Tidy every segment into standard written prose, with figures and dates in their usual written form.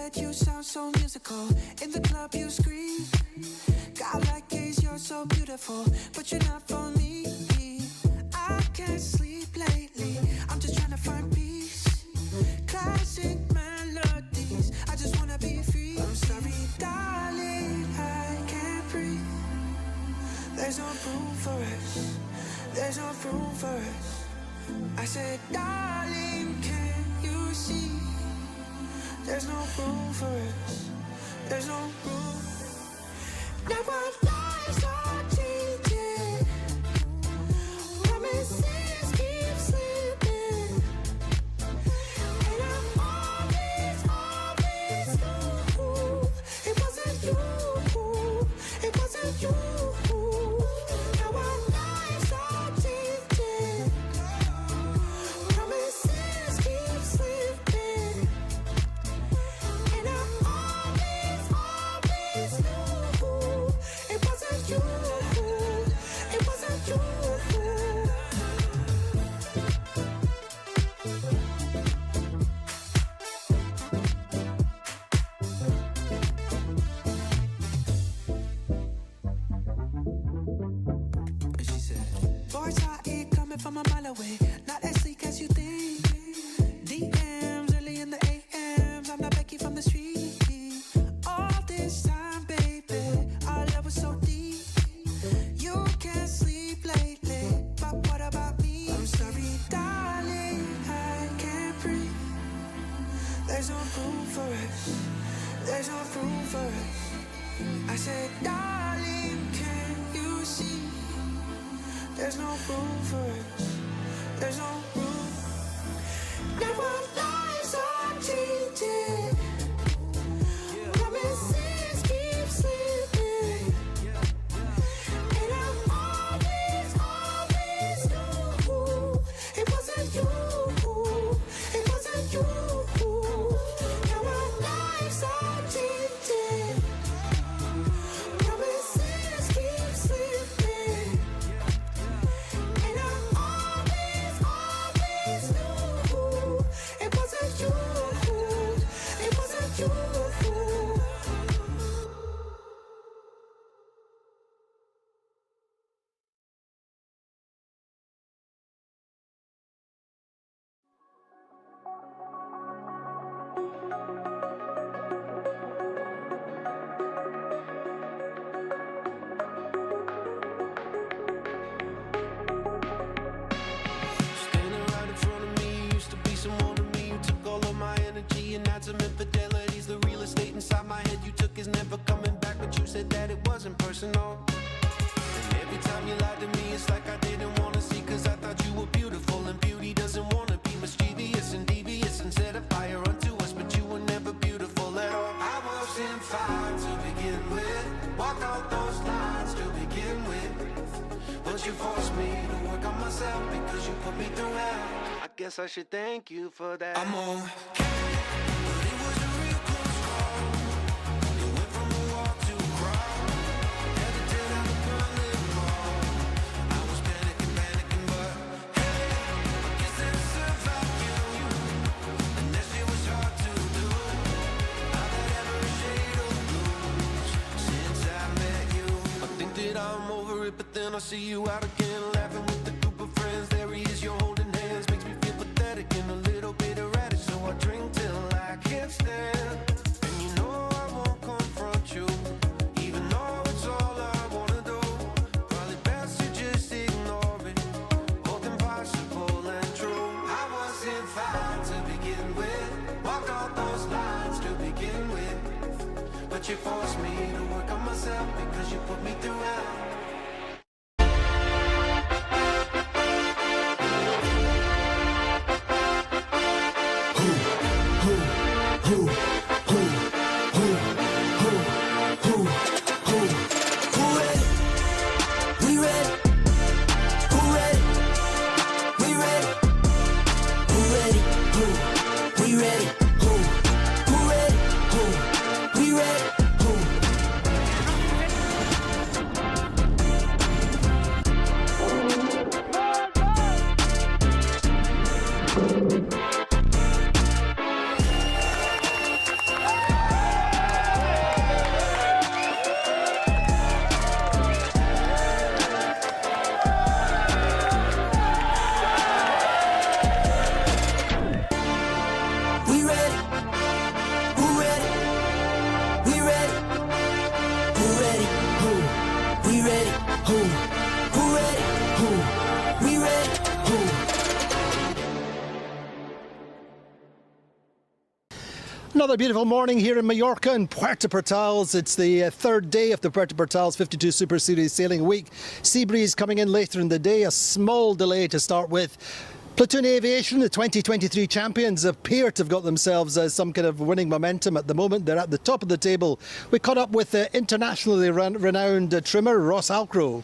bed, you sound so musical. In the club, you scream. God, like gaze, you're so beautiful, but you're not for me. I can't sleep lately. I'm just trying to find peace. Classic melodies. I just wanna be free. I'm sorry, darling, I can't breathe. There's no room for us. There's no room for us. I said, darling, can you see? There's no room for us. There's no room. Now our lives are changing. Promises keep slipping. And I always knew it wasn't you. It wasn't you. Now our lives are changing. Promises keep slipping. And I always knew it wasn't you. It wasn't you. And she said, boys are here coming from a mile away. Not as sleek as you think. DMs early in the AMs. I'm not Becky from the street. All this time, baby, our love was so deep. You can't sleep lately, but what about me? I'm sorry, darling, I can't breathe. There's no room for us. There's no room for us. I said, darling, can you see? There's no room for us. There's no room. Now our lives are changing. Promises keep slipping. And I always knew it wasn't you. It wasn't you. Now our lives are changing. Promises keep slipping. And I always knew it wasn't you. It wasn't you. Standing right in front of me, you used to be someone to me. You took all of my energy and had some infidelities. The real estate inside my head you took is never coming back, but you said that it wasn't personal. And every time you lied to me, it's like I didn't want to see, cause I thought you were beautiful, and beauty doesn't want to be mischievous and devious and set a fire unto us, but you were never beautiful at all. I wasn't fine to begin with, walked out those lines to begin with, but you forced me to work on myself because you put me through hell. I guess I should thank you for that. I'm on. But it was a real close call. It went from a walk to a crawl. Had to tear down the Berlin Wall. I was panicking, but hey, I guess that survived you. And that shit was hard to do. I've had every shade of blues since I met you. I think that I'm over it, but then I see you out again, laughing with the group of friends. There he is, you're holding hands, makes me feel pathetic and a little bit erratic. So I drink till I can't stand. And you know I won't confront you, even though it's all I wanna do. Probably best to just ignore it, both impossible and true. I wasn't fine to begin with, walked all those lines to begin with, but you forced me to work on myself because you put me through hell. Another beautiful morning here in Mallorca and Puerto Portals. It's the third day of the Puerto Portals 52 Super Series Sailing Week. Sea breeze coming in later in the day, a small delay to start with. Platoon Aviation, the 2023 champions of PUERTO, have got themselves some kind of winning momentum at the moment. They're at the top of the table. We caught up with internationally renowned trimmer Ross Alcrow.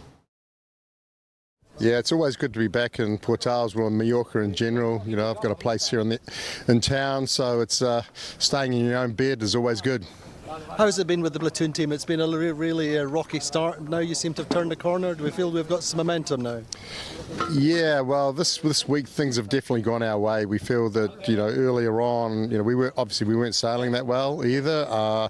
Yeah, it's always good to be back in Portals, well, in Mallorca in general. You know, I've got a place here in town, so it's staying in your own bed is always good. How's it been with the Platoon team? It's been a really rocky start. Now you seem to have turned the corner. Do we feel we've got some momentum now? Yeah, well, this week things have definitely gone our way. We feel that, you know, earlier on, you know, we weren't sailing that well either.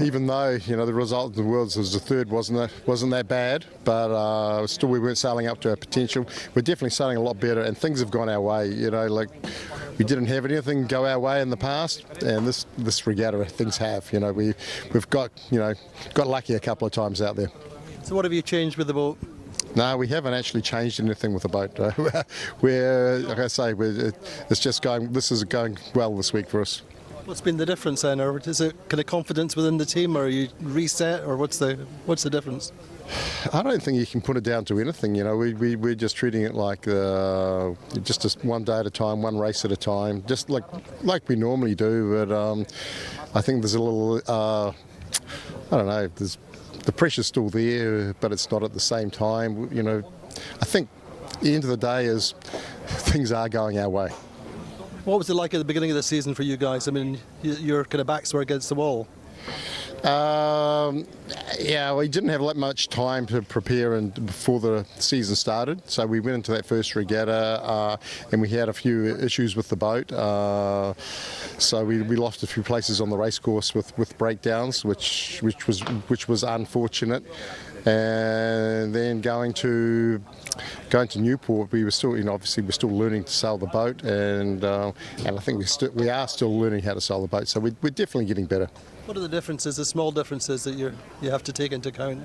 Even though, you know, the result of the Worlds was the third wasn't that bad, but still we weren't sailing up to our potential. We're definitely sailing a lot better, and things have gone our way. You know, like we didn't have anything go our way in the past, and this regatta things have. You know, we've got lucky a couple of times out there. So what have you changed with the boat? No, we haven't actually changed anything with the boat. We're, like I say, it's just going. This is going well this week for us. What's been the difference then, or is it kind of confidence within the team, or are you reset, or what's the difference? I don't think you can put it down to anything. You know, we're just treating it like just one day at a time, one race at a time, just like we normally do. But I think there's a little, I don't know, the pressure's still there, but it's not at the same time. You know, I think at the end of the day is things are going our way. What was it like at the beginning of the season for you guys? I mean, your kind of backs were against the wall. Yeah, we didn't have that much time to prepare before the season started, so we went into that first regatta and we had a few issues with the boat, so we lost a few places on the race course with breakdowns, which was unfortunate. And then going to Newport, we were still, you know, obviously we're still learning to sail the boat, and I think we are still learning how to sail the boat, so we're definitely getting better. What are the differences, the small differences that you have to take into account?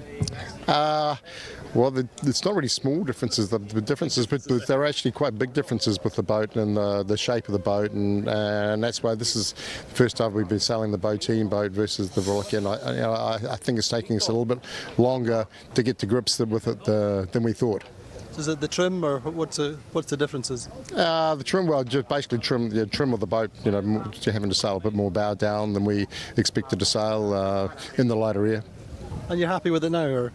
Well, it's not really small differences. The differences, but there are actually quite big differences with the boat and the shape of the boat, and that's why this is the first time we've been sailing the Platoon boat versus the Regatta. And I think it's taking us a little bit longer to get to grips with it than we thought. Is it the trim, or what's the differences? The trim, well, just basically the trim of the boat. You know, having to sail a bit more bow down than we expected to sail in the lighter air. And you're happy with it now, or?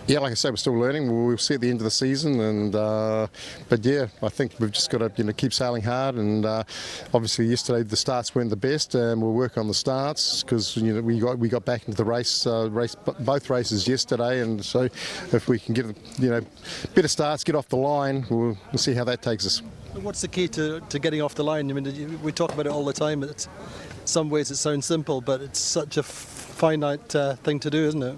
Yeah, like I say, we're still learning. We'll see at the end of the season, and but yeah, I think we've just got to keep sailing hard. And obviously, yesterday the starts weren't the best, and we'll work on the starts because we got back into the race both races yesterday, and so if we can get better starts, get off the line, we'll see how that takes us. What's the key to getting off the line? I mean, we talk about it all the time. In some ways, it sounds simple, but it's such a finite thing to do, isn't it?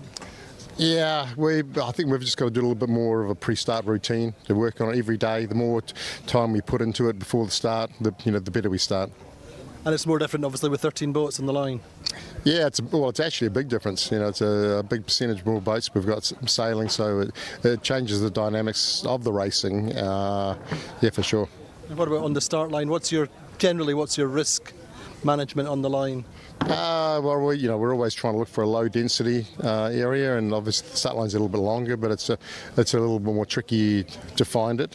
Yeah, I think we've just got to do a little bit more of a pre-start routine to work on it every day. The more time we put into it before the start, the better we start. And it's more different, obviously, with 13 boats on the line. Yeah, it's actually a big difference. You know, it's a big percentage more boats we've got sailing, so it changes the dynamics of the racing. Yeah, for sure. And what about on the start line? What's your risk management on the line? Well, we're always trying to look for a low density area, and obviously the start line's a little bit longer, but it's a little bit more tricky to find it,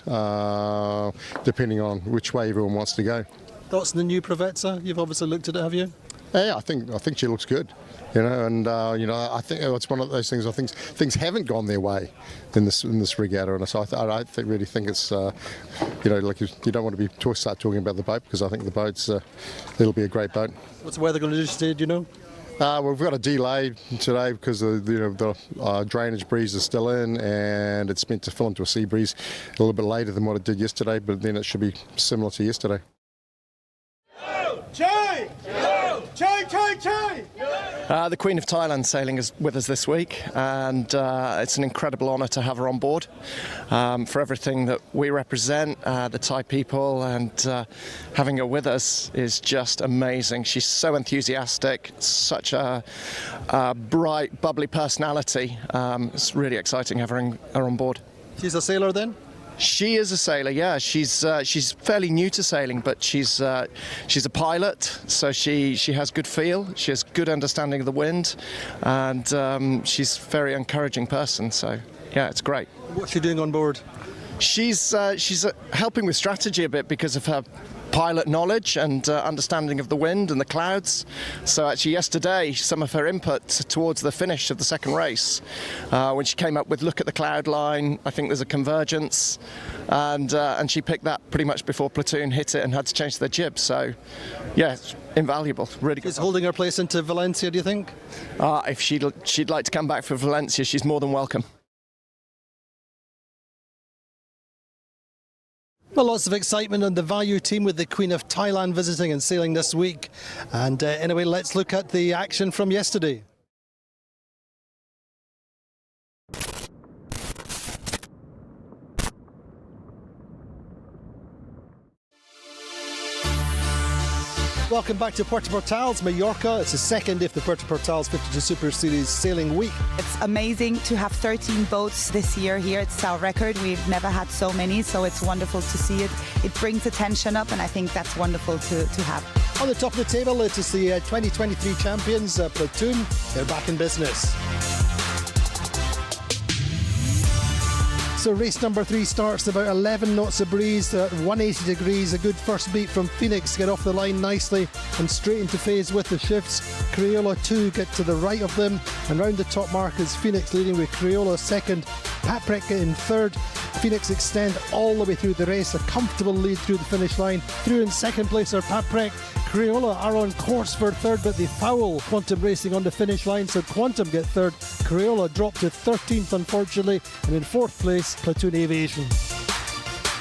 depending on which way everyone wants to go. Thoughts on the new Regatta? You've obviously looked at it, have you? Yeah, I think she looks good. You know, and I think it's one of those things. I think things haven't gone their way in this regatta, and so I really think it's like you don't want to start talking about the boat, because I think the boat's it'll be a great boat. What's the weather going to do today? Do you know? Well, we've got a delay today because the drainage breeze is still in, and it's meant to fill into a sea breeze a little bit later than what it did yesterday, but then it should be similar to yesterday. The Queen of Thailand sailing is with us this week, and it's an incredible honour to have her on board for everything that we represent, the Thai people, and having her with us is just amazing. She's so enthusiastic, such a bright, bubbly personality. It's really exciting having her on board. She's a sailor then? She is a sailor, yeah. She's fairly new to sailing, but she's a pilot, so she has good feel. She has good understanding of the wind, and she's a very encouraging person. So yeah, it's great. What's she doing on board? She's helping with strategy a bit because of her pilot knowledge and understanding of the wind and the clouds. So actually yesterday, some of her input towards the finish of the second race, when she came up with look at the cloud line, I think there's a convergence, and she picked that pretty much before Platoon hit it and had to change their jib. So yeah, it's invaluable, really good. Is holding her place into Valencia, do you think? If she'd like to come back for Valencia, she's more than welcome. Well, lots of excitement on the Value team with the Queen of Thailand visiting and sailing this week. And anyway, let's look at the action from yesterday. Welcome back to Puerto Portals, Mallorca. It's the second day of the Puerto Portals 52 Super Series sailing week. It's amazing to have 13 boats this year here. It's our record. We've never had so many, so it's wonderful to see it. It brings attention up, and I think that's wonderful to have. On the top of the table, it is the 2023 champions, Platoon. They're back in business. So race number 3 starts about 11 knots of breeze at 180 degrees. A good first beat from Phoenix, get off the line nicely and straight into phase with the shifts. Crayola 2 get to the right of them, and round the top mark is Phoenix leading with Crayola second, Paprec in third. Phoenix extend all the way through the race, a comfortable lead through the finish line. Through in second place are Paprec. Crayola are on course for third, but they foul Quantum Racing on the finish line, so Quantum get third. Crayola drop to 13th, unfortunately, and in fourth place, Platoon Aviation.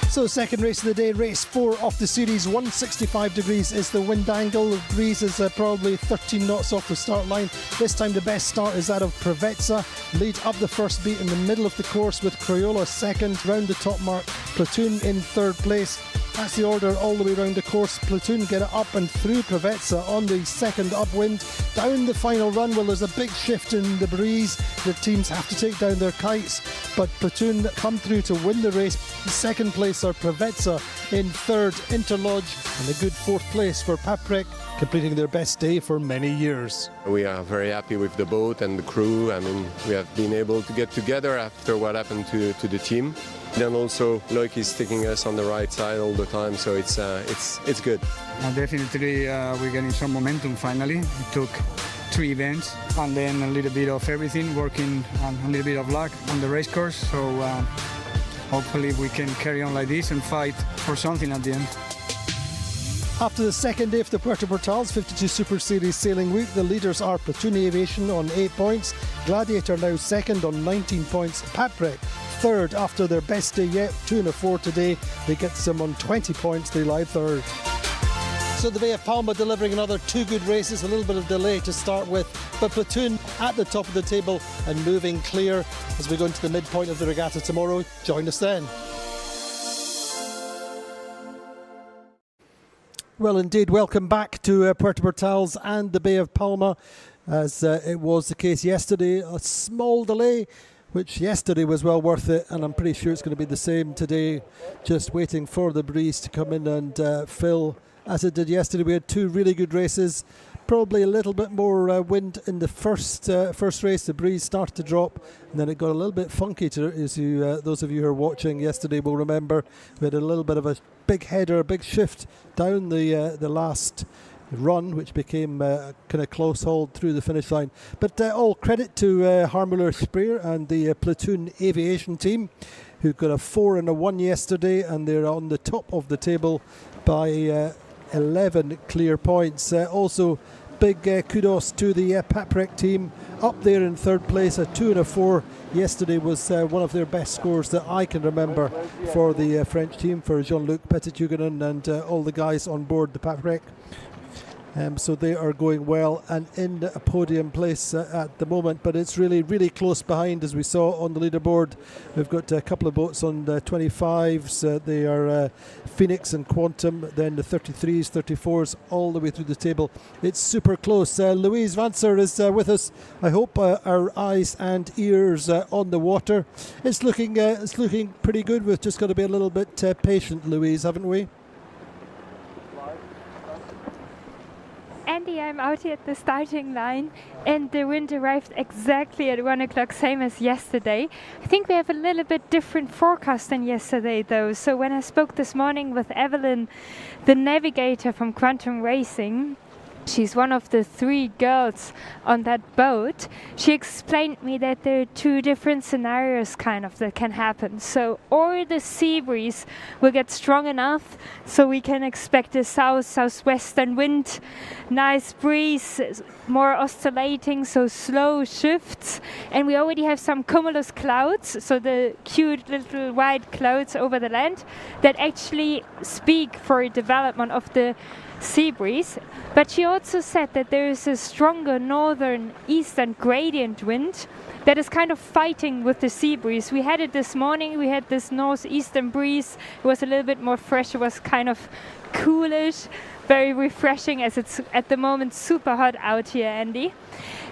So second race of the day, race 4 off the series, 165 degrees is the wind angle. The breeze is probably 13 knots off the start line. This time the best start is that of Prevezza. Lead up the first beat in the middle of the course with Crayola second. Round the top mark, Platoon in third place. That's the order all the way around the course. Platoon get it up and through Prevezza on the second upwind. Down the final run, well, there's a big shift in the breeze. The teams have to take down their kites, but Platoon come through to win the race. In second place are Prevezza, in third Interlodge, and a good fourth place for Paprec, completing their best day for many years. We are very happy with the boat and the crew. I mean, we have been able to get together after what happened to the team. Then also Loic is taking us on the right side all the time, so it's good. Definitely we're getting some momentum finally. It took 3 events and then a little bit of everything, working and a little bit of luck on the race course. So hopefully we can carry on like this and fight for something at the end. After the second day of the Puerto Portals 52 Super Series sailing week, the leaders are Platoon Aviation on 8 points, Gladiator now second on 19 points, Paprec third after their best day yet, 2 and a 4 today. They get some on 20 points, they lie third. So the Bay of Palma delivering another 2 good races, a little bit of delay to start with, but Platoon at the top of the table and moving clear as we go into the midpoint of the regatta tomorrow. Join us then. Well, indeed, welcome back to Puerto Portals and the Bay of Palma, as it was the case yesterday. A small delay, which yesterday was well worth it, and I'm pretty sure it's going to be the same today, just waiting for the breeze to come in and fill as it did yesterday. We had 2 really good races, probably a little bit more wind in the first race. The breeze started to drop, and then it got a little bit funky. As you, those of you who are watching yesterday will remember, we had a little bit of a big header, a big shift down the last run, which became a kind of close hold through the finish line. But all credit to Harmuller Speer and the Platoon Aviation team, who got a 4 and a 1 yesterday, and they're on the top of the table by 11 clear points. Also, big kudos to the Paprec team up there in third place. A 2 and a 4 yesterday was one of their best scores that I can remember for the French team, for Jean-Luc Petit-Huguenin and all the guys on board the Paprec. So they are going well and in a podium place at the moment, but it's really, really close behind, as we saw on the leaderboard. We've got a couple of boats on the 25s. They are Phoenix and Quantum, then the 33s, 34s, all the way through the table. It's super close. Louise Vancer is with us. I hope our eyes and ears on the water. It's looking pretty good. We've just got to be a little bit patient, Louise, haven't we? Andy, I'm out here at the starting line and the wind arrived exactly at 1 o'clock, same as yesterday. I think we have a little bit different forecast than yesterday though. So when I spoke this morning with Evelyn, the navigator from Quantum Racing, she's one of the 3 girls on that boat. She explained me that there are 2 different scenarios kind of that can happen. So, or the sea breeze will get strong enough so we can expect a southwestern wind, nice breeze, more oscillating, so slow shifts. And we already have some cumulus clouds, so the cute little white clouds over the land that actually speak for a development of the sea breeze. But she also said that there is a stronger northern eastern gradient wind that is kind of fighting with the sea breeze. We had it this morning, we had this northeastern breeze. It was a little bit more fresh, it was kind of coolish, very refreshing, as it's at the moment super hot out here, Andy.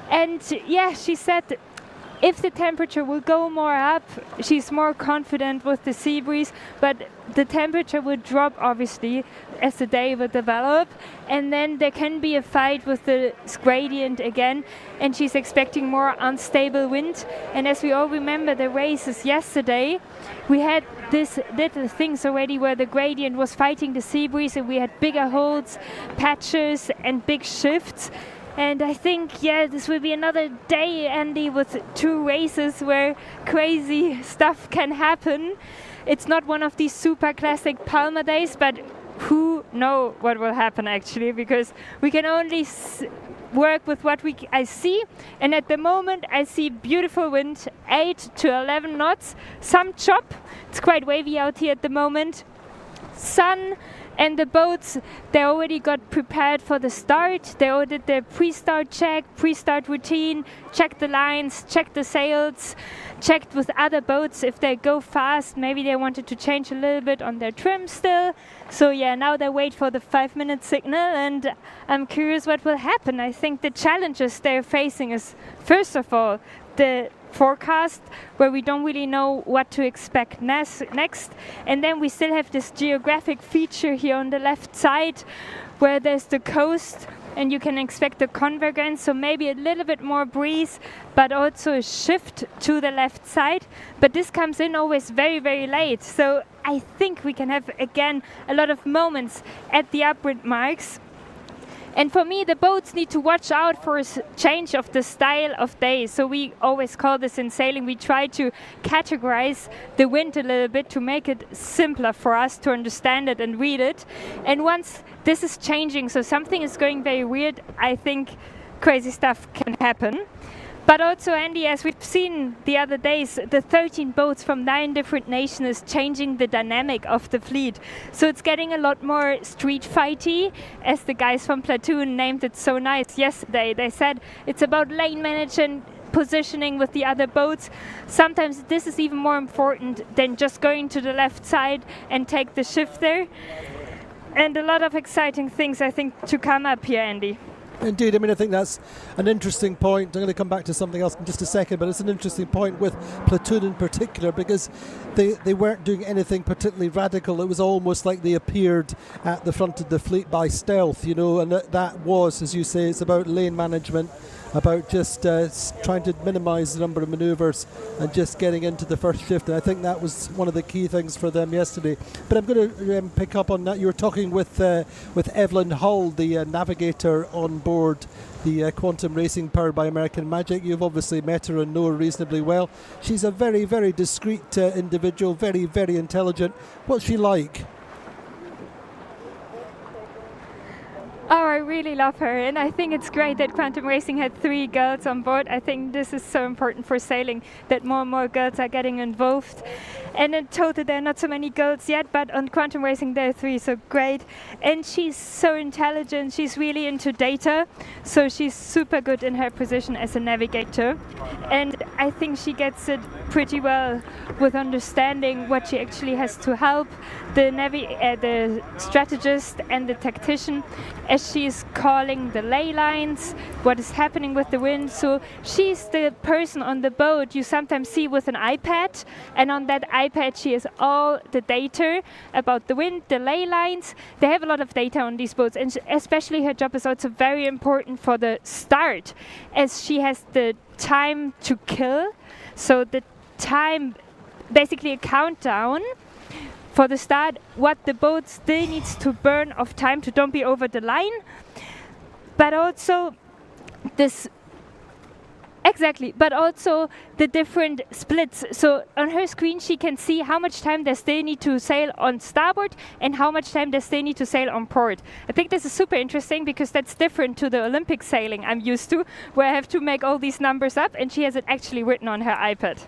And yeah, she said if the temperature will go more up, she's more confident with the sea breeze, but the temperature will drop obviously as the day will develop, and then there can be a fight with the gradient again, and she's expecting more unstable wind. And as we all remember the races yesterday, we had these little things already where the gradient was fighting the sea breeze and we had bigger holds, patches and big shifts. And I think, yeah, this will be another day, Andy, with 2 races where crazy stuff can happen. It's not one of these super classic Palma days, but who knows what will happen actually, because we can only work with what I see. And at the moment, I see beautiful wind, 8 to 11 knots, some chop. It's quite wavy out here at the moment. Sun. And the boats, they already got prepared for the start. They all did their pre-start check, pre-start routine, checked the lines, checked the sails, checked with other boats if they go fast. Maybe they wanted to change a little bit on their trim still. So yeah, now they wait for the 5-minute signal, and I'm curious what will happen. I think the challenges they're facing is, first of all, the forecast, where we don't really know what to expect next. And then we still have this geographic feature here on the left side where there's the coast and you can expect a convergence, so maybe a little bit more breeze, but also a shift to the left side. But this comes in always very, very late. So I think we can have, again, a lot of moments at the upwind marks. And for me, the boats need to watch out for a change of the style of day. So we always call this in sailing, we try to categorize the wind a little bit to make it simpler for us to understand it and read it. And once this is changing, so something is going very weird, I think crazy stuff can happen. But also, Andy, as we've seen the other days, the 13 boats from 9 different nations is changing the dynamic of the fleet. So it's getting a lot more street fighty, as the guys from Platoon named it so nice yesterday. They said it's about lane management, positioning with the other boats. Sometimes this is even more important than just going to the left side and take the shift there. And a lot of exciting things, I think, to come up here, Andy. Indeed, I mean, I think that's an interesting point. I'm going to come back to something else in just a second, but it's an interesting point with Platoon in particular, because they weren't doing anything particularly radical. It was almost like they appeared at the front of the fleet by stealth, you know, and that was, as you say, it's about lane management, about just trying to minimise the number of manoeuvres and just getting into the first shift. And I think that was one of the key things for them yesterday. But I'm going to pick up on that. You were talking with Evelyn Hull, the navigator on board the Quantum Racing powered by American Magic. You've obviously met her and know her reasonably well. She's a very, very discreet individual, very, very intelligent. What's she like? Oh, I really love her, and I think it's great that Quantum Racing had 3 girls on board. I think this is so important for sailing, that more and more girls are getting involved. And in total there are not so many girls yet, but on Quantum Racing there are 3, so great. And she's so intelligent, she's really into data, so she's super good in her position as a navigator. And I think she gets it pretty well with understanding what she actually has to help the strategist and the tactician, as she's calling the ley lines, what is happening with the wind. So she's the person on the boat you sometimes see with an iPad, and on that iPad she has all the data about the wind, the ley lines. They have a lot of data on these boats, and especially her job is also very important for the start, as she has the time to kill. So the time, basically a countdown for the start, what the boat still needs to burn of time to don't be over the line, but also but also the different splits. So on her screen she can see how much time they still need to sail on starboard and how much time they still need to sail on port. I think this is super interesting because that's different to the Olympic sailing I'm used to, where I have to make all these numbers up, and she has it actually written on her iPad.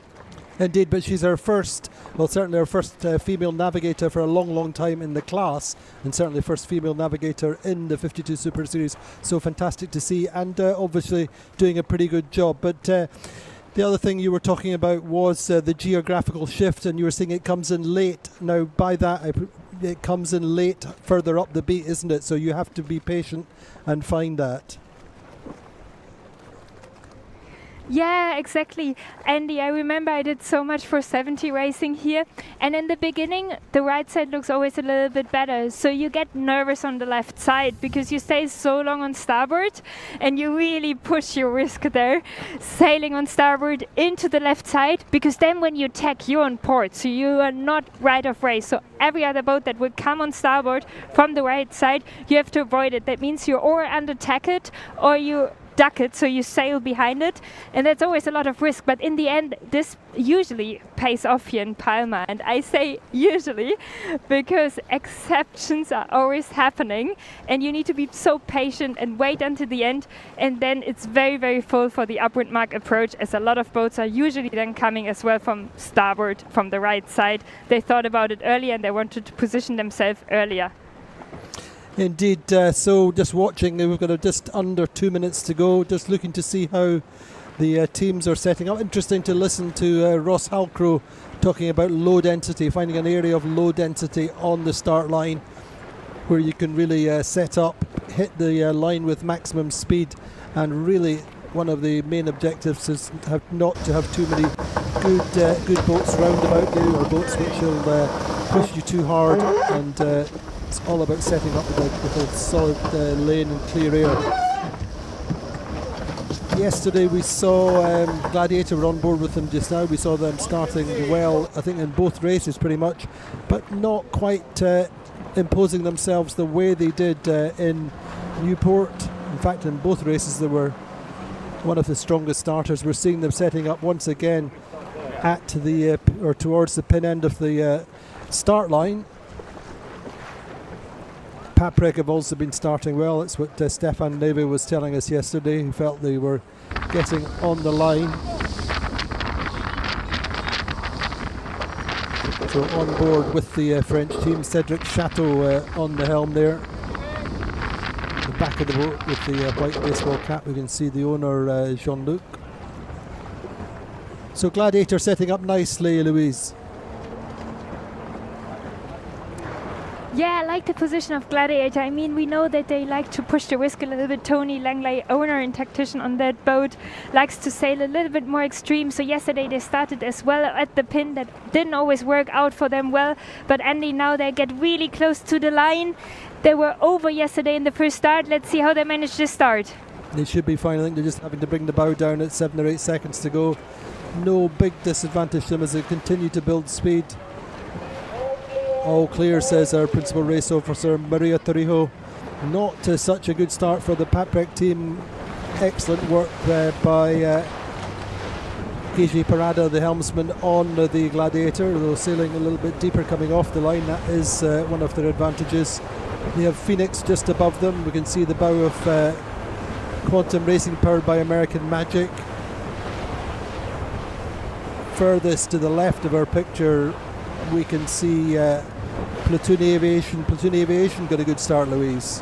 Indeed, but she's our first, well, certainly our first female navigator for a long, long time in the class, and certainly first female navigator in the 52 Super Series. So fantastic to see, and obviously doing a pretty good job. But the other thing you were talking about was the geographical shift, and you were saying it comes in late. Now, by that, it comes in late further up the beat, isn't it? So you have to be patient and find that. Yeah, exactly. Andy, I remember I did so much for 70 racing here, and in the beginning the right side looks always a little bit better, so you get nervous on the left side because you stay so long on starboard and you really push your risk there, sailing on starboard into the left side, because then when you tack you're on port, so you are not right of race. So every other boat that would come on starboard from the right side, you have to avoid it. That means you or under tack it or you duck it, so you sail behind it, and that's always a lot of risk, but in the end this usually pays off here in Palma. And I say usually because exceptions are always happening, and you need to be so patient and wait until the end, and then it's very, very full for the upwind mark approach, as a lot of boats are usually then coming as well from starboard, from the right side. They thought about it earlier and they wanted to position themselves earlier. Indeed, so just watching, we've got just under 2 minutes to go, just looking to see how the teams are setting up. Interesting to listen to Ross Halcrow talking about low density, finding an area of low density on the start line where you can really set up, hit the line with maximum speed, and really one of the main objectives is not to have too many good boats round about you, or boats which will push you too hard, and it's all about setting up with a solid lane and clear air. Yesterday we saw Gladiator were on board with them just now. We saw them starting well, I think in both races pretty much, but not quite imposing themselves the way they did in Newport. In fact, in both races they were one of the strongest starters. We're seeing them setting up once again at the or towards the pin end of the start line. Paprec have also been starting well. It's what Stefan Neve was telling us yesterday. He felt they were getting on the line. So on board with the French team, Cedric Chateau on the helm there. The back of the boat with the white baseball cap, we can see the owner Jean-Luc. So Gladiator setting up nicely, Louise. Yeah, I like the position of Gladiator. I mean, we know that they like to push the risk a little bit. Tony Langley, owner and tactician on that boat, likes to sail a little bit more extreme. So yesterday they started as well at the pin. That didn't always work out for them well. But Andy, now they get really close to the line. They were over yesterday in the first start. Let's see how they manage this start. They should be fine. I think they're just having to bring the bow down at 7 or 8 seconds to go. No big disadvantage to them as they continue to build speed. All clear, says our principal race officer Maria Torrijo. Not such a good start for the Paprec team. Excellent work by KJ Parada, the helmsman, on the Gladiator, though sailing a little bit deeper coming off the line. That is one of their advantages. They have Phoenix just above them. We can see the bow of Quantum Racing powered by American Magic. Furthest to the left of our picture, we can see Platoon Aviation. Platoon Aviation got a good start, Louise.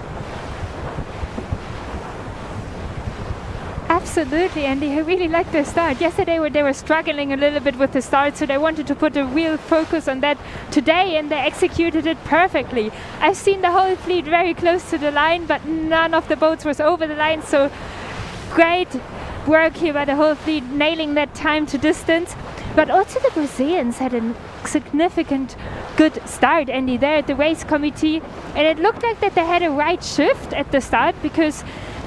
Absolutely, Andy. I really liked their start. Yesterday they were struggling a little bit with the start, so they wanted to put a real focus on that today, and they executed it perfectly. I've seen the whole fleet very close to the line, but none of the boats was over the line, so great work here by the whole fleet, nailing that time to distance. But also the Brazilians had a significant good start, Andy, there at the race committee, and it looked like that they had a right shift at the start, because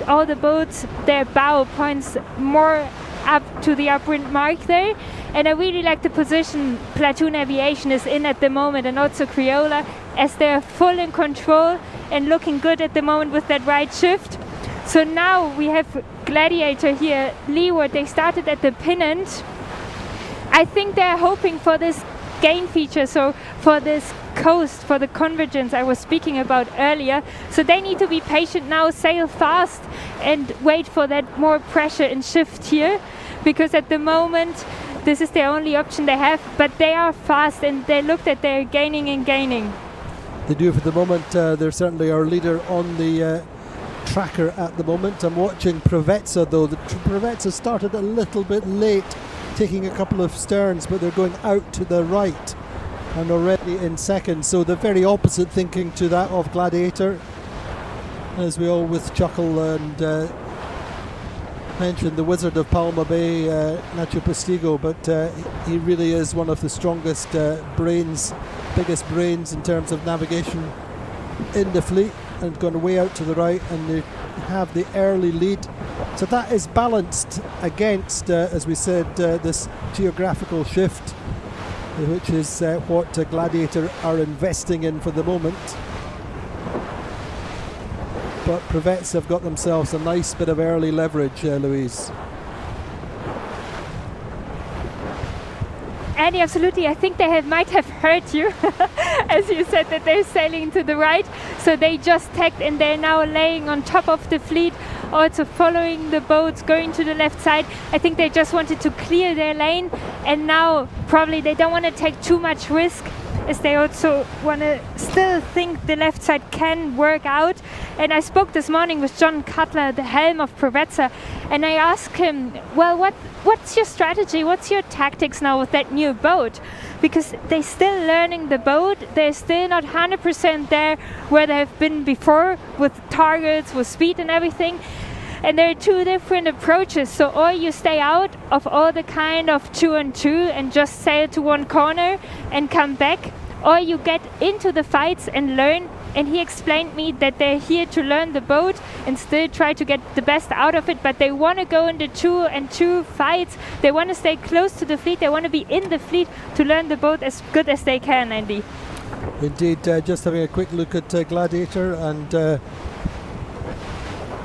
all the boats, their bow points more up to the upwind mark there, and I really like the position Platoon Aviation is in at the moment, and also Criolla, as they're full in control and looking good at the moment with that right shift. So now we have Gladiator here leeward. They started at the pennant. I think they're hoping for this gain feature, so for this coast, for the convergence I was speaking about earlier. So they need to be patient now, sail fast and wait for that more pressure and shift here, because at the moment this is the only option they have, but they are fast and they look that they're gaining and gaining. They do for the moment. They're certainly our leader on the tracker at the moment. I'm watching Provezza though. The Provezza started a little bit late, taking a couple of sterns, but they're going out to the right and already in second, so the very opposite thinking to that of Gladiator, as we always chuckle and mention the Wizard of Palma Bay, Nacho Postigo, but he really is one of the strongest brains, biggest brains in terms of navigation in the fleet, and going way out to the right, and they have the early lead. So that is balanced against, as we said, this geographical shift, which is what Gladiator are investing in for the moment. But Provezza have got themselves a nice bit of early leverage, Louise. Andy, absolutely. I think they might have hurt you, as you said that they're sailing to the right. So they just tacked and they're now laying on top of the fleet, also following the boats, going to the left side. I think they just wanted to clear their lane, and now probably they don't want to take too much risk, as they also want to still think the left side can work out. And I spoke this morning with John Cutler, the helm of Provezza, and I asked him, well, what's your strategy? What's your tactics now with that new boat? Because they're still learning the boat. They're still not 100% there where they have been before, with targets, with speed and everything. And there are two different approaches. So or you stay out of all the kind of 2-on-2 and just sail to one corner and come back, or you get into the fights and learn. And he explained me that they're here to learn the boat and still try to get the best out of it, but they want to go into 2-on-2 fights. They want to stay close to the fleet. They want to be in the fleet to learn the boat as good as they can, Andy. Indeed, just having a quick look at Gladiator and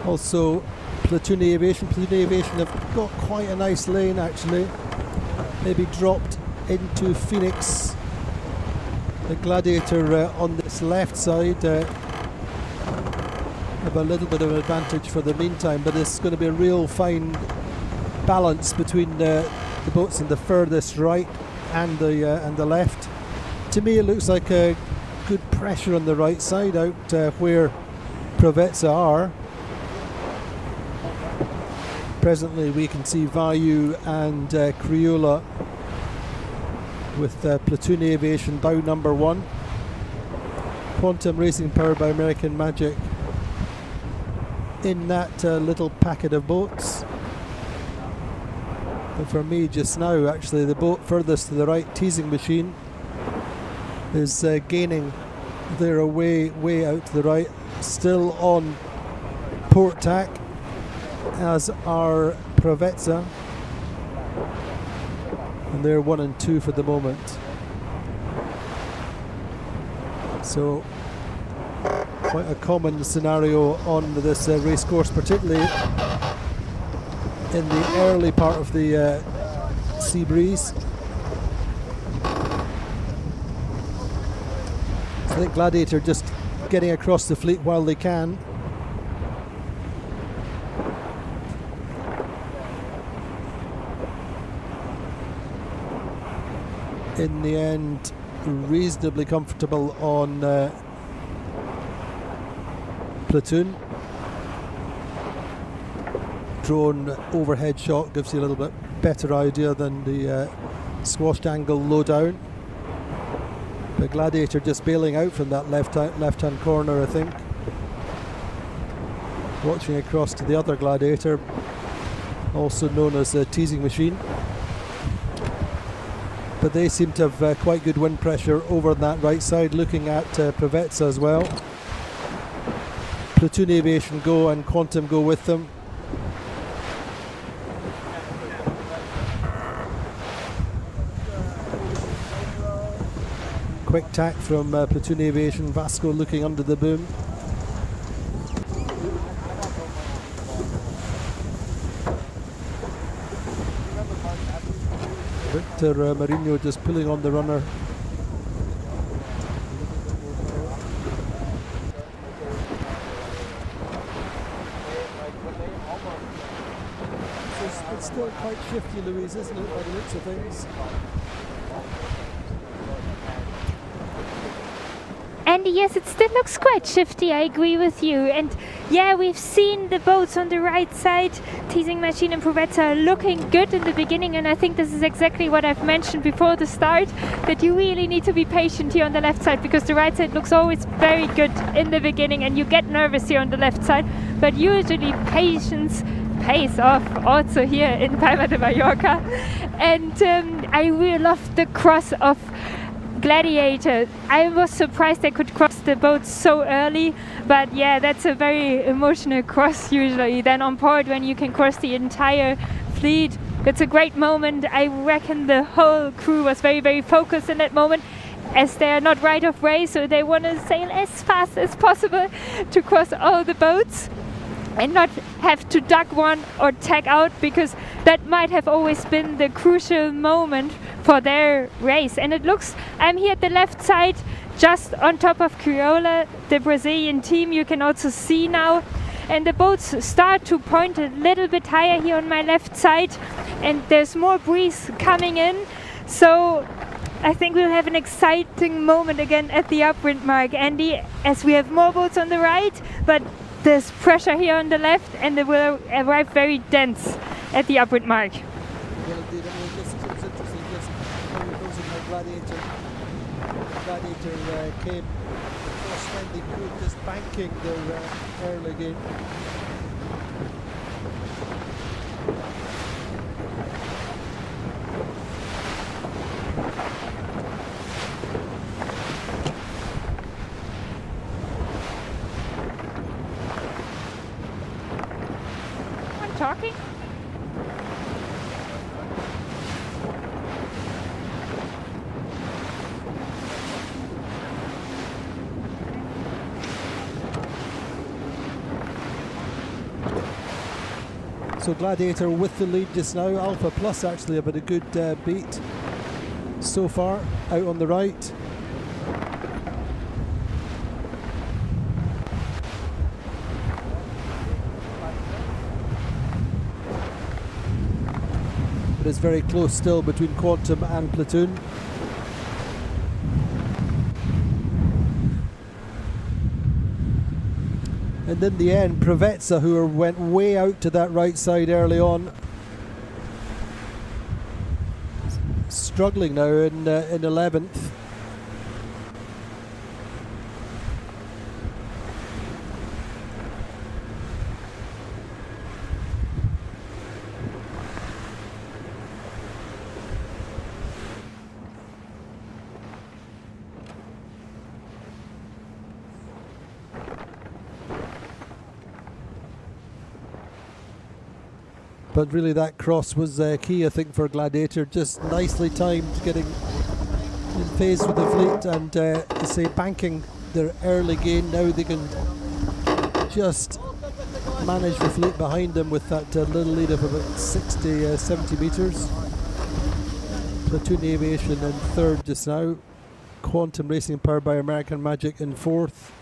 also Platoon Aviation. Platoon Aviation have got quite a nice lane actually. Maybe dropped into Phoenix. The Gladiator on this left side have a little bit of an advantage for the meantime, but it's going to be a real fine balance between the boats in the furthest right and the left. To me, it looks like a good pressure on the right side out where Provezza are. Presently, we can see Vayu and Criolla with Platoon Aviation bow number 1. Quantum Racing powered by American Magic in that little packet of boats. But for me just now, actually, the boat furthest to the right, Teasing Machine, is gaining. They're way out to the right, still on port tack, as are Provezza. And they're 1 and 2 for the moment. So quite a common scenario on this race course, particularly in the early part of the sea breeze. I think Gladiator just getting across the fleet while they can. In the end, reasonably comfortable on Platoon. Drone overhead shot gives you a little bit better idea than the squashed angle low down. The Gladiator just bailing out from that left-hand corner, I think. Watching across to the other Gladiator, also known as a teasing machine. But they seem to have quite good wind pressure over on that right side, looking at Preveza as well. Platoon Aviation go and Quantum go with them. Quick tack from Platoon Aviation, Vasco looking under the boom. Victor Marino just pulling on the runner. It's still quite shifty, Louise, isn't it, by the looks of things? Andy, yes, it still looks quite shifty, I agree with you. And yeah, we've seen the boats on the right side, Teasing Machine and Preveza, looking good in the beginning, and I think this is exactly what I've mentioned before the start, that you really need to be patient here on the left side, because the right side looks always very good in the beginning and you get nervous here on the left side, but usually patience pays off also here in Palma de Mallorca. And I really love the cross of Gladiator. I was surprised they could cross the boat so early, but yeah, that's a very emotional cross usually. Then on port, when you can cross the entire fleet, it's a great moment. I reckon the whole crew was very, very focused in that moment, as they are not right of way, so they want to sail as fast as possible to cross all the boats and not have to duck one or tag out, because that might have always been the crucial moment for their race. And it looks, I'm here at the left side, just on top of Criolla, the Brazilian team, you can also see now. And the boats start to point a little bit higher here on my left side, and there's more breeze coming in. So I think we'll have an exciting moment again at the Upwind mark, Andy, as we have more boats on the right, but there's pressure here on the left, and they will arrive very dense at the Upwind mark. Well, indeed, I mean, this was interesting just how you're closing how Gladiator came across when they could, just banking their early game. Talking? So Gladiator with the lead just now. Alpha Plus actually about a good beat so far out on the right. But it's very close still between Quantum and Platoon. And in the end, Preveza, who went way out to that right side early on, struggling now in 11th. But really that cross was key, I think, for Gladiator. Just nicely timed, getting in phase with the fleet and, to say, banking their early gain. Now they can just manage the fleet behind them with that little lead of about 60, 70 metres. Platoon Aviation in third just now. Quantum Racing, powered by American Magic, in fourth.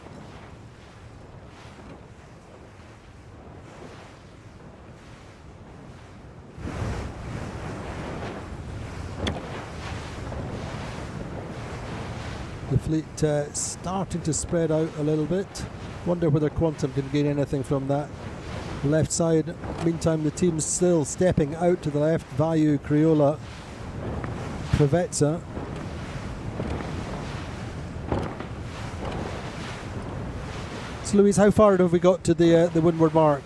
fleet starting to spread out a little bit. Wonder whether Quantum can gain anything from that. Left side, meantime the team's still stepping out to the left. Value, Criolla, Provezza. So Louise, how far have we got to the windward mark?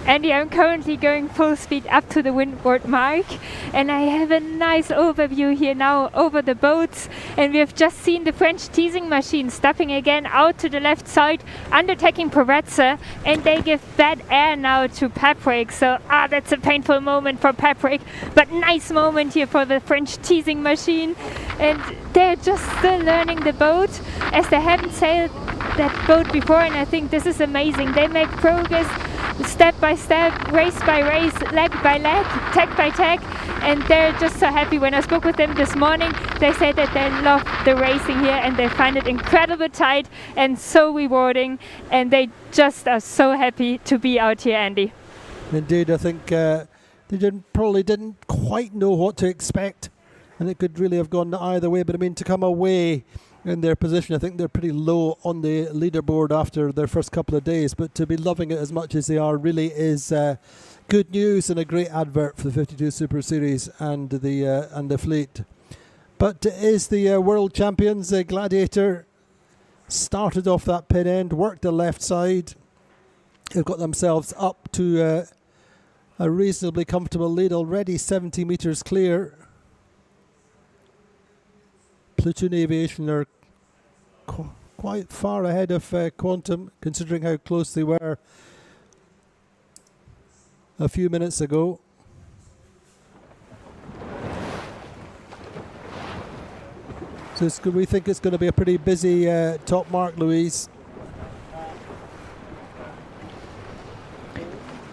Andy, I'm currently going full speed up to the windward mark, and I have a nice overview here now over the boats, and we have just seen the French teasing machine stepping again out to the left side, undertaking Provezza, and they give bad air now to Patrick, so that's a painful moment for Patrick, but nice moment here for the French teasing machine, and they're just still learning the boat, as they haven't sailed that boat before, and I think this is amazing. They make progress step by step, race by race, leg by leg, tag by tag, and they're just so happy. When I spoke with them this morning, they said that they love the racing here and they find it incredibly tight and so rewarding, and they just are so happy to be out here, Andy. Indeed, I think they probably didn't quite know what to expect, and it could really have gone either way, but I mean, to come away in their position, I think they're pretty low on the leaderboard after their first couple of days, but to be loving it as much as they are really is good news and a great advert for the 52 Super Series and the fleet. But is the world champions, Gladiator, started off that pin end, worked the left side. They've got themselves up to a reasonably comfortable lead already, 70 metres clear. Platoon Aviation are quite far ahead of Quantum, considering how close they were a few minutes ago. So we think it's going to be a pretty busy top mark, Louise.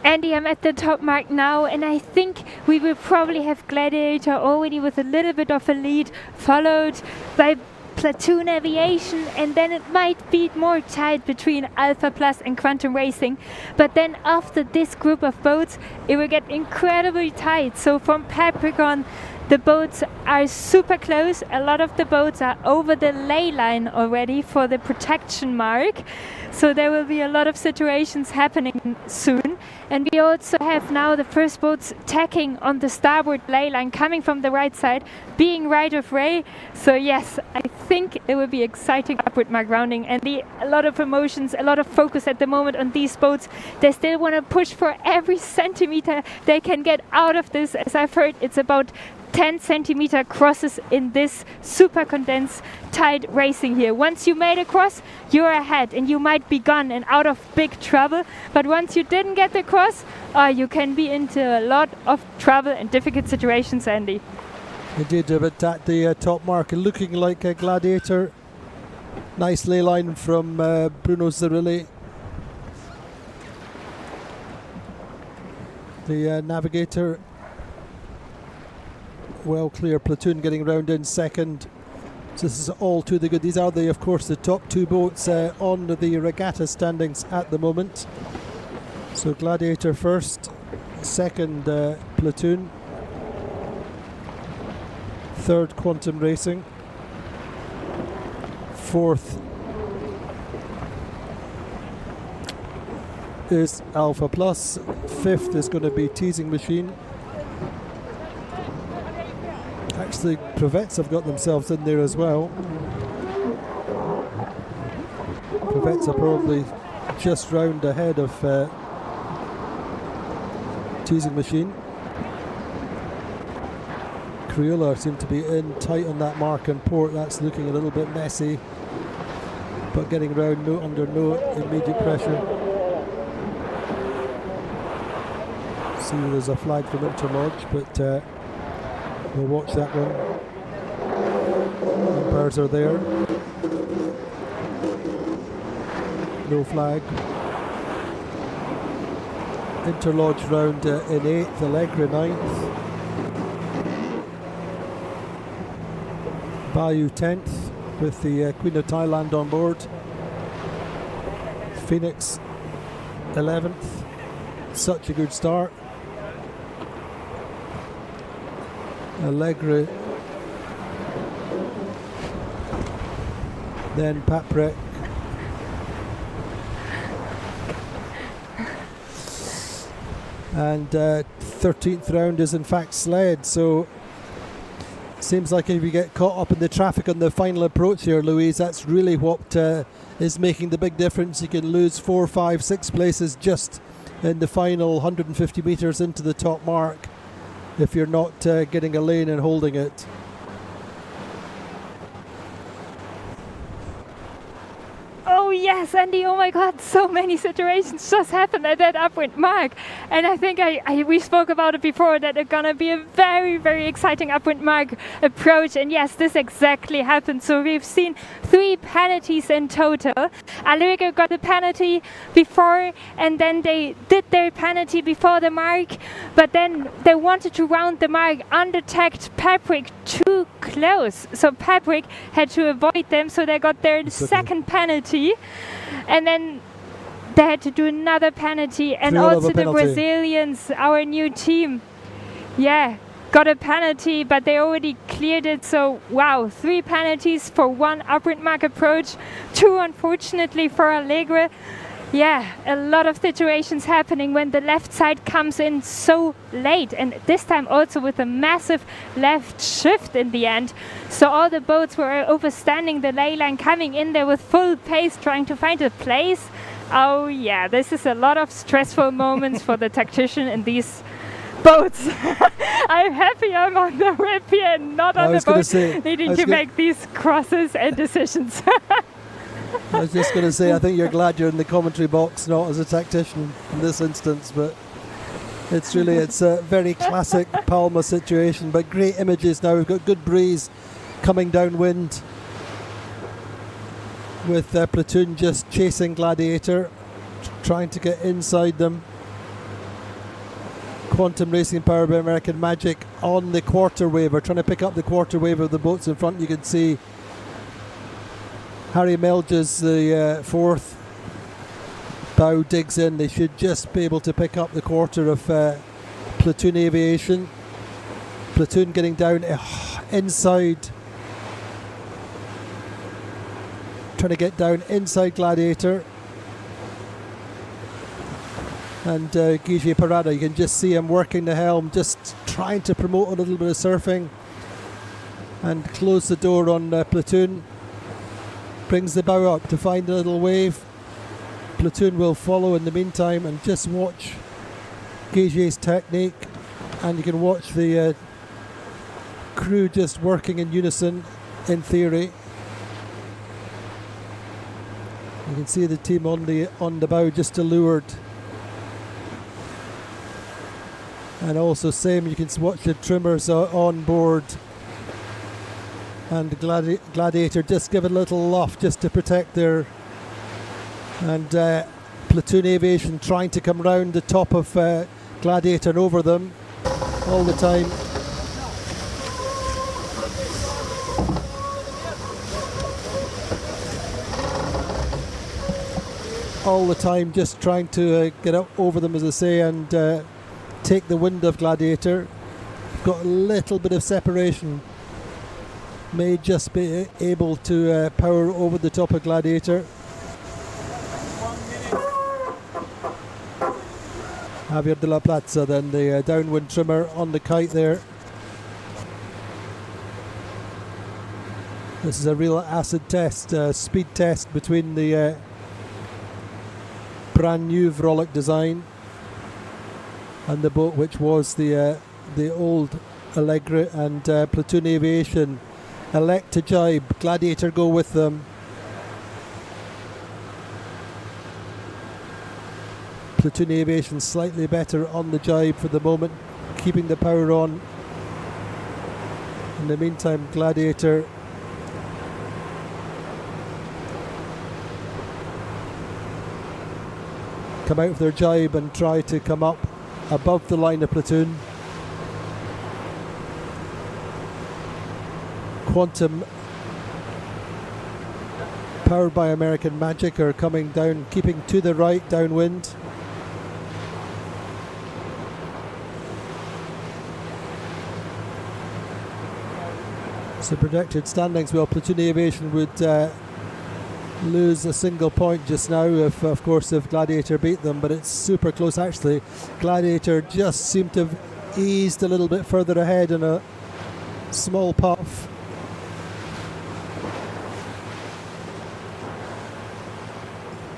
Andy, I'm at the top mark now, and I think we will probably have Gladiator already with a little bit of a lead, followed by Platoon Aviation, and then it might be more tight between Alpha Plus and Quantum Racing. But then after this group of boats, it will get incredibly tight. So from Patrick on, the boats are super close. A lot of the boats are over the ley line already for the protection mark. So there will be a lot of situations happening soon. And we also have now the first boats tacking on the starboard ley line, coming from the right side, being right of way. So yes, I think it will be exciting upward mark rounding, and a lot of emotions, a lot of focus at the moment on these boats. They still want to push for every centimeter they can get out of this. As I've heard, it's about 10 centimeter crosses in this super condensed tight racing here. Once you made a cross, you're ahead and you might be gone and out of big trouble. But once you didn't get the cross, you can be into a lot of trouble and difficult situations, Andy. Indeed, but at the top mark, looking like a Gladiator. Nice ley line from Bruno Zerilli. The Navigator, well clear. Platoon getting round in second. So this is all to the good. These are, of course, the top two boats on the regatta standings at the moment. So Gladiator first, second Platoon, third Quantum Racing, fourth is Alpha Plus, fifth is going to be Teasing Machine. Actually, Provezza have got themselves in there as well. Provezza probably just round ahead of Teasing Machine. Criolla seem to be in tight on that mark, and Port, that's looking a little bit messy, but getting round under no immediate pressure. See, there's a flag from Interlodge, but we'll watch that one. Umpires are there. No flag. Interlodge round in 8th, Allegra 9th. Bayou 10th with the Queen of Thailand on board. Phoenix 11th. Such a good start. Allegro, then Paprec, and 13th round is in fact sled. So seems like if you get caught up in the traffic on the final approach here, Louise, that's really what is making the big difference. You can lose 4, 5, 6 places just in the final 150 metres into the top mark if you're not getting a lane and holding it. Oh yes, Andy, oh my god, so many situations just happened at that upwind mark. And I think we spoke about it before, that it's gonna be a very, very exciting upwind mark approach. And yes, this exactly happened. So we've seen 3 penalties in total. Allegro got a penalty before, and then they did their penalty before the mark, but then they wanted to round the mark, undertacked Paprec too close. So Paprec had to avoid them, so they got their second penalty. And then they had to do another penalty, and also the Brazilians, our new team, got a penalty, but they already cleared it. So wow, 3 penalties for 1 upwind mark approach, 2 unfortunately for Allegro. A lot of situations happening when the left side comes in so late, and this time also with a massive left shift in the end. So all the boats were overstanding the ley line, coming in there with full pace, trying to find a place. Oh yeah, this is a lot of stressful moments for the tactician in these boats. I'm happy I'm on the rip here and not on the boat, needing to make these crosses and decisions. I was just going to say, I think you're glad you're in the commentary box, not as a tactician in this instance, but it's a very classic Palma situation, but great images now. We've got good breeze coming downwind with Platoon just chasing Gladiator, trying to get inside them. Quantum Racing powered by American Magic on the quarter wave, trying to pick up the quarter wave of the boats in front. You can see Harry Melges, the 4th bow, digs in. They should just be able to pick up the quarter of Platoon Aviation. Platoon getting down inside, trying to get down inside Gladiator. And Guille Parada, you can just see him working the helm, just trying to promote a little bit of surfing and close the door on Platoon. Brings the bow up to find a little wave. Platoon will follow in the meantime, and just watch Guille's technique, and you can watch the crew just working in unison in theory. You can see the team on the bow just allured. And also same, you can watch the trimmers on board. And Gladiator just give a little luff just to protect their... And Platoon Aviation trying to come round the top of Gladiator and over them all the time. All the time just trying to get up over them, as I say, and take the wind of Gladiator. Got a little bit of separation. May just be able to power over the top of Gladiator. Javier de la Plaza, then the downwind trimmer on the kite there. This is a real acid test, speed test between the brand new Vrolic design and the boat which was the old Allegro, and Platoon Aviation elect to jibe. Gladiator go with them. Platoon Aviation slightly better on the jibe for the moment, keeping the power on. In the meantime, Gladiator come out of their jibe and try to come up above the line of Platoon. Quantum, powered by American Magic, are coming down, keeping to the right downwind. So projected standings, well, Platoon Aviation would lose a single point just now if, of course, if Gladiator beat them, but it's super close actually. Gladiator just seemed to have eased a little bit further ahead in a small puff.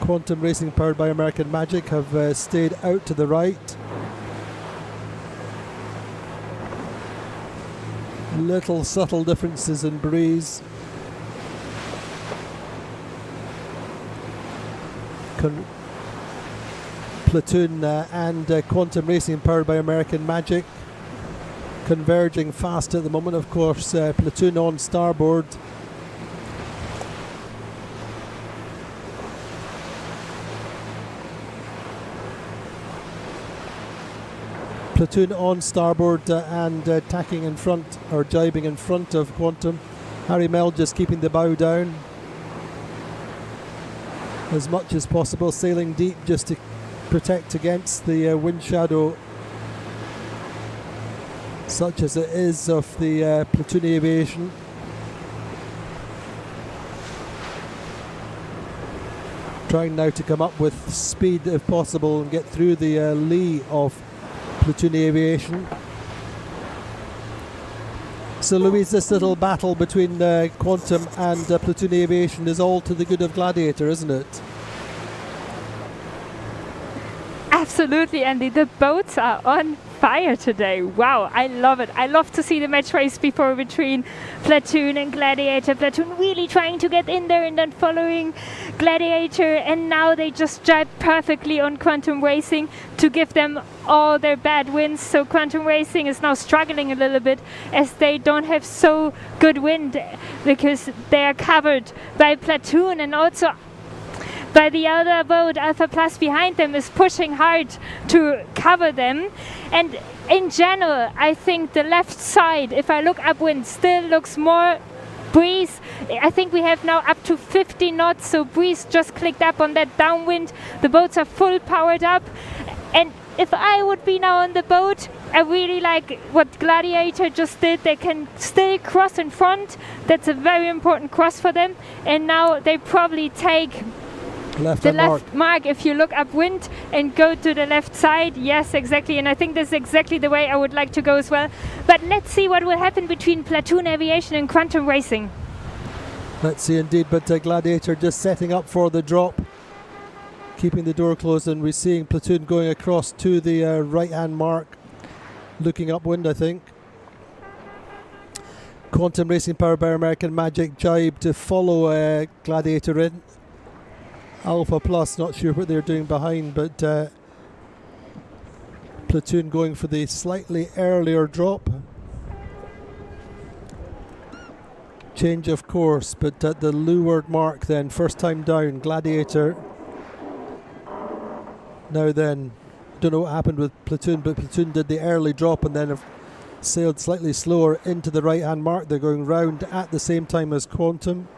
Quantum Racing, powered by American Magic, have stayed out to the right. Little subtle differences in breeze. Platoon and Quantum Racing, powered by American Magic, converging fast at the moment. Of course, Platoon on starboard. Platoon on starboard and tacking in front, or jibing in front of Quantum. Harry Mell just keeping the bow down as much as possible, sailing deep just to protect against the wind shadow, such as it is, of the Platoon Aviation. Trying now to come up with speed if possible and get through the lee of Platoon Aviation. So Louise, this little battle between Quantum and Platoon Aviation is all to the good of Gladiator, isn't it? Absolutely, Andy. The boats are on fire today. Wow, I love it. I love to see the match race before between Platoon and Gladiator. Platoon really trying to get in there and then following Gladiator, and now they just jibe perfectly on Quantum Racing to give them all their bad winds. So Quantum Racing is now struggling a little bit as they don't have so good wind because they are covered by Platoon, and also by the other boat, Alpha Plus behind them, is pushing hard to cover them. And in general, I think the left side, if I look upwind, still looks more breeze. I think we have now up to 50 knots, so breeze just clicked up on that downwind. The boats are full powered up. And if I would be now on the boat, I really like what Gladiator just did. They can still cross in front. That's a very important cross for them. And now they probably take the left mark if you look upwind and go to the left side. Yes, exactly, and I think this is exactly the way I would like to go as well. But let's see what will happen between Platoon Aviation and Quantum Racing. Let's see indeed, but Gladiator just setting up for the drop, keeping the door closed, and we're seeing Platoon going across to the right hand mark, looking upwind, I think. Quantum Racing, powered by American Magic, jibe to follow Gladiator in. Alpha Plus, not sure what they're doing behind, but Platoon going for the slightly earlier drop. Change of course, but at the leeward mark then, first time down, Gladiator. Now then, don't know what happened with Platoon, but Platoon did the early drop and then have sailed slightly slower into the right hand mark. They're going round at the same time as Quantum.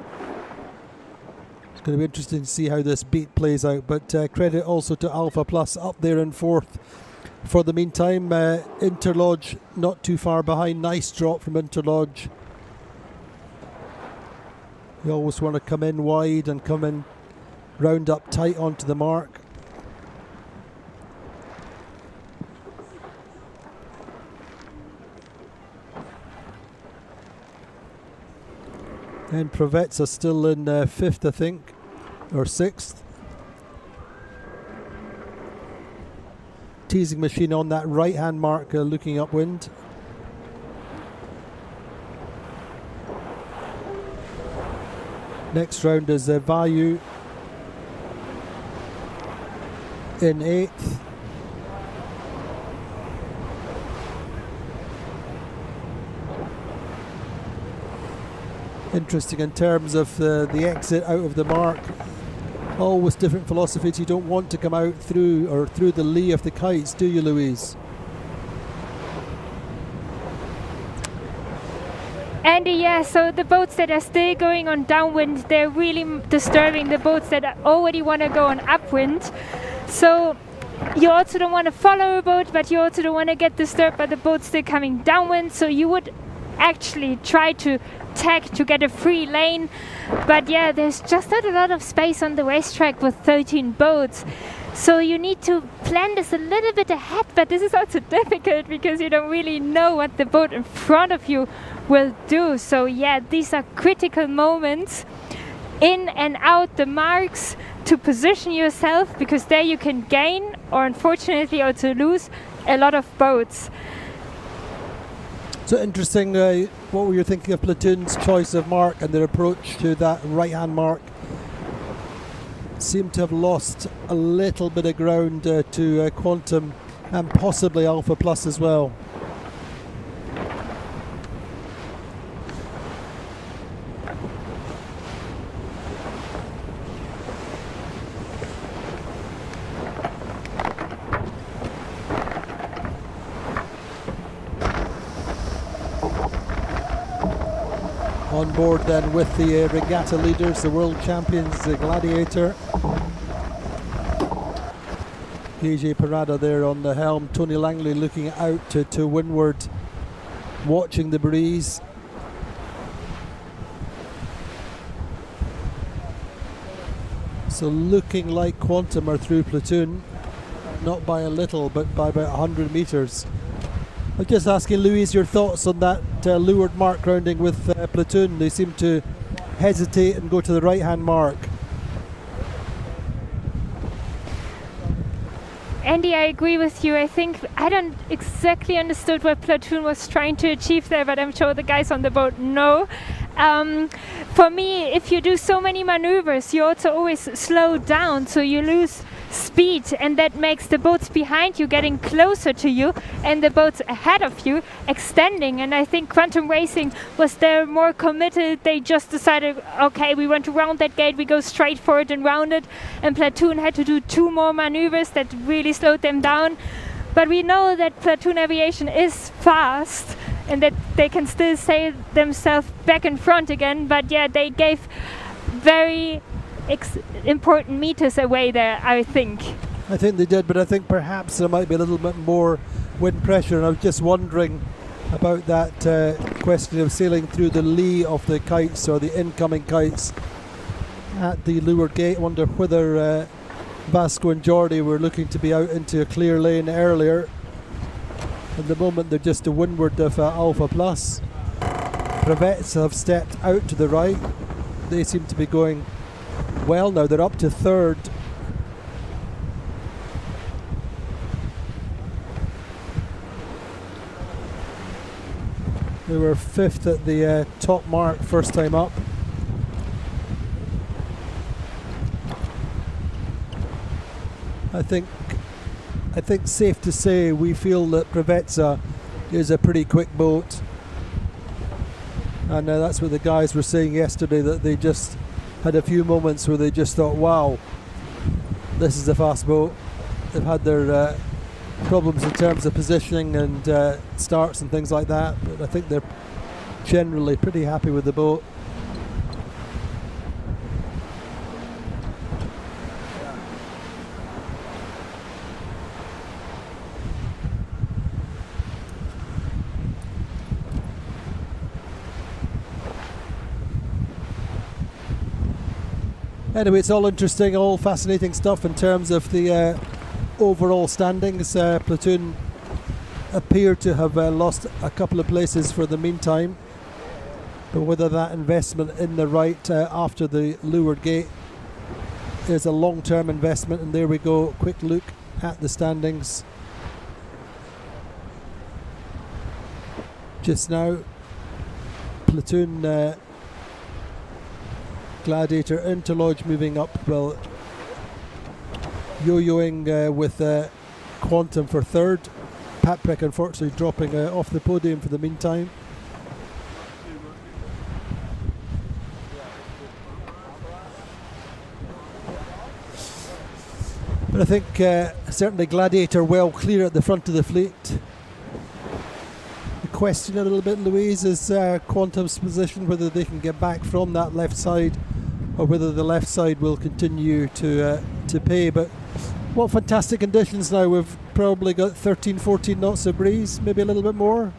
Going to be interesting to see how this beat plays out, but credit also to Alpha Plus up there in fourth for the meantime. Interlodge not too far behind. Nice drop from Interlodge. You always want to come in wide and come in round up tight onto the mark. And Provetza still in fifth, I think, or sixth. Teasing machine on that right hand mark, looking upwind. Next round is Vayu in eighth. Interesting in terms of the exit out of the mark. Always different philosophies. You don't want to come out through the lee of the kites, do you, Louise? Andy, yeah, so the boats that are still going on downwind, they're really disturbing the boats that already want to go on upwind. So you also don't want to follow a boat, but you also don't want to get disturbed by the boats still coming downwind. So you would actually try to tag to get a free lane. But yeah, there's just not a lot of space on the racetrack with 13 boats. So you need to plan this a little bit ahead, but this is also difficult because you don't really know what the boat in front of you will do. So yeah, these are critical moments in and out the marks to position yourself, because there you can gain or unfortunately also lose a lot of boats. So interesting, what were you thinking of Platoon's choice of mark and their approach to that right-hand mark? Seem to have lost a little bit of ground to Quantum and possibly Alpha Plus as well. On board then with the regatta leaders, the world champions, the Gladiator. PJ Parada there on the helm, Tony Langley looking out to windward, watching the breeze. So looking like Quantum are through Platoon, not by a little, but by about 100 metres. I'm just asking Louise your thoughts on that leeward mark grounding with Platoon. They seem to hesitate and go to the right hand mark. Andy, I agree with you. I think I don't exactly understood what Platoon was trying to achieve there, but I'm sure the guys on the boat know. For me, if you do so many maneuvers, you also always slow down, so you lose speed, and that makes the boats behind you getting closer to you and the boats ahead of you extending. And I think Quantum Racing was there more committed. They just decided, okay, we want to round that gate, we go straight for it and round it. And Platoon had to do 2 more maneuvers that really slowed them down. But we know that Platoon Aviation is fast and that they can still sail themselves back in front again. But yeah, they gave very important meters away there, I think. I think they did, but I think perhaps there might be a little bit more wind pressure, and I was just wondering about that question of sailing through the lee of the kites or the incoming kites at the leeward gate. I wonder whether Vasco and Jordi were looking to be out into a clear lane earlier. At the moment they're just to windward of Alpha Plus. Privettes have stepped out to the right. They seem to be going well now. They're up to third. They were fifth at the top mark first time up. I think safe to say we feel that Privetza is a pretty quick boat, and that's what the guys were saying yesterday, that they just had a few moments where they just thought, wow, this is a fast boat. They've had their problems in terms of positioning and starts and things like that, but I think they're generally pretty happy with the boat. Anyway, it's all interesting, all fascinating stuff in terms of the overall standings. Platoon appear to have lost a couple of places for the meantime, but whether that investment in the right after the leeward gate is a long-term investment. And there we go, quick look at the standings just now. Platoon, Gladiator, Interlodge moving up, well, yo-yoing with Quantum for third. Pat Peck unfortunately dropping off the podium for the meantime. But I think certainly Gladiator well clear at the front of the fleet. The question a little bit, Louise, is Quantum's position, whether they can get back from that left side or whether the left side will continue to pay. But what fantastic conditions now. We've probably got 13, 14 knots of breeze, maybe a little bit more.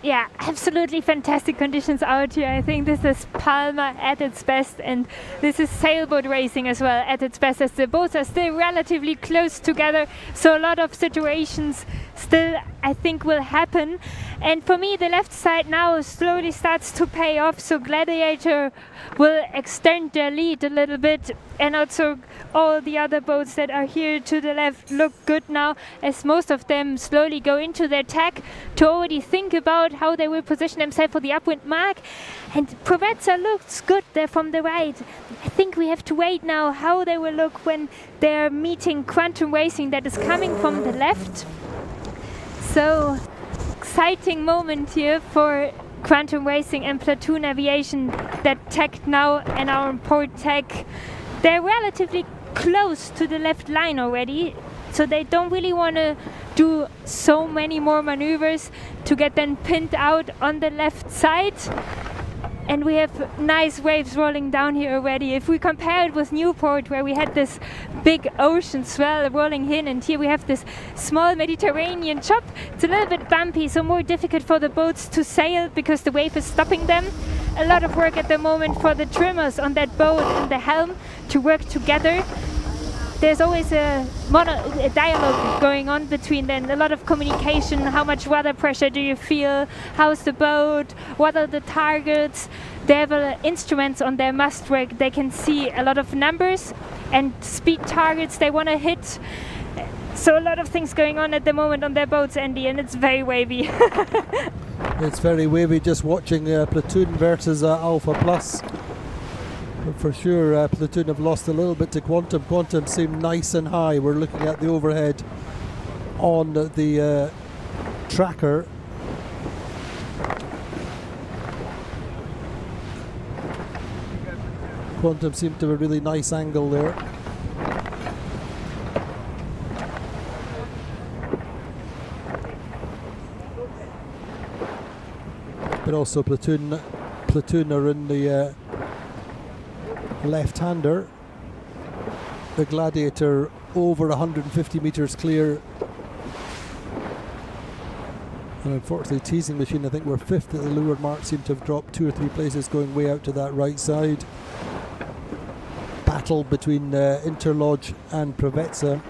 Yeah, absolutely fantastic conditions out here. I think this is Palma at its best, and this is sailboat racing as well at its best, as the boats are still relatively close together, so a lot of situations still I think will happen. And for me, the left side now slowly starts to pay off, so Gladiator will extend their lead a little bit, and also all the other boats that are here to the left look good now, as most of them slowly go into their tack to already think about how they will position themselves for the upwind mark. And Provezza looks good there from the right. I think we have to wait now how they will look when they're meeting Quantum Racing that is coming from the left. So exciting moment here for Quantum Racing and Platoon Aviation that tagged now and our port tag. They're relatively close to the left line already, so they don't really want to do so many more maneuvers to get then pinned out on the left side. And we have nice waves rolling down here already. If we compare it with Newport, where we had this big ocean swell rolling in, and here we have this small Mediterranean chop, it's a little bit bumpy, so more difficult for the boats to sail because the wave is stopping them. A lot of work at the moment for the trimmers on that boat and the helm to work together. There's always a dialogue going on between them, a lot of communication. How much water pressure do you feel? How's the boat? What are the targets? They have instruments on their mastwork. They can see a lot of numbers and speed targets they want to hit. So a lot of things going on at the moment on their boats, Andy, and it's very wavy. It's very wavy just watching Platoon versus Alpha Plus. But for sure, Platoon have lost a little bit to Quantum. Quantum seem nice and high. We're looking at the overhead on the tracker. Quantum seemed to have a really nice angle there. But also Platoon are in the left-hander. The Gladiator over 150 metres clear. And unfortunately, Teasing Machine, I think we're fifth at the leeward mark, seem to have dropped 2 or 3 places going way out to that right side. Battle between Interlodge and Provezza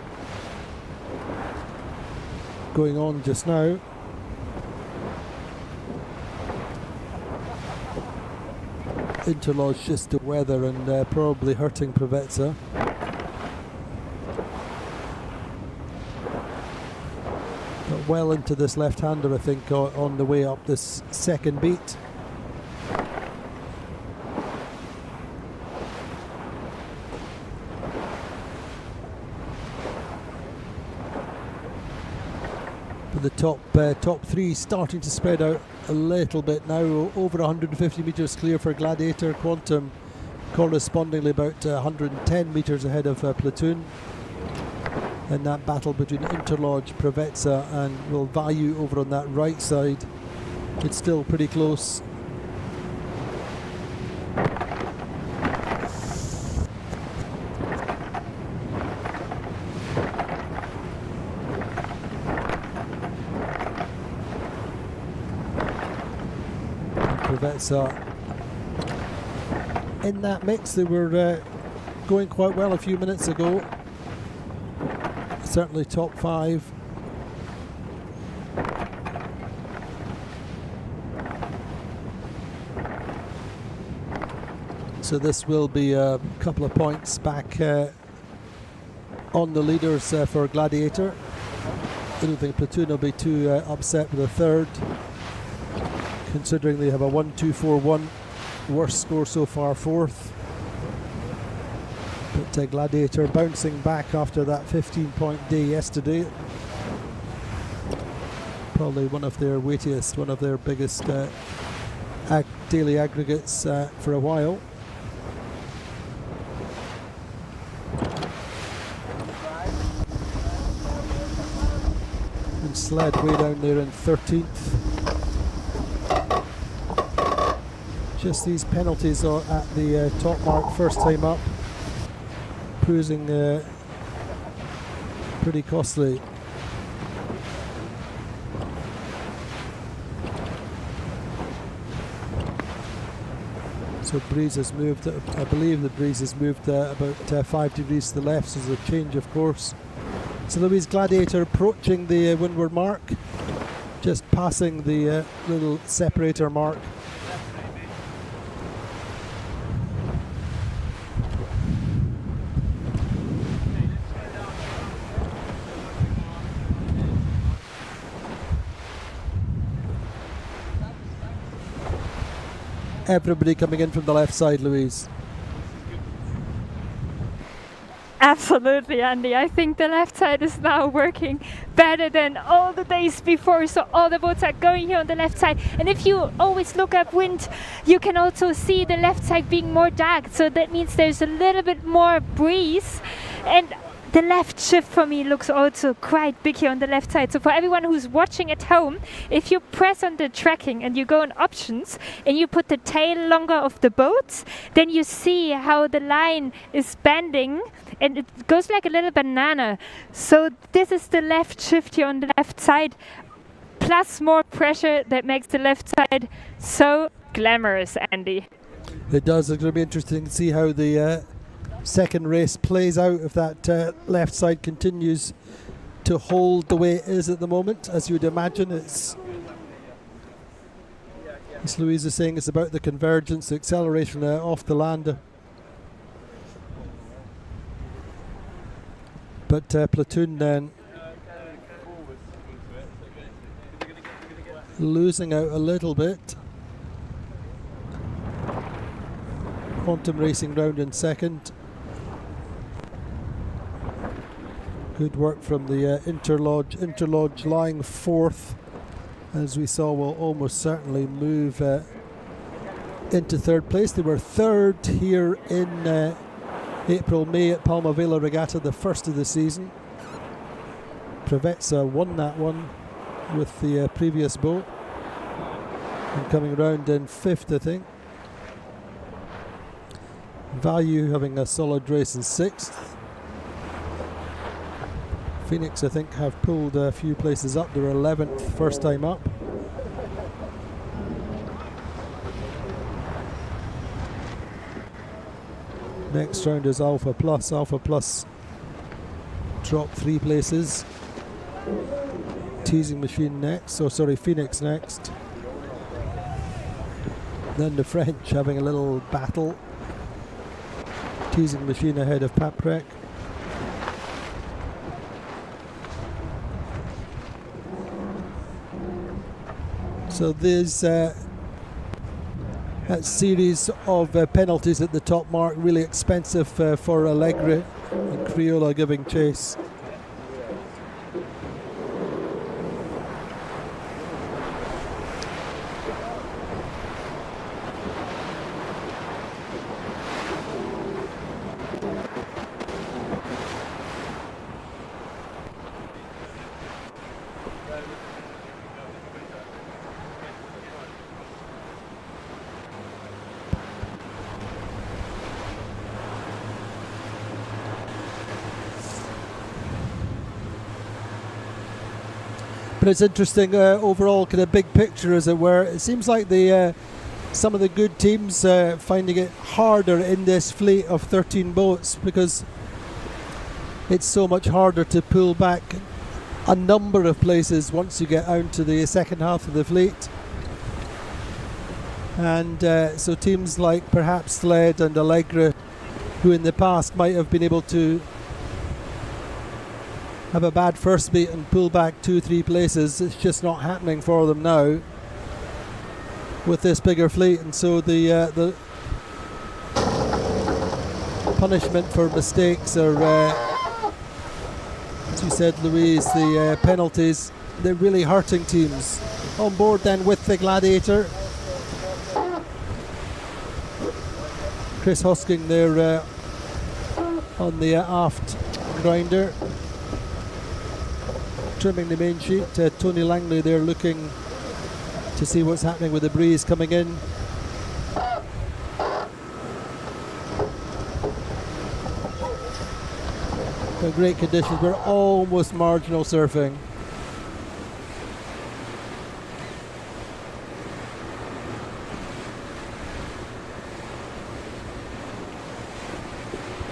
going on just now. Interlodge just to weather and probably hurting Provezza. But well into this left-hander, I think, on the way up this second beat. But the top three starting to spread out a little bit now, over 150 metres clear for Gladiator. Quantum correspondingly about 110 metres ahead of Platoon. And that battle between Interlodge, Provezza and Will Value over on that right side, it's still pretty close. Provezza in that mix. They were going quite well a few minutes ago. Certainly top 5. So this will be a couple of points back on the leaders for Gladiator. I don't think Platoon will be too upset with a third, considering they have a 1-2-4-1, worst score so far, 4th. But Gladiator bouncing back after that 15-point day yesterday. Probably one of their weightiest, one of their biggest daily aggregates for a while. And Sled way down there in 13th. Just these penalties are at the top mark first time up, proving pretty costly. So breeze has moved, I believe the breeze has moved about 5 degrees to the left, so there's a change of course. So Louise Gladiator approaching the windward mark, just passing the little separator mark. Everybody coming in from the left side, Louise. Absolutely, Andy. I think the left side is now working better than all the days before. So all the boats are going here on the left side. And if you always look upwind, you can also see the left side being more dark. So that means there's a little bit more breeze. And the left shift for me looks also quite big here on the left side. So for everyone who's watching at home, if you press on the tracking and you go on options and you put the tail longer of the boat, then you see how the line is bending and it goes like a little banana. So this is the left shift here on the left side, plus more pressure that makes the left side so glamorous, Andy. It does. It's going to be interesting to see how the second race plays out, if that left side continues to hold the way it is at the moment. As you would imagine, it's, as Louise is saying, it's about the convergence, the acceleration off the lander. But Platoon then losing out a little bit. Quantum racing round in second. Good work from the Interlodge. Interlodge lying fourth, as we saw, will almost certainly move into third place. They were third here in April-May at Palma Vela Regatta, the first of the season. Prevezza won that one with the previous boat, and coming round in fifth, I think. Value having a solid race in sixth. Phoenix, I think, have pulled a few places up. They're 11th, first time up. Next round is Alpha Plus. Alpha Plus dropped 3 places. Teasing Machine next, oh sorry, Phoenix next. Then the French having a little battle. Teasing Machine ahead of Paprec. So there's a series of penalties at the top mark, really expensive for Allegri, and Criolla giving chase. But it's interesting overall, kind of big picture as it were. It seems like the some of the good teams finding it harder in this fleet of 13 boats, because it's so much harder to pull back a number of places once you get out to the second half of the fleet. And so teams like perhaps Sled and Allegra, who in the past might have been able to have a bad first beat and pull back 2-3 places, it's just not happening for them now with this bigger fleet. And so the punishment for mistakes are, as you said, Louise, the penalties, they're really hurting teams. On board then with the Gladiator, Chris Hosking there on the aft grinder, trimming the main sheet. Tony Langley there looking to see what's happening with the breeze coming in. They're great conditions. We're almost marginal surfing.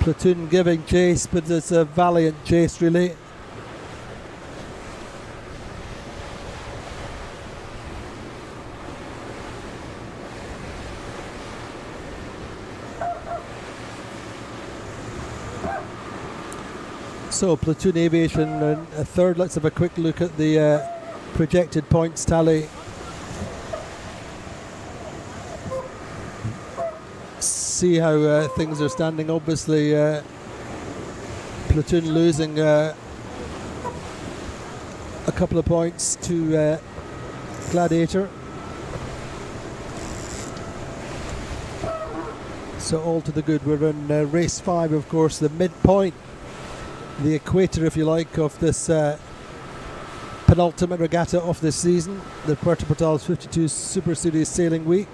Platoon giving chase, but it's a valiant chase really. So Platoon Aviation in a third. Let's have a quick look at the projected points tally. See how things are standing. Obviously Platoon losing a couple of points to Gladiator. So all to the good. We're in race 5, of course, the midpoint, the equator, if you like, of this penultimate regatta of this season, the Puerto Portals 52 Super Series Sailing Week.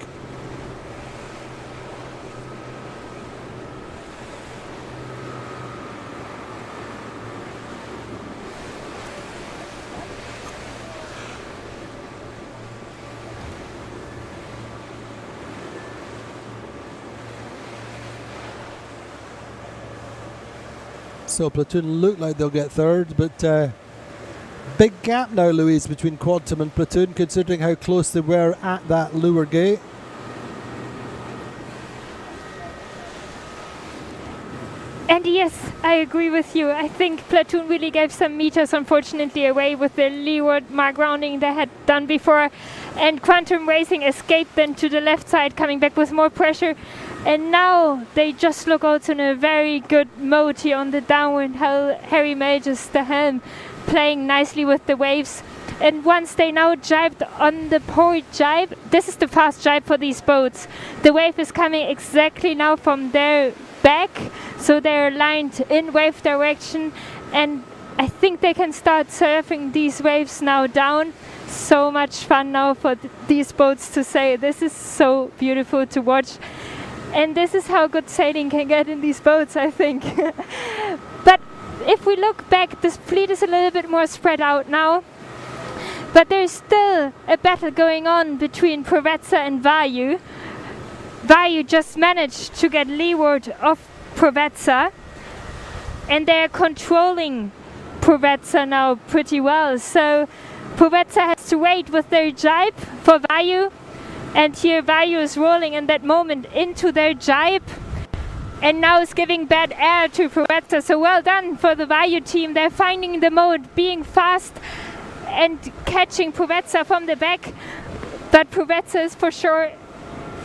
So Platoon look like they'll get third, but big gap now, Louise, between Quantum and Platoon, considering how close they were at that lure gate. And yes, I agree with you. I think Platoon really gave some meters, unfortunately, away with the leeward mark rounding they had done before. And Quantum Racing escaped then to the left side, coming back with more pressure. And now they just look also in a very good mode here on the downwind. Harry Majors, the helm, playing nicely with the waves. And once they now jibed on the port jibe, this is the fast jibe for these boats. The wave is coming exactly now from their back, so they're aligned in wave direction. And I think they can start surfing these waves now down. So much fun now for these boats to sail. This is so beautiful to watch. And this is how good sailing can get in these boats, I think. But if we look back, this fleet is a little bit more spread out now. But there's still a battle going on between Provezza and Vayu. Vayu just managed to get leeward of Provezza. And they're controlling Provezza now pretty well. So Provezza has to wait with their jibe for Vayu. And here Vayu is rolling in that moment into their jibe. And now is giving bad air to Provezza. So well done for the Vayu team. They're finding the mode, being fast and catching Provezza from the back. But Provezza is for sure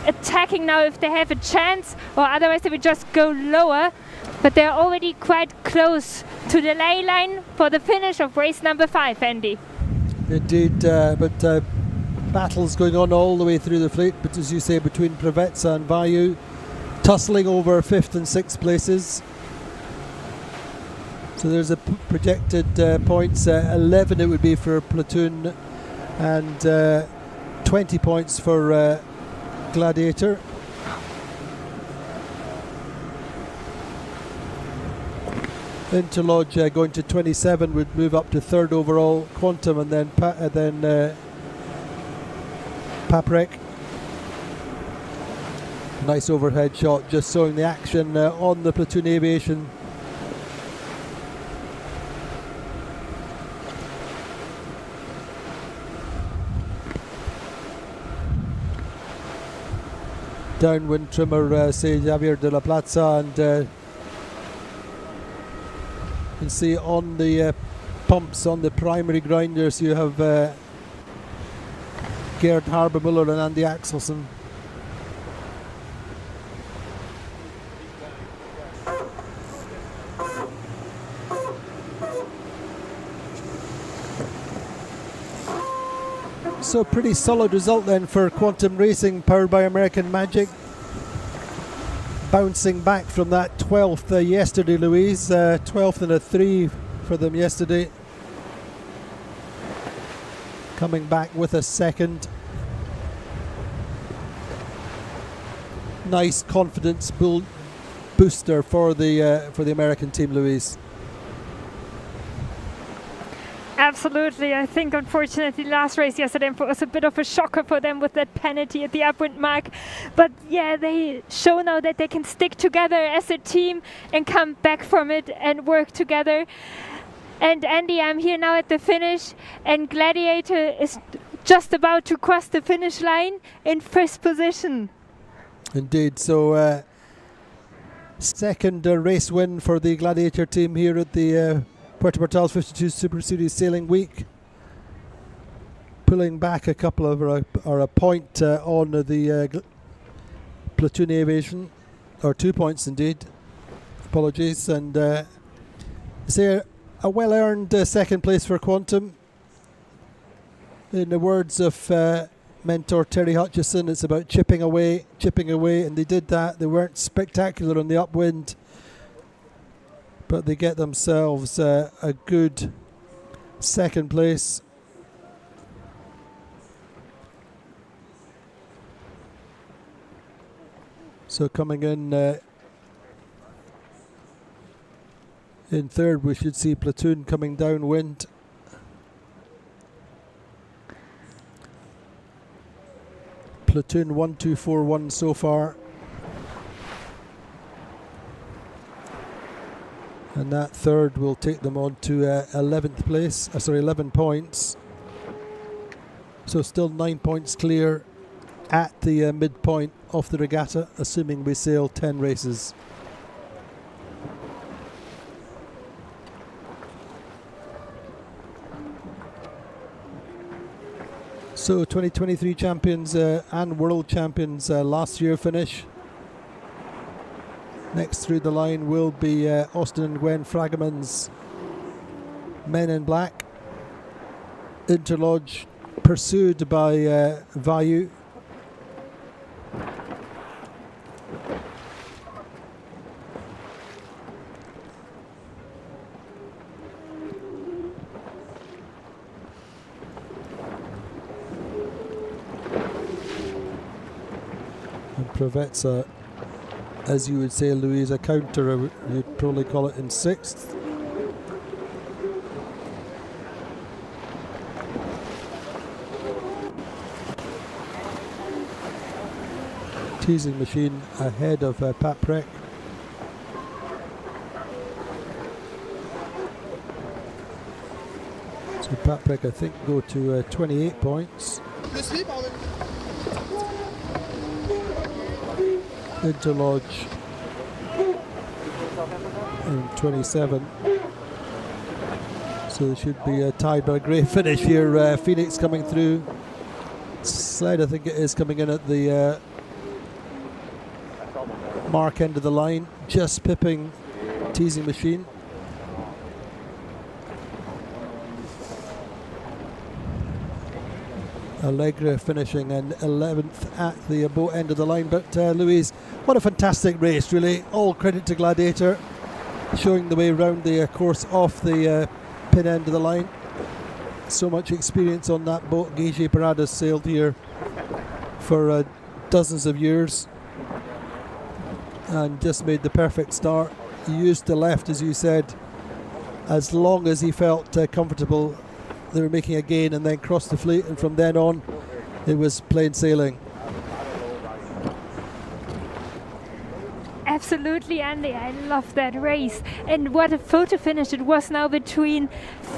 attacking now if they have a chance. Or otherwise they would just go lower. But they're already quite close to the ley line for the finish of race number 5, Andy. Indeed, but battles going on all the way through the fleet, but as you say, between Provezza and Vayu, tussling over 5th and 6th places. So there's a projected points, 11 it would be for Platoon, and 20 points for Gladiator. Interlodge going to 27 would move up to 3rd overall. Quantum and then Paprec. Nice overhead shot, just showing the action on the Platoon Aviation. Downwind trimmer, say Javier de la Plaza, and you can see on the pumps on the primary grinders you have Gerd Harbermuller and Andy Axelson. So pretty solid result then for Quantum Racing, powered by American Magic. Bouncing back from that 12th yesterday, Louise. 12th and a 3 for them yesterday. Coming back with a 2nd. Nice confidence booster for the American team, Louise. Absolutely. I think, unfortunately, last race yesterday was a bit of a shocker for them with that penalty at the Upwind mark. But yeah, they show now that they can stick together as a team and come back from it and work together. And Andy, I'm here now at the finish, and Gladiator is just about to cross the finish line in first position. Indeed. So second race win for the Gladiator team here at the Puerto Portals 52 Super Series Sailing Week, pulling back a couple of or a point on the Platoon Aviation, or 2 points indeed. Apologies, and say a well-earned second place for Quantum. In the words of mentor Terry Hutchison, it's about chipping away, and they did that. They weren't spectacular on the Upwind, but they get themselves a good second place. So coming in third, we should see Platoon coming downwind. Platoon 1-2-4-1 so far. And that third will take them on to 11th place, 11 points. So still 9 points clear at the midpoint of the regatta, assuming we sail 10 races. So 2023 champions and world champions last year finish. Next through the line will be Austin and Gwen Fragaman's Men in Black. Interlodge pursued by Vayu. And Provezza, as you would say, Louise, a counter, you'd probably call it in sixth. Teasing Machine ahead of Paprec. So Paprec, I think, go to 28 points. Interlodge in 27. So there should be a tied by a great finish here. Phoenix coming through. Sled, I think it is, coming in at the mark end of the line, just pipping Teasing Machine. Allegra finishing in 11th at the boat end of the line. But Louise, what a fantastic race, really. All credit to Gladiator, showing the way around the course off the pin end of the line. So much experience on that boat. Gage Paradas sailed here for dozens of years and just made the perfect start. He used the left, as you said, as long as he felt comfortable. They were making a gain and then crossed the fleet, and from then on it was plain sailing. Absolutely, Andy. I love that race. And what a photo finish it was now between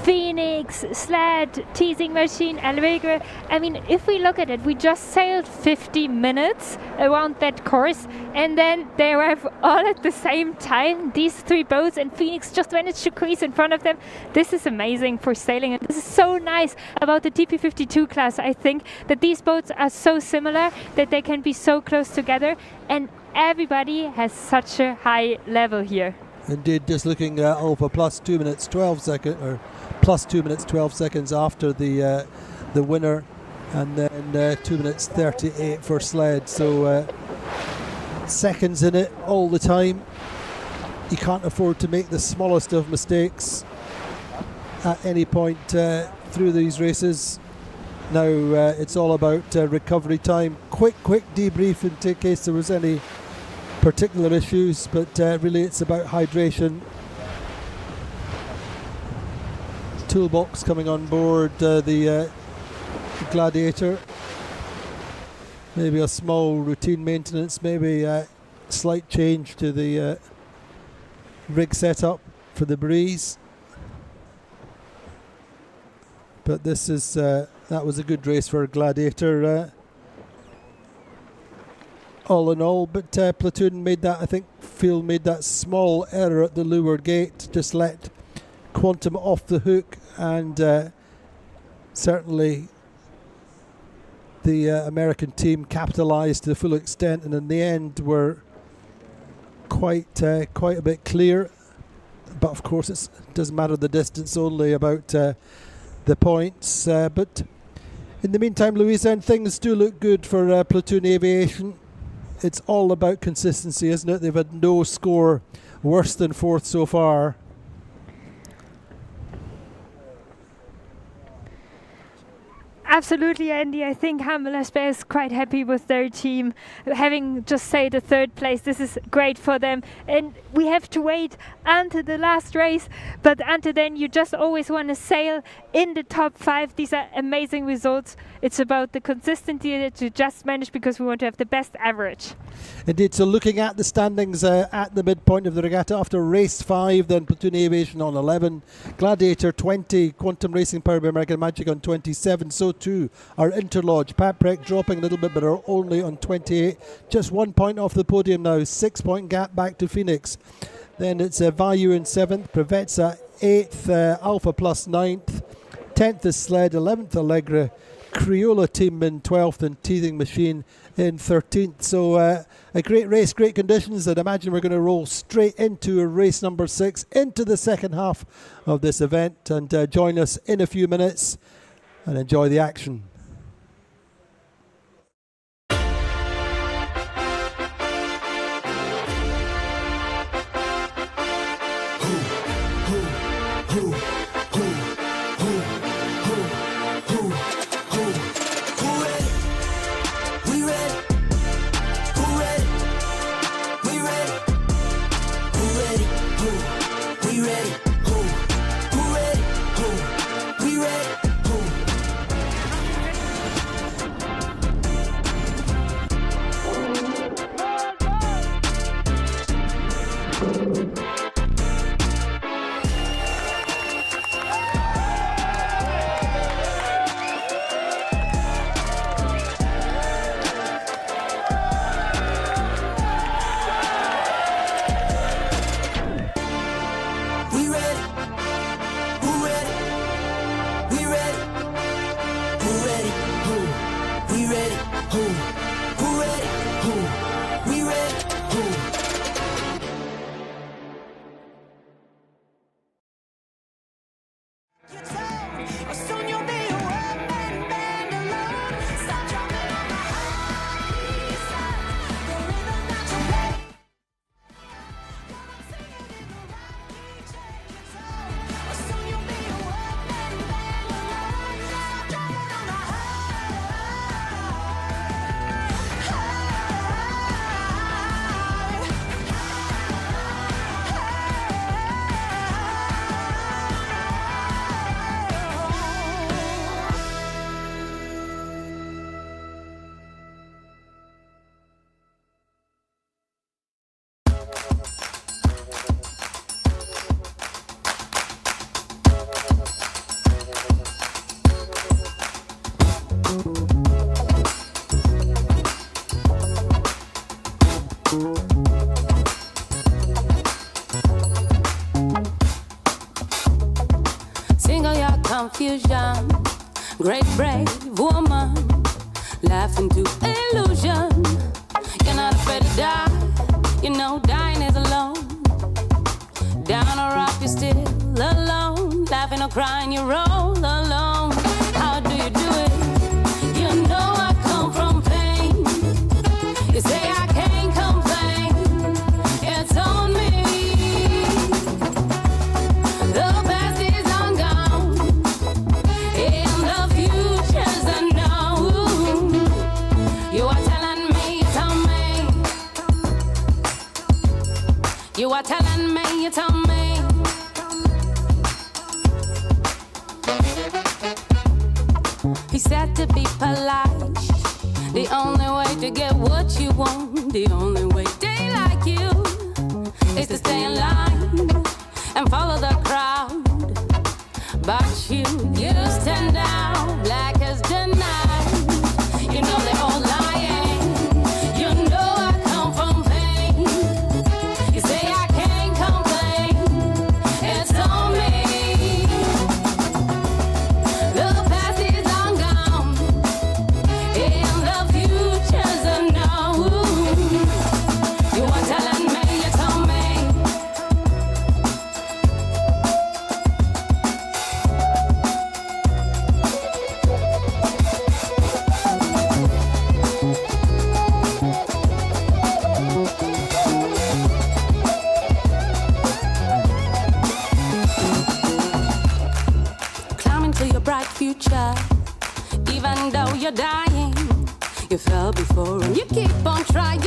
Phoenix, Sled, Teasing Machine, Allegra. I mean, if we look at it, we just sailed 50 minutes around that course, and then they arrive all at the same time, these three boats, and Phoenix just managed to crease in front of them. This is amazing for sailing, and this is so nice about the TP52 class. I think that these boats are so similar that they can be so close together, and everybody has such a high level here. Indeed, just looking at Alpha plus 2 minutes 12 seconds, or plus 2 minutes 12 seconds after the winner, and then 2 minutes 38 for Sled. So seconds in it all the time. You can't afford to make the smallest of mistakes at any point through these races. Now it's all about recovery time. Quick debrief in case there was any particular issues, but really it's about hydration toolbox coming on board the Gladiator. Maybe a small routine maintenance, maybe a slight change to the rig setup for the breeze. But this is that was a good race for Gladiator. All in all, but Platoon made that, I think Phil made that small error at the leeward gate, just let Quantum off the hook, and certainly the American team capitalised to the full extent, and in the end were quite a bit clear. But of course it doesn't matter the distance, only about the points. But in the meantime, Louisa, and things do look good for Platoon Aviation. It's all about consistency, isn't it? They've had no score worse than fourth so far. Absolutely, Andy. I think Hamel is quite happy with their team. Having just say the third place, this is great for them. And we have to wait until the last race. But until then, you just always want to sail in the top 5. These are amazing results. It's about the consistency that you just manage, because we want to have the best average. Indeed. So looking at the standings at the midpoint of the regatta after race 5, then Platoon Aviation on 11, Gladiator 20, Quantum Racing Powered by American Magic on 27. So too our Interlodge. Pat Preck dropping a little bit, but are only on 28. Just 1 point off the podium now. 6 point gap back to Phoenix. Then it's Vayu in 7th, Prevezza 8th, Alpha Plus 9th, 10th is Sled, 11th Allegra, Criolla team in 12th, and Teething Machine in 13th. So a great race, great conditions. I'd imagine we're going to roll straight into race number 6, into the second half of this event, and join us in a few minutes and enjoy the action. Single your confusion, great brave woman, laughing to illusion. You're not afraid to die, you know dying is alone. Down or up you're still alone, laughing or crying you roll alone. How do you do it? You know I come from pain. You say I can't complain, it's on me. The past is on gone, and the future's unknown. You are telling me it's on me. You are telling me it's on me. He said to be polite, the only way to get what you want, the only way they like you is to stay in line and follow the crowd. But you stand out black as the night. You know they're all lying. You know I come from pain. You say I can't complain. It's on me. The past is long gone, and the future's unknown. You are telling me, you told me. Climbing to your bright future, even though you're dying. You fell before and you keep on trying.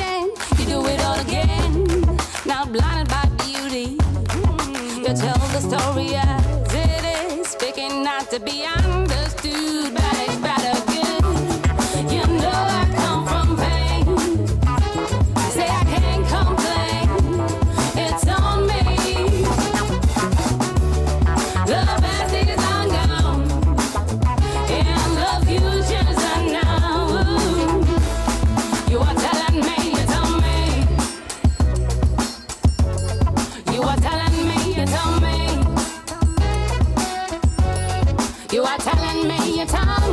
You do it all again. Now blinded by beauty, you tell the story as it is, speaking not to be understood, but it's better good. You know I come from pain. Say I can't complain. It's on me. The past is long gone, and the future's unknown. You are telling me, you told me. You are telling me, you told me. You are telling me, you told me.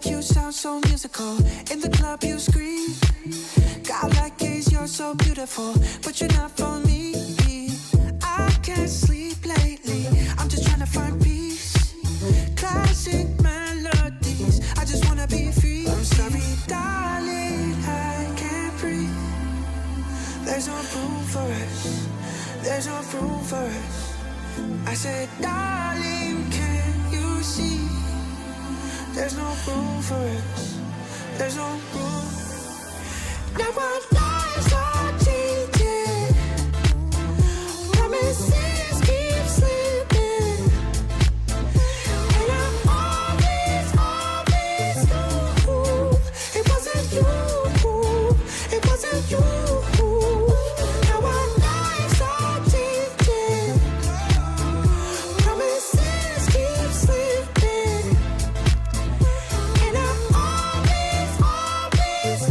like you sound so musical. In the club you scream. God like gaze, you're so beautiful, but you're not for me. I can't sleep lately. I'm just trying to find peace. Classic melodies. I just wanna be free. I'm sorry, darling, I can't breathe. There's no room for us. There's no room for us. I said, darling, can you see? There's no room for us. There's no room. Now our lives are changing. Promises keep slipping. And I always knew it wasn't you. It wasn't you. Now our lives are changing. Promises keep slipping. And I always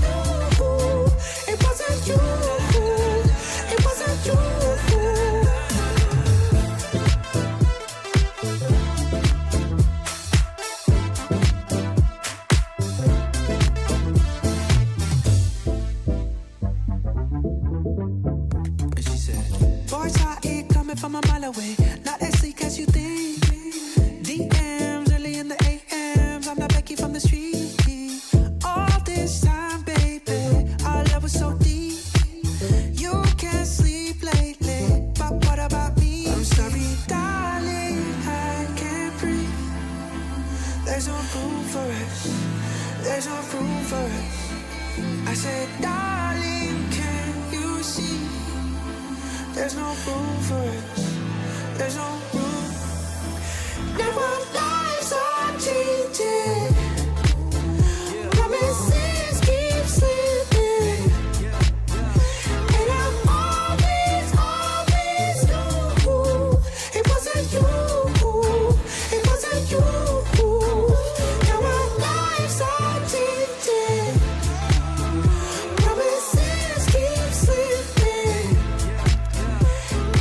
knew it wasn't you. It wasn't you. And she said, Boys out here coming from a mile away, not as sleek as you think. DMs early in the AMs, I'm not Becky from the street. All this time, baby, our love was so deep. You can't sleep lately, but what about me? I'm sorry, darling, I can't breathe. There's no room for us. There's no room for us. I said, darling, can you see? There's no room for us. There's no room. Now our lives are changing. Promises keep slipping. And I always knew it wasn't you. It wasn't you. Now our lives are changing. Promises keep slipping.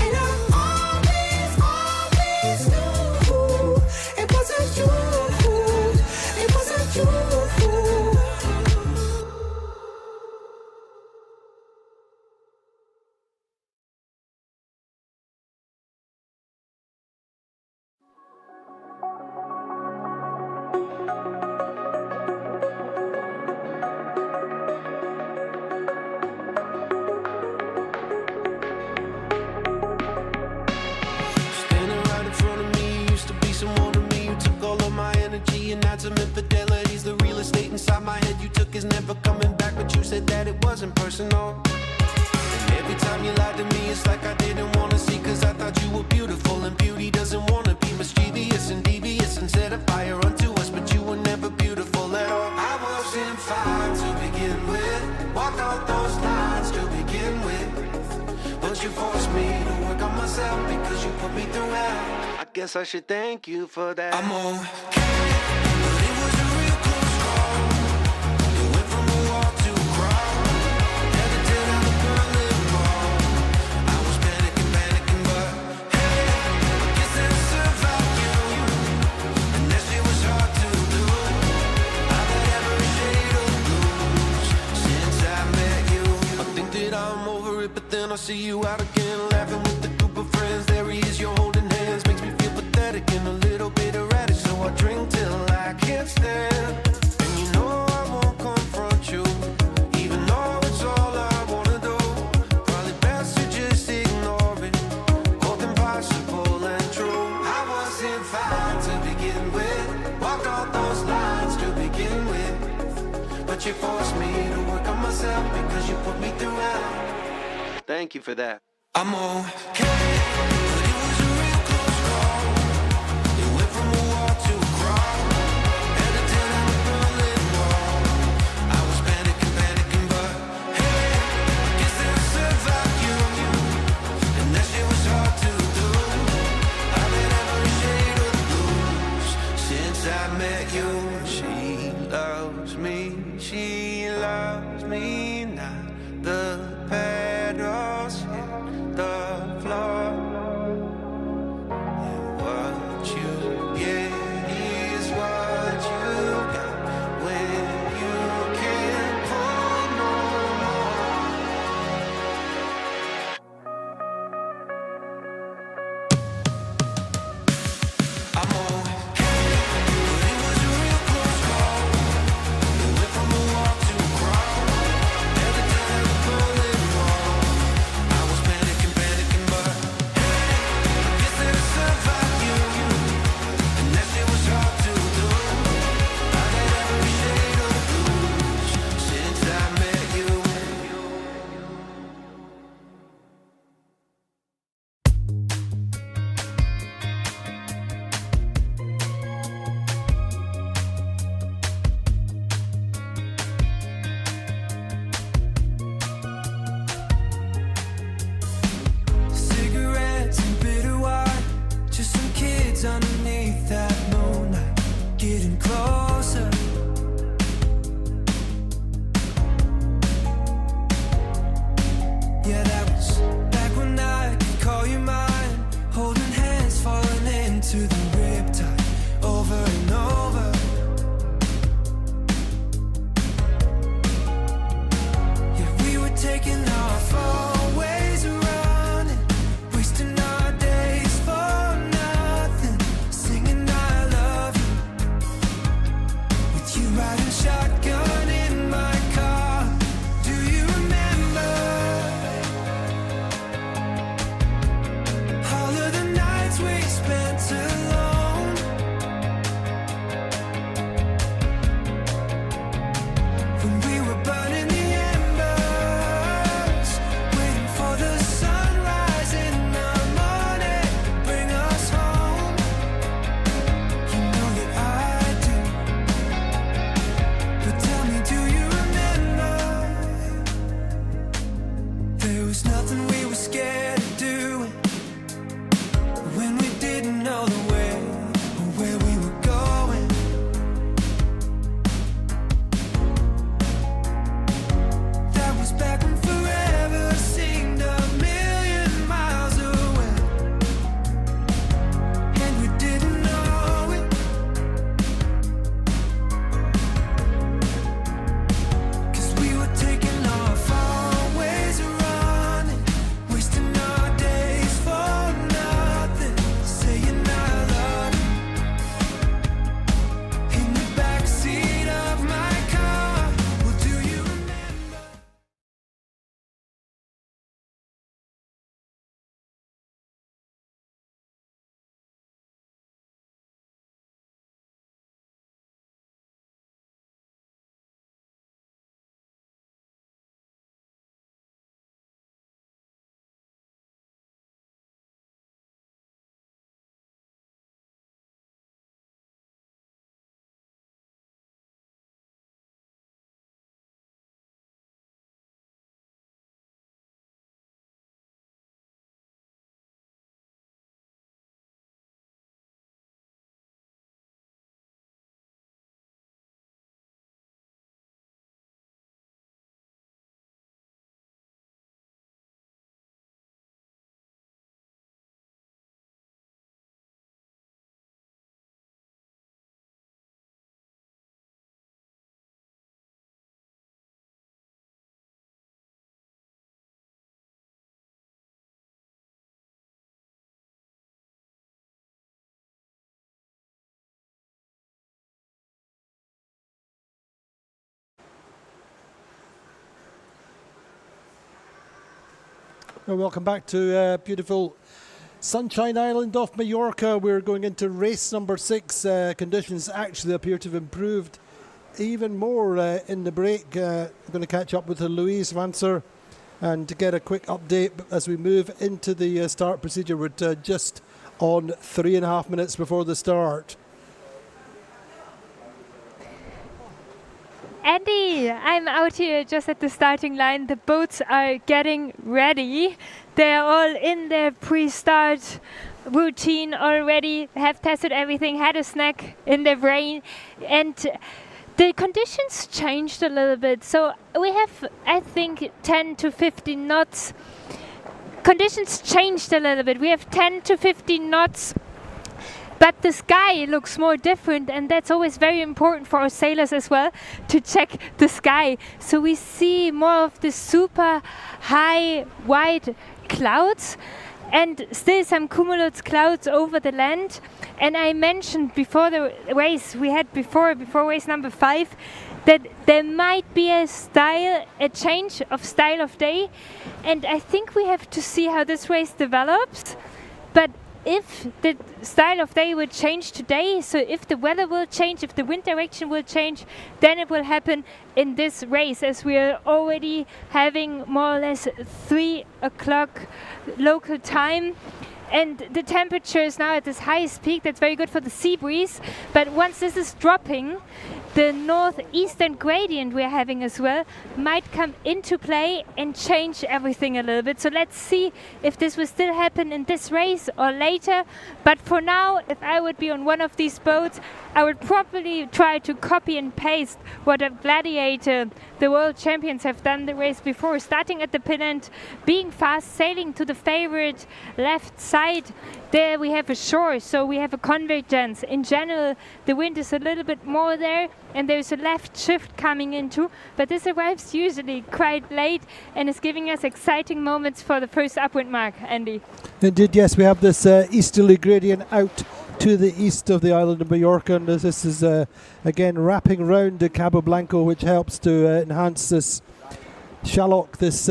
And I always knew it wasn't you. It wasn't you. standing right in front of me, used to be someone to me. You took all of my energy and had some infidelities. The real estate inside my head you took is never coming back, but you said that it wasn't personal. And every time you lied to me, it's like I didn't want to see, cause I thought you were beautiful, and beauty doesn't want to be mischievous and devious and set a fire unto us, but you were never beautiful at all. I wasn't fine to begin with, walked all those lines to begin with, but you forced me to work on myself because you put me through hell. I guess I should thank you for that. I'm okay, but it was a real close call. It went from a walk to a crawl, headed to down the Berlin Wall. I was panicking, but hey, I guess I survived you, and that shit was hard to do. I've had every shade of blues since I met you. I think that I'm over it, but then I see you out again, laughing with a group of friends. There he is, you're holding hands, makes me feel pathetic and a little bit erratic, so I drink till I can't stand. And you know I won't confront you, even though it's all I wanna do. Probably best to just ignore it, both impossible and true. I wasn't fine to begin with, walked all those lines to begin with, but you forced me to work on myself because you put me through hell. Thank you for that. I'm okay, but it was a real close call. It went from a walk to a crawl, headed to down the Berlin Wall. I was panicking, but hey, I guess I survived you, and that shit was hard to do. I've had every shade of blues since I met you. She loves me, not the petals hit the floor. shotgun in my car. Do you remember all of the nights we spent alone? When we were burning the embers, waiting for the sunrise in the morning, bring us home. You know that I do. But tell me, do you remember? There was nothing we were scared of doing when we didn't know the way or where we were going. That was back when forever seemed a million miles away, and we didn't know it. 'Cause we were taking off always running, wasting our days for nothing, saying I love you in the backseat of my car. Well, do you remember? Well, welcome back to beautiful Sunshine Island off Mallorca. We're going into race number 6. Conditions actually appear to have improved even more in the break. I'm going to catch up with Louise Vancer and to get a quick update as we move into the start procedure. We're just on 3.5 minutes before the start. Andy, I'm out here just at the starting line. The boats are getting ready. They're all in their pre-start routine already, have tested everything, had a snack in their brain, and the conditions changed a little bit. So we have, I think, 10 to 15 knots. Conditions changed a little bit. We have 10 to 15 knots. But the sky looks more different, and that's always very important for our sailors as well, to check the sky. So we see more of the super high white clouds and still some cumulus clouds over the land. And I mentioned before the race we had before race number 5, that there might be a change of style of day, and I think we have to see how this race develops. But if the style of day will change today, so if the weather will change, if the wind direction will change, then it will happen in this race, as we are already having more or less 3 o'clock local time. And the temperature is now at its highest peak. That's very good for the sea breeze. But once this is dropping, the northeastern gradient we're having as well might come into play and change everything a little bit. So let's see if this will still happen in this race or later. But for now, if I would be on one of these boats, I would probably try to copy and paste what a Gladiator, the world champions, have done the race before, starting at the pin end, being fast, sailing to the favorite left side. There we have a shore, so we have a convergence. In general, the wind is a little bit more there, and there's a left shift coming into, but this arrives usually quite late and is giving us exciting moments for the first upwind mark. Andy? Indeed, yes, we have this easterly gradient out to the east of the island of Mallorca, and this is again wrapping round the Cabo Blanco, which helps to enhance this Shallock, this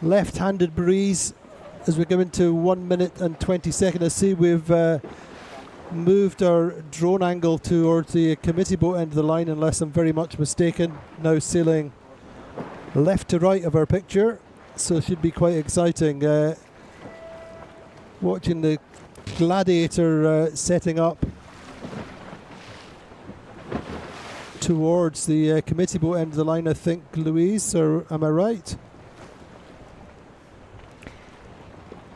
left-handed breeze as we go into 1 minute and 20 seconds. I see we've moved our drone angle towards the committee boat end of the line, unless I'm very much mistaken. Now sailing left to right of our picture, so it should be quite exciting. Watching the Gladiator setting up towards the committee boat end of the line, I think, Louise, or am I right?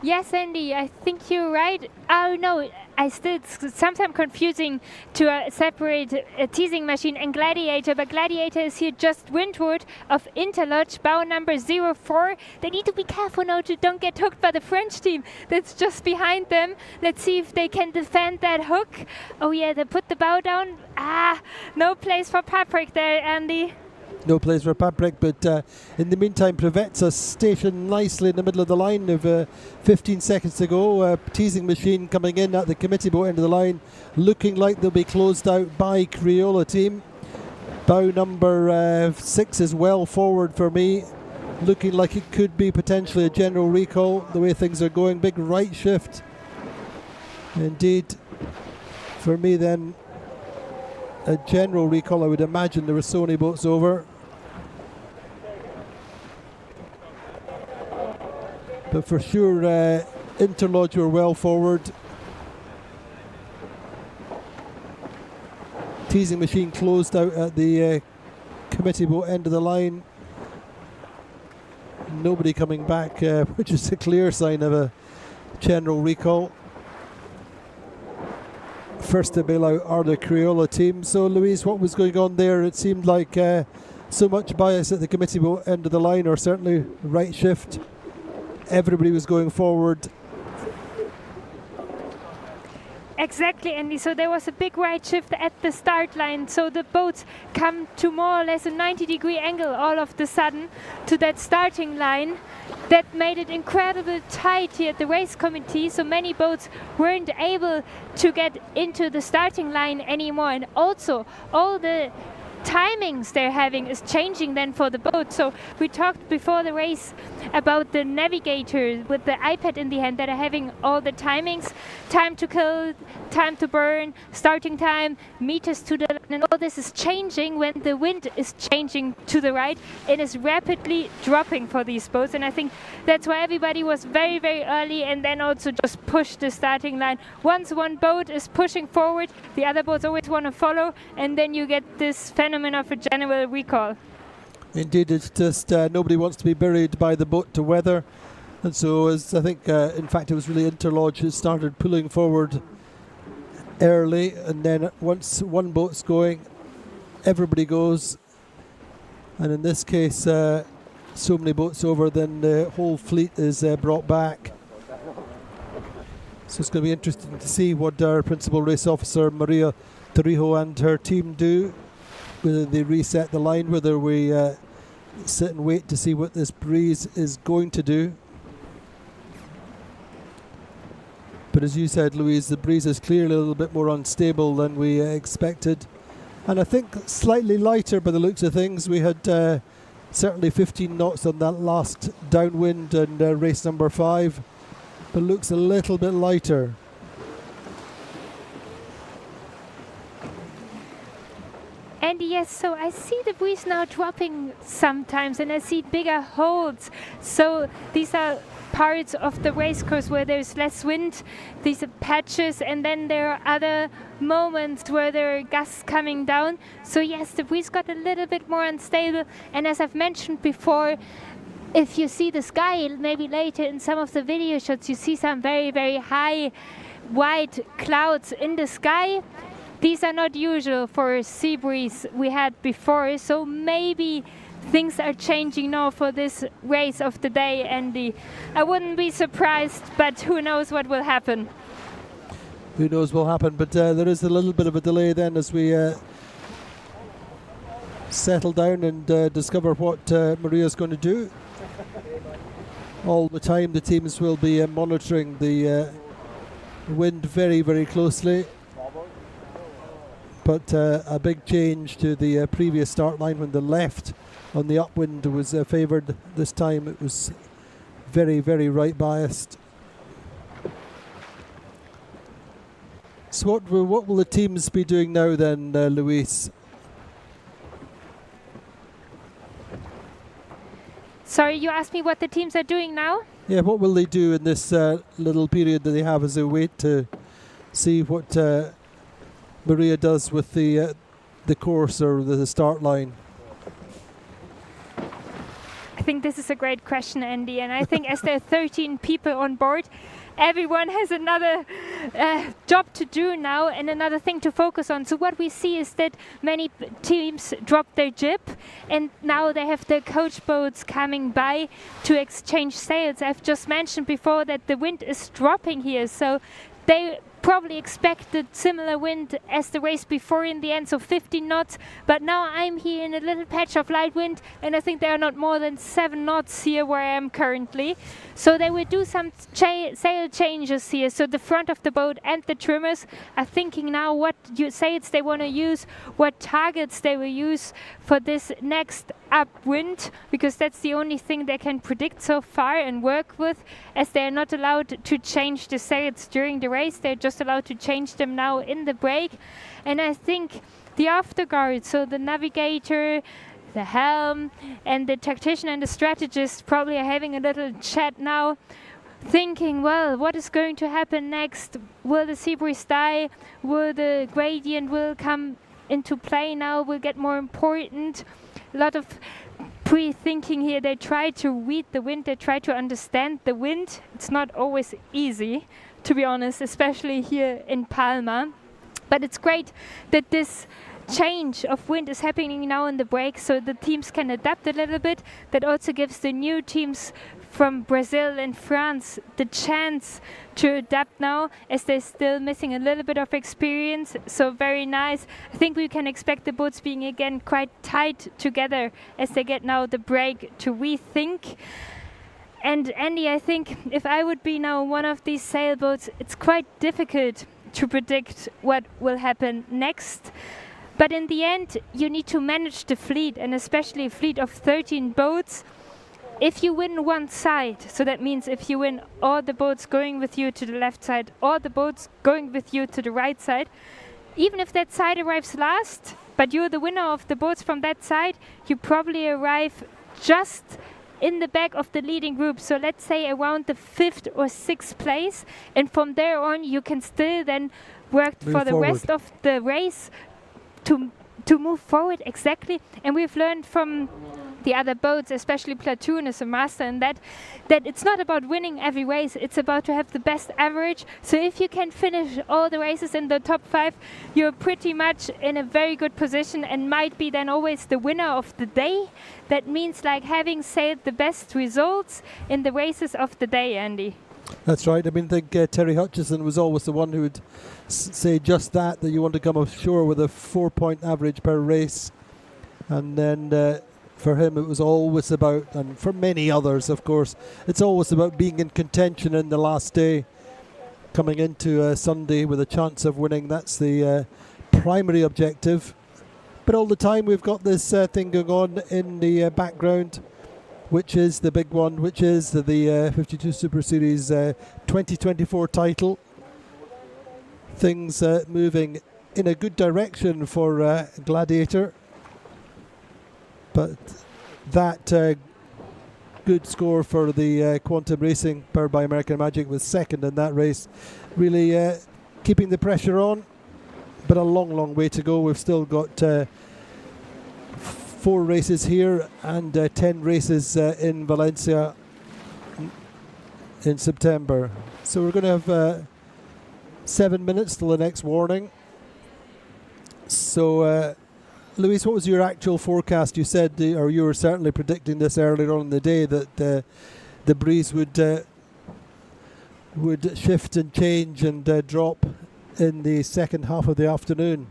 Yes, Andy, I think you're right. Oh no, it's sometimes confusing to separate a teasing machine and Gladiator, but Gladiator is here just windward of Interlodge, bow number 04. They need to be careful now to don't get hooked by the French team that's just behind them. Let's see if they can defend that hook. Oh yeah, they put the bow down. No place for Patrick there, Andy. No place for Patrick, but in the meantime, Privet's stationed nicely in the middle of the line. With 15 seconds to go, teasing machine coming in at the committee boat end of the line, looking like they'll be closed out by Criolla team. Bow number 6 is well forward for me, looking like it could be potentially a general recall the way things are going. Big right shift indeed for me then. A general recall, I would imagine the Rossoni boat's over. But for sure, Interlodge were well forward. Teasing machine closed out at the committee boat end of the line. Nobody coming back, which is a clear sign of a general recall. First to bail out are the Criolla team. So, Louise, what was going on there? It seemed like so much bias at the committee boat end of the line, or certainly right shift. Everybody was going forward. Exactly, Andy. So there was a big right shift at the start line. So the boats come to more or less a 90-degree angle all of the sudden to that starting line. That made it incredibly tight here at the race committee. So many boats weren't able to get into the starting line anymore. And also all the timings they're having is changing then for the boat. So we talked before the race about the Navigator with the iPad in the hand that are having all the timings, time to kill, time to burn, starting time, meters to the line, and all this is changing when the wind is changing to the right and is rapidly dropping for these boats. And I think that's why everybody was very, very early and then also just pushed the starting line. Once one boat is pushing forward, the other boats always want to follow, and then you get this phenomenon of a general recall. Indeed, it's just nobody wants to be buried by the boat to weather. And so, as I think, in fact, it was really Interlodge who started pulling forward early, and then once one boat's going, everybody goes. And in this case, so many boats over, then the whole fleet is brought back. So it's going to be interesting to see what our principal race officer, Maria Torrijo, and her team do. Whether they reset the line, whether we sit and wait to see what this breeze is going to do. But as you said, Louise, the breeze is clearly a little bit more unstable than we expected. And I think slightly lighter by the looks of things. We had certainly 15 knots on that last downwind and race number 5. But looks a little bit lighter. And yes, so I see the breeze now dropping sometimes, and I see bigger holds. So these are parts of the race course where there's less wind. These are patches, and then there are other moments where there are gusts coming down. So yes, the breeze got a little bit more unstable. And as I've mentioned before, if you see the sky, maybe later in some of the video shots, you see some very, very high white clouds in the sky. These are not usual for sea breeze we had before, so maybe things are changing now for this race of the day, Andy. I wouldn't be surprised, but who knows what will happen. Who knows what will happen, but there is a little bit of a delay then as we settle down and discover what Maria's going to do. All the time the teams will be monitoring the wind very, very closely. But a big change to the previous start line when the left on the upwind was favoured. This time it was very, very right biased. So what will the teams be doing now then, Luis? Sorry, you asked me what the teams are doing now? Yeah, what will they do in this little period that they have as they wait to see what Maria does with the course or the start line? I think this is a great question, Andy, and I think as there are 13 people on board, everyone has another job to do now and another thing to focus on. So what we see is that many teams drop their jib, and now they have the coach boats coming by to exchange sails. I've just mentioned before that the wind is dropping here, so they probably expected similar wind as the race before in the end, so 15 knots, but now I'm here in a little patch of light wind, and I think there are not more than 7 knots here where I am currently. So they will do some sail changes here, so the front of the boat and the trimmers are thinking now what sails they want to use, what targets they will use for this next upwind, because that's the only thing they can predict so far and work with, as they are not allowed to change the sails during the race. They're just allowed to change them now in the break. And I think the afterguard, so the navigator, the helm, and the tactician and the strategist probably are having a little chat now, thinking, well, what is going to happen next? Will the sea breeze die? Will the gradient will come into play now? Will get more important? A lot of pre-thinking here. They try to read the wind, they try to understand the wind. It's not always easy, to be honest, especially here in Palma. But it's great that this change of wind is happening now in the break, so the teams can adapt a little bit. That also gives the new teams from Brazil and France the chance to adapt now, as they're still missing a little bit of experience. So very nice. I think we can expect the boats being again quite tight together as they get now the break to rethink. And Andy, I think if I would be now one of these sailboats, it's quite difficult to predict what will happen next. But in the end, you need to manage the fleet, and especially a fleet of 13 boats. If you win one side, so that means if you win all the boats going with you to the left side, all the boats going with you to the right side, even if that side arrives last, but you're the winner of the boats from that side, you probably arrive just in the back of the leading group. So let's say around the 5th or 6th place, and from there on you can still then work for the rest of the race to move forward. Exactly. And we've learned from the other boats, especially Platoon is a master in that it's not about winning every race, it's about to have the best average. So if you can finish all the races in the top 5, you're pretty much in a very good position and might be then always the winner of the day. That means like having sailed the best results in the races of the day, Andy. That's right. I mean, I think Terry Hutchison was always the one who would say just that you want to come ashore with a 4-point average per race. And then for him it was always about, and for many others of course, it's always about being in contention in the last day, coming into Sunday with a chance of winning. That's the primary objective. But all the time we've got this thing going on in the background, which is the big one, which is the 52 Super Series 2024 title. Things moving in a good direction for Gladiator. But that good score for the Quantum Racing, powered by American Magic, was second in that race. Really keeping the pressure on, but a long, long way to go. We've still got 4 races here and 10 races in Valencia in September. So we're going to have 7 minutes till the next warning. So Luis, what was your actual forecast? You said, or you were certainly predicting this earlier on in the day, that the breeze would shift and change and drop in the second half of the afternoon.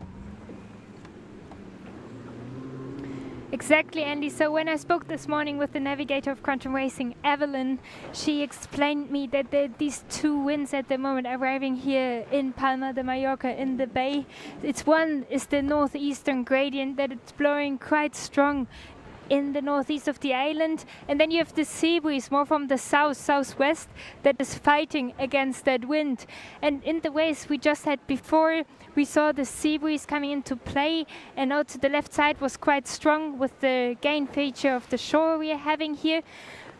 Exactly, Andy. So when I spoke this morning with the navigator of Quantum Racing, Evelyn, she explained me that there are these two winds at the moment arriving here in Palma de Mallorca in the bay. One is the northeastern gradient that it's blowing quite strong in the northeast of the island, and then you have the sea breeze more from the southwest that is fighting against that wind. And in the waves we just had before, we saw the sea breeze coming into play, and also the left side was quite strong with the gain feature of the shore we are having here.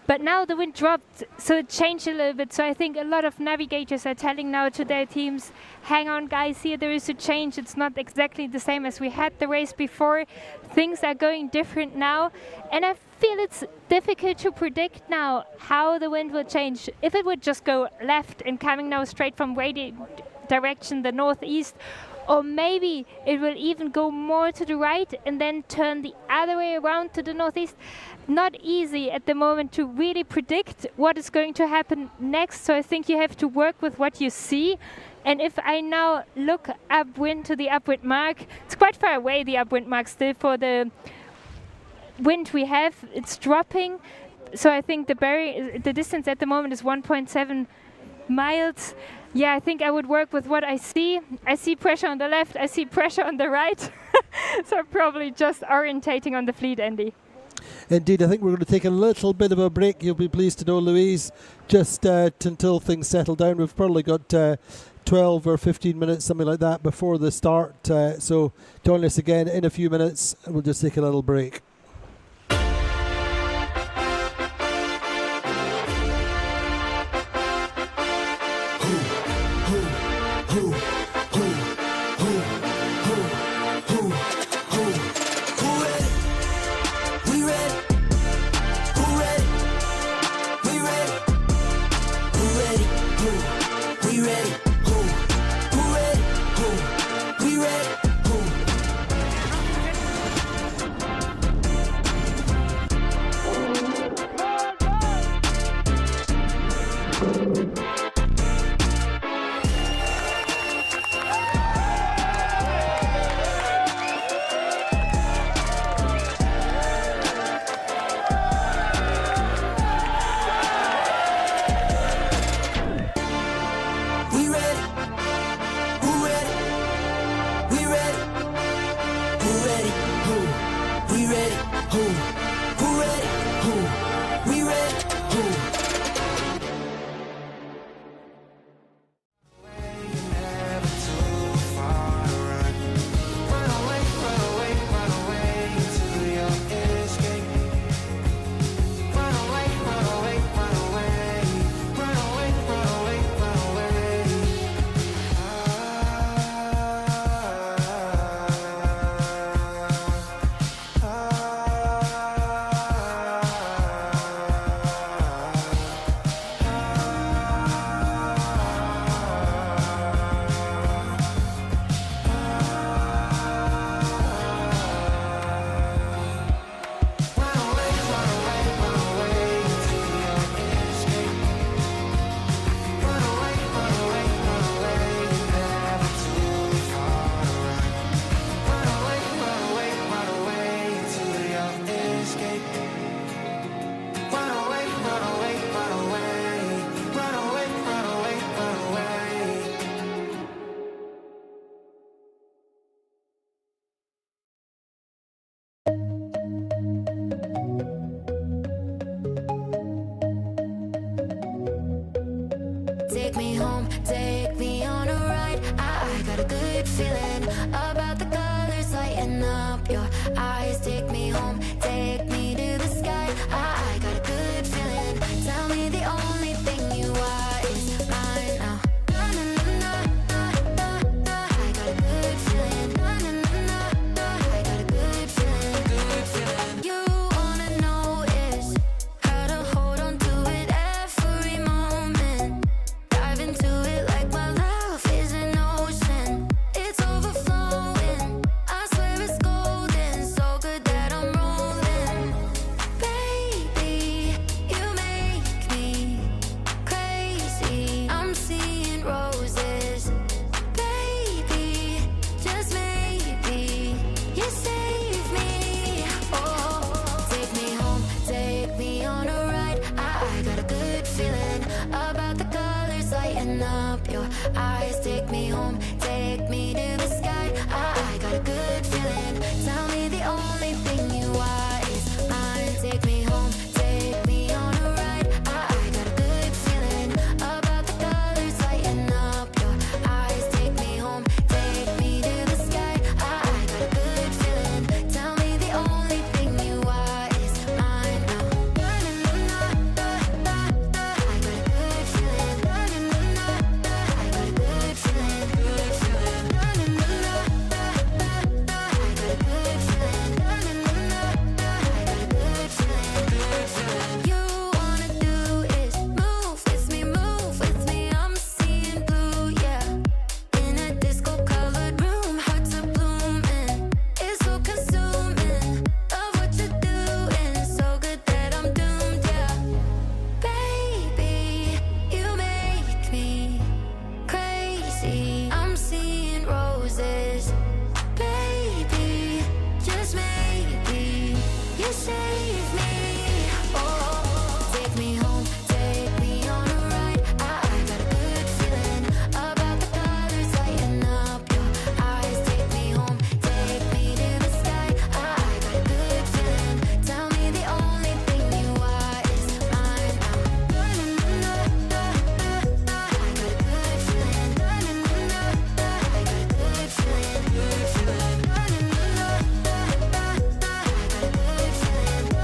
But now the wind dropped, so it changed a little bit. So I think a lot of navigators are telling now to their teams, hang on guys, here there is a change. It's not exactly the same as we had the race before. Things are going different now. And I feel it's difficult to predict now how the wind will change. If it would just go left and coming now straight from direction the northeast, or maybe it will even go more to the right and then turn the other way around to the northeast. Not easy at the moment to really predict what is going to happen next, so I think you have to work with what you see. And if I now look upwind to the upwind mark, it's quite far away, the upwind mark still for the wind we have. It's dropping, so I think the distance at the moment is 1.7 miles. Yeah, I think I would work with what I see. I see pressure on the left, I see pressure on the right. So I'm probably just orientating on the fleet, Andy. Indeed, I think we're going to take a little bit of a break. You'll be pleased to know, Louise, just until things settle down. We've probably got 12 or 15 minutes, something like that, before the start. So join us again in a few minutes. We'll just take a little break. Take me home, take me on a ride. I got a good feeling about the colors lighting up your eyes. Take me home, take me to the sky. I got a good feeling. Tell me the only thing you are is mine now. I got a good feeling. I got a good feeling. Good feeling. You wanna know is how to hold on to it every moment. Dive into it like my love is an ocean. It's overflowing. I swear it's golden. to save me. Oh, take me home, take me on a ride. I got a good feeling about the colors lighting up your eyes. Take me home, take me to the sky. I got a good feeling. Tell me the only thing you are is mine now. I got a good feeling. I got a good feeling. Good feeling. I got a good feeling.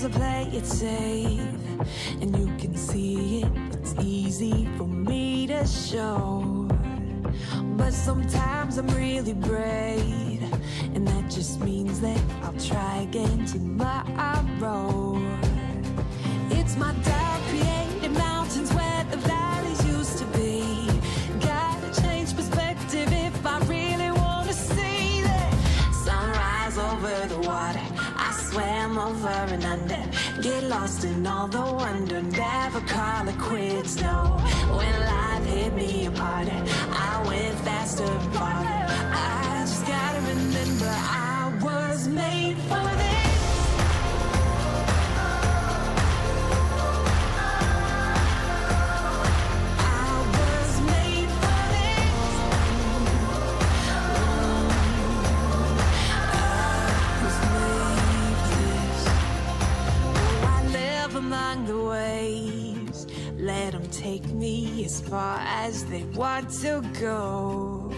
Sometimes I play it safe, and you can see it. It's easy for me to show, but sometimes I'm really brave, and that just means that I'll try again tomorrow. It's my dark created mountains where the valleys used to be. Gotta change perspective if I really want to see that sunrise over the water. I swam over and under, get lost in all the wonder, never call it quits, no. When life hit me apart, I went faster and farther. I just gotta remember I was made for this. Among the waves, let them take me as far as they want to go.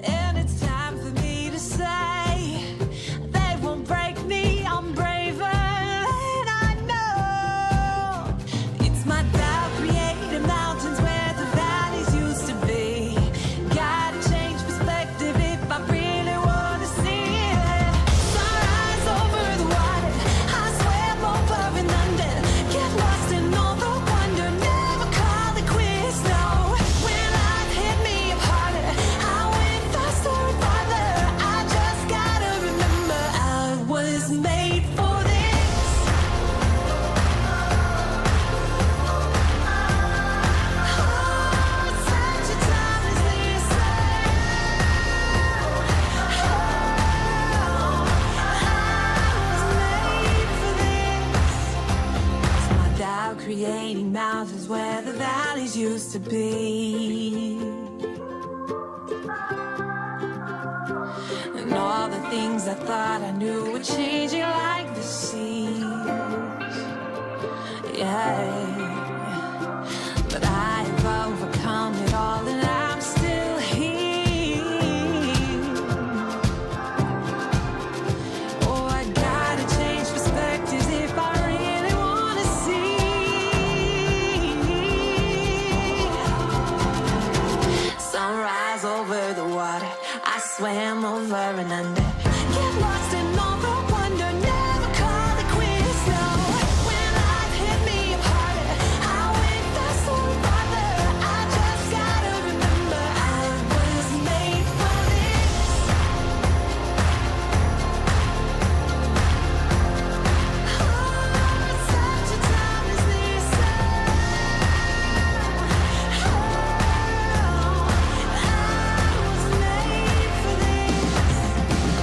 And it's time for me to say, they won't break me, I'm braver than I know. It's my dark created mountains where the valleys used to be. Gotta change perspective if I really want to see it. Sunrise over the water, I swam over and under. Get lost in all the wonder, never call it quits, no. When life hit me apart, I went faster and farther. I just gotta remember I was made for this. Oh, such a time as this. I was made for this. Creating mountains where the valleys used to be, and all the things I thought I knew were changing like the seas. Yeah, but I have overcome it all, and I'm still here. Oh, I gotta change perspectives if I really want to see. Sunrise over the water, I swam over and under. Get lost in all the wonder, never call it quits, no. When life hit me apart, I went faster and farther. I just gotta remember I was made for this. Oh, such a time as this. Oh, I was made for this.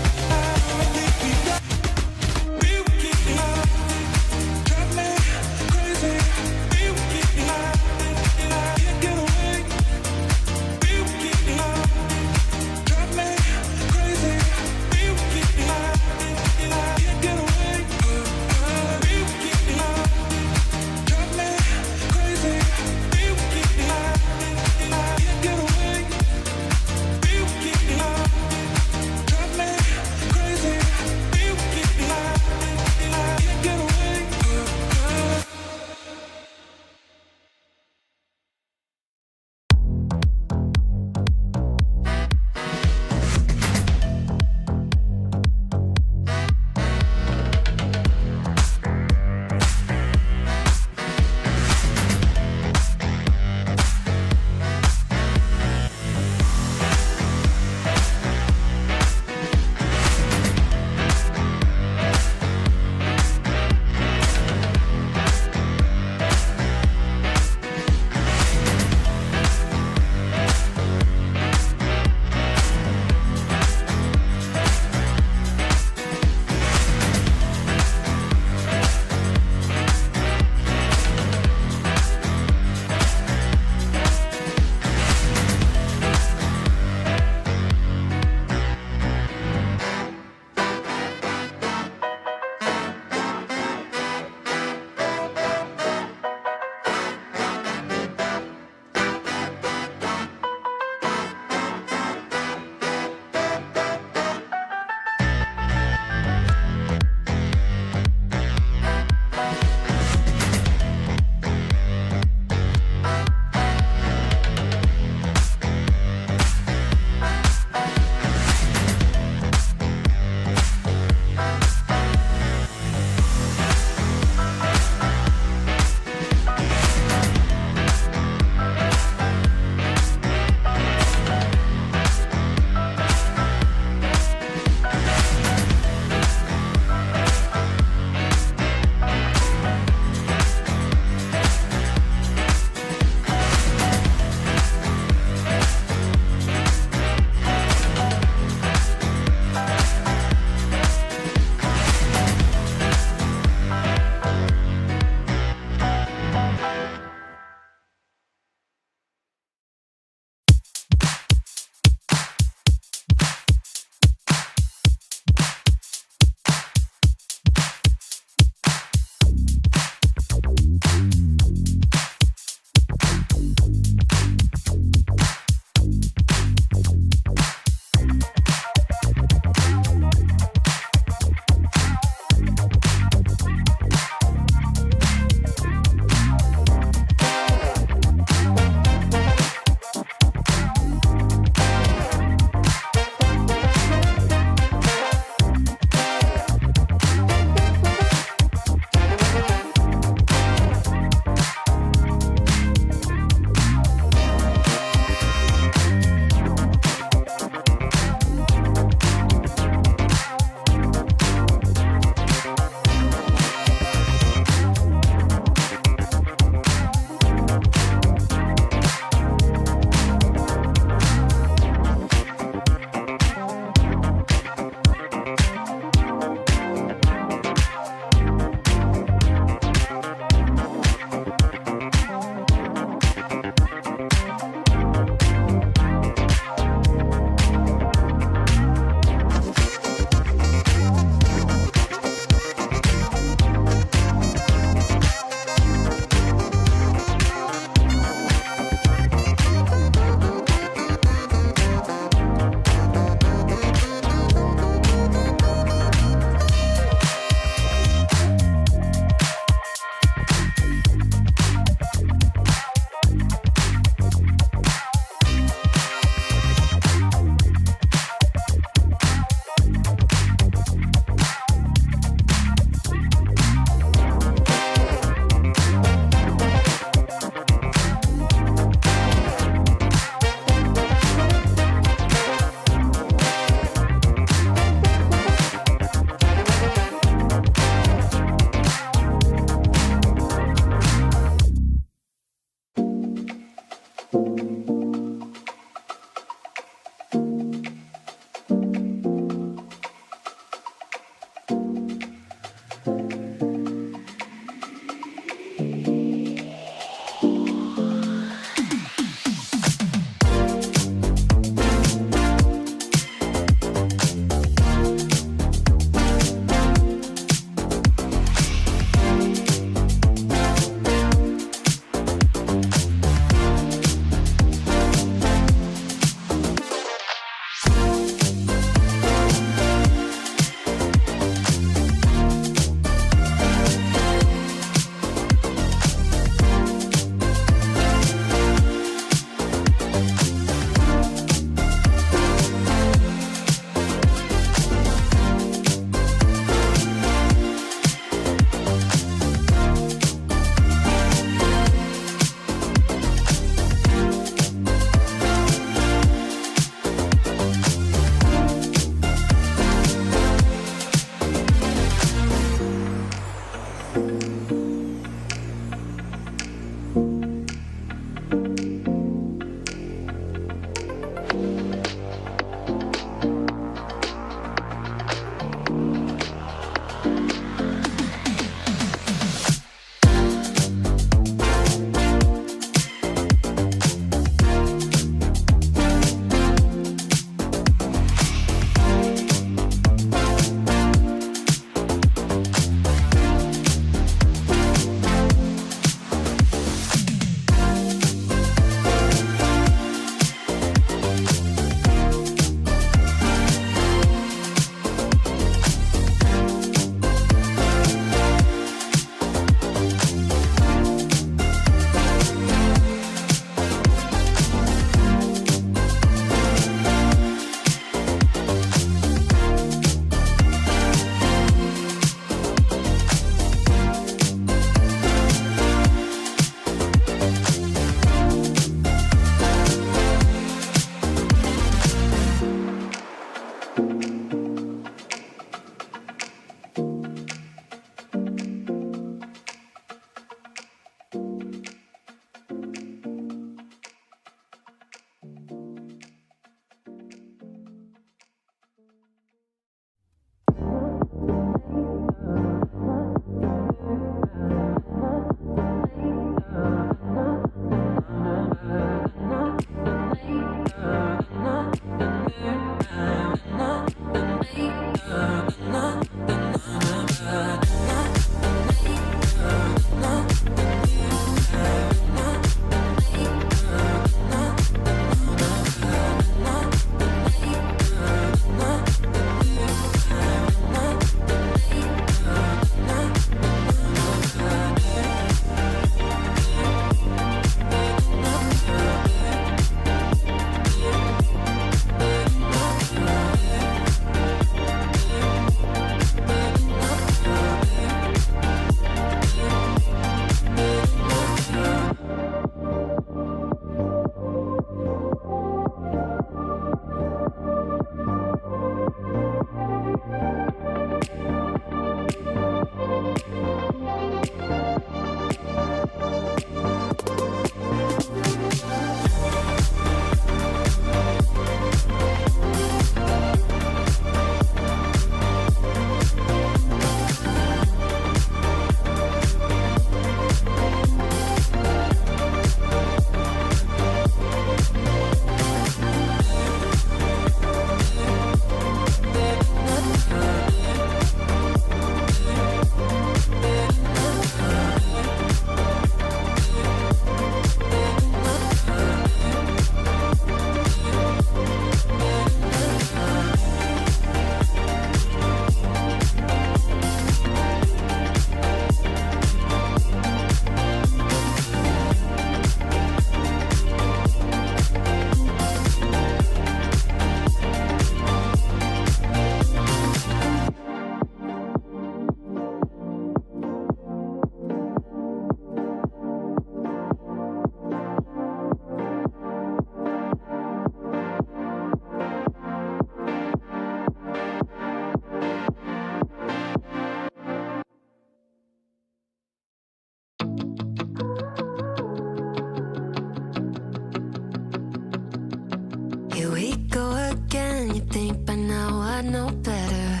I know better.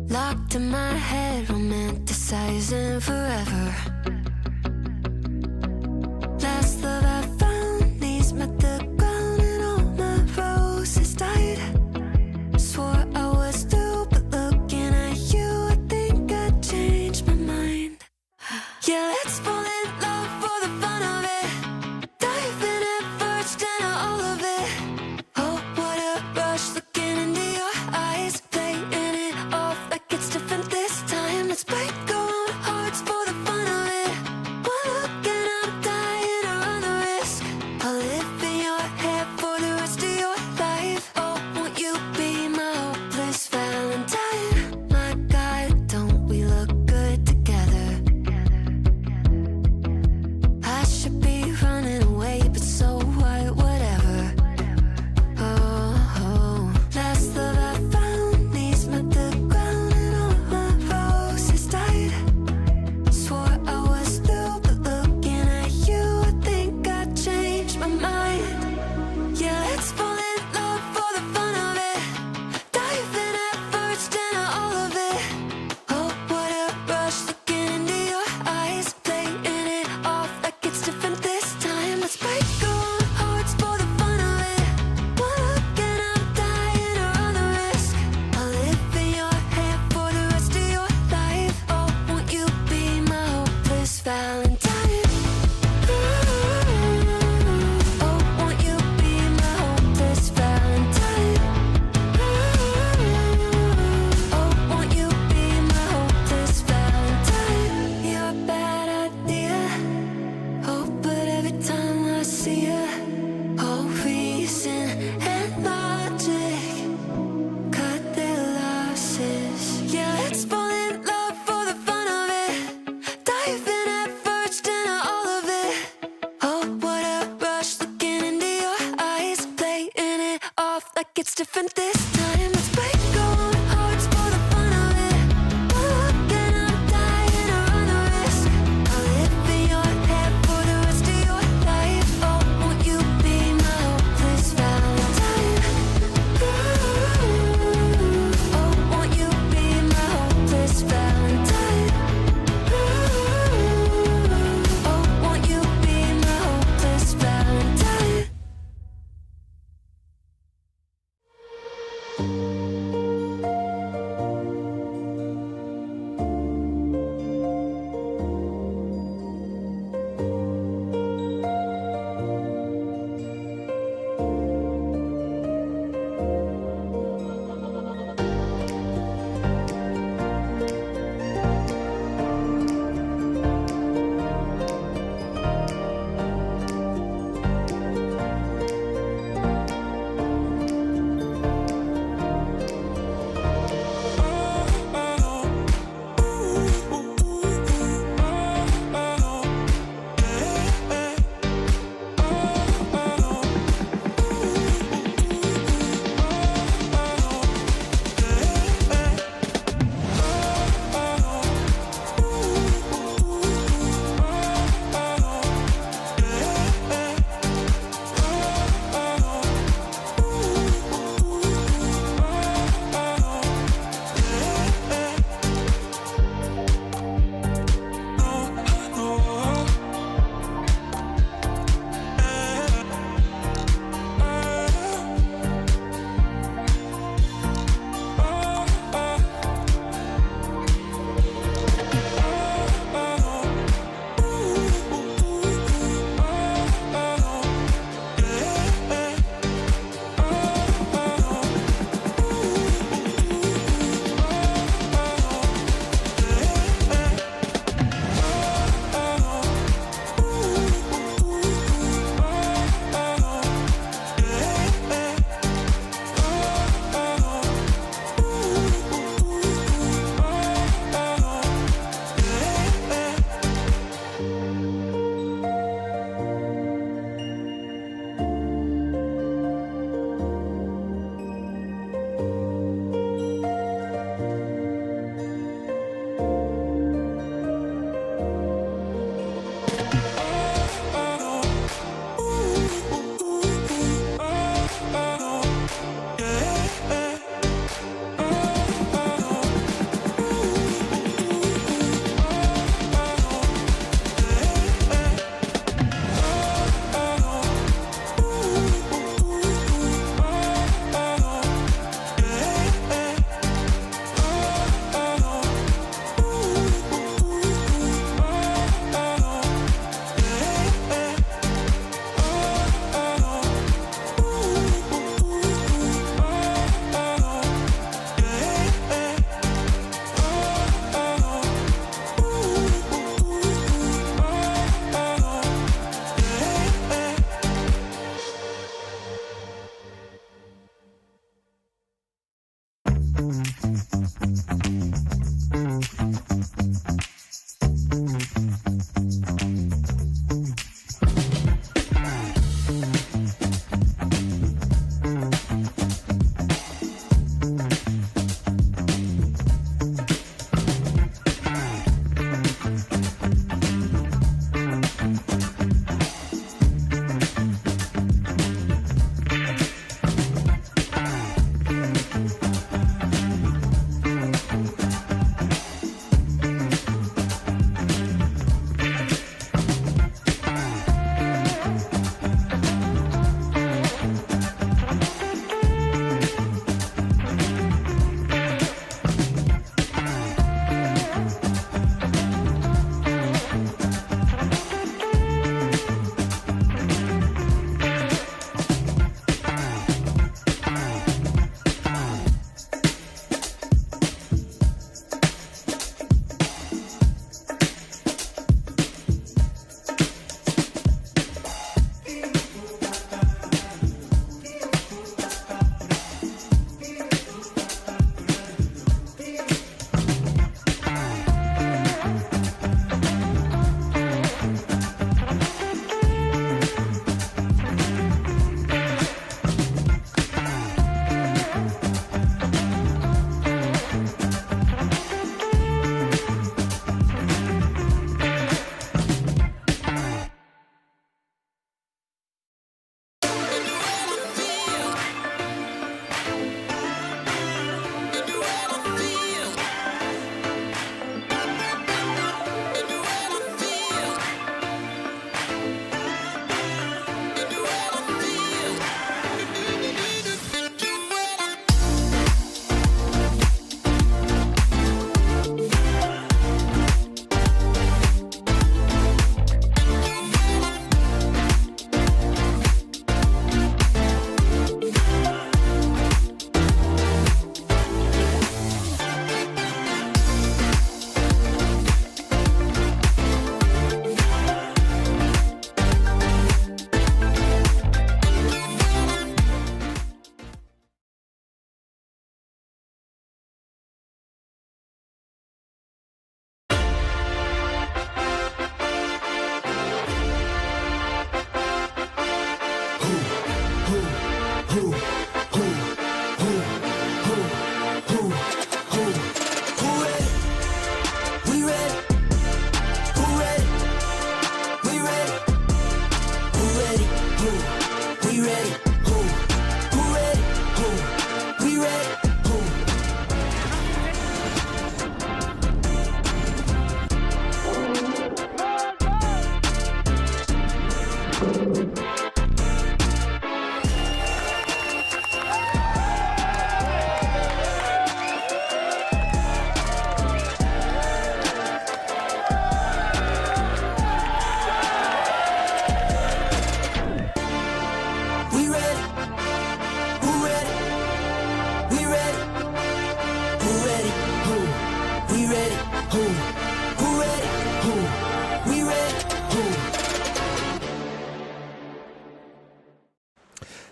Locked in my head, romanticizing forever. Last love I found, knees met the ground and all my roses died. Swore I was through, but looking at you, I think I changed my mind. Yeah, let's fall in love for the fun of it. Dive in at first and all of it. Oh, what a rush, looking into your eyes, playing it off like it's different this time. Let's break our own hearts for the fun of it. One look and I'm dying to run the risk. I'll live in your head for the rest of your life. Oh, won't you be my hopeless Valentine? My God, don't we look good together? I should be running away, but so what, whatever. Oh, last love I found, knees met the ground and all my roses died. Swore I was through, but looking at you, I think I changed my mind. Yeah, let's fall in love for the fun of it. Dive in at first and all of it. Oh, what a rush, looking into your eyes, playing it off like it's different this time. Let's break our own hearts for the fun of it. One look and I'm dying to run the risk. I'll live in your head for the rest of your life. Oh, won't you be my hopeless Valentine? Oh, won't you be my hopeless Valentine? Oh, won't you be my hopeless Valentine? You're a bad idea. Oh, but every time I see you, all reason and logic cut their losses. Yeah, let's fall in love for the fun of it. Dive in at first and all of it. Oh, what a rush, looking into your eyes, playing it off like it's different this time. Let's break our own hearts for the fun of it. One look and I'm dying to run the risk. I'll live in your head for the rest of your life. Oh, won't you be my hopeless Valentine? Oh, won't you be my hopeless Valentine? Oh, won't you be my hopeless Valentine?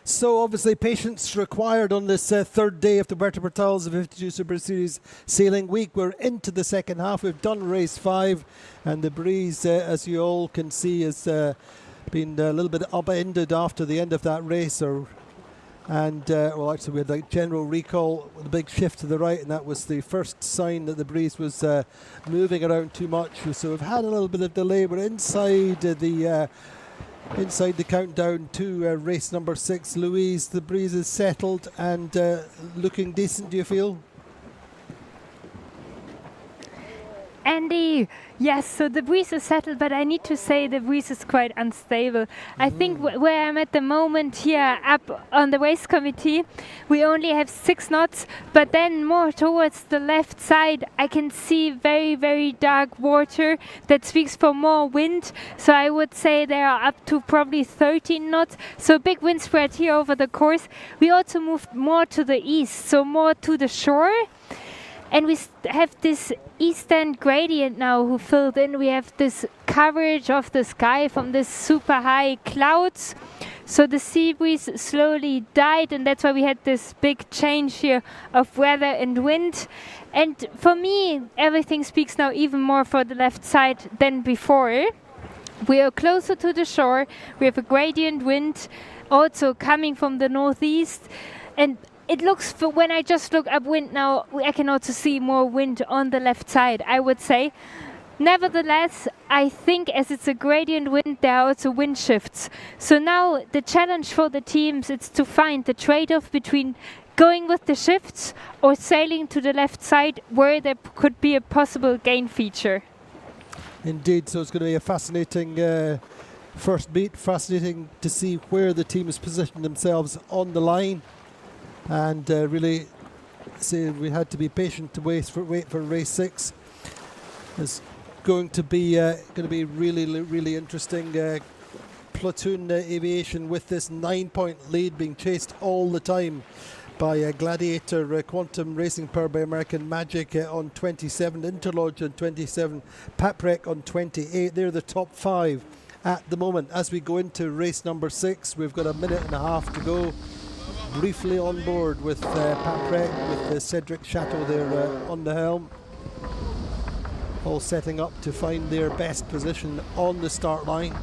So obviously patience required on this third day of the Puerto Portals of 52 Super Series Sailing Week. We're into the second half. We've done race 5 and the breeze, as you all can see, has been a little bit upended after the end of that race. Well, actually we had a general recall with a big shift to the right, and that was the first sign that the breeze was moving around too much. So we've had a little bit of delay. We're inside the countdown to race number 6. Louise, the breeze is settled and looking decent, do you feel? Andy, yes, so the breeze is settled, but I need to say the breeze is quite unstable. I think where I'm at the moment here up on the race committee, we only have 6 knots, but then more towards the left side, I can see very, very dark water that speaks for more wind. So I would say they are up to probably 13 knots. So big wind spread here over the course. We also moved more to the east, so more to the shore. And we have this eastern gradient now who filled in. We have this coverage of the sky from this super high clouds. So the sea breeze slowly died, and that's why we had this big change here of weather and wind. And for me, everything speaks now even more for the left side than before. We are closer to the shore. We have a gradient wind also coming from the northeast. And it looks, when I just look upwind now, I can also see more wind on the left side, I would say. Nevertheless, I think as it's a gradient wind, there are also wind shifts. So now the challenge for the teams is to find the trade-off between going with the shifts or sailing to the left side where there could be a possible gain feature. Indeed, so it's going to be a fascinating first beat, fascinating to see where the teams position themselves on the line. And really, say we had to be patient to wait for race 6. It's going to be really interesting. Platoon Aviation with this 9-point lead, being chased all the time by Gladiator, Quantum Racing Power by American Magic on 27, Interlodge on 27, Paprec on 28. They're the top 5 at the moment. As we go into race number 6, we've got a minute and a half to go. Briefly on board with Paprec, with Cedric Chateau there on the helm. All setting up to find their best position on the start line.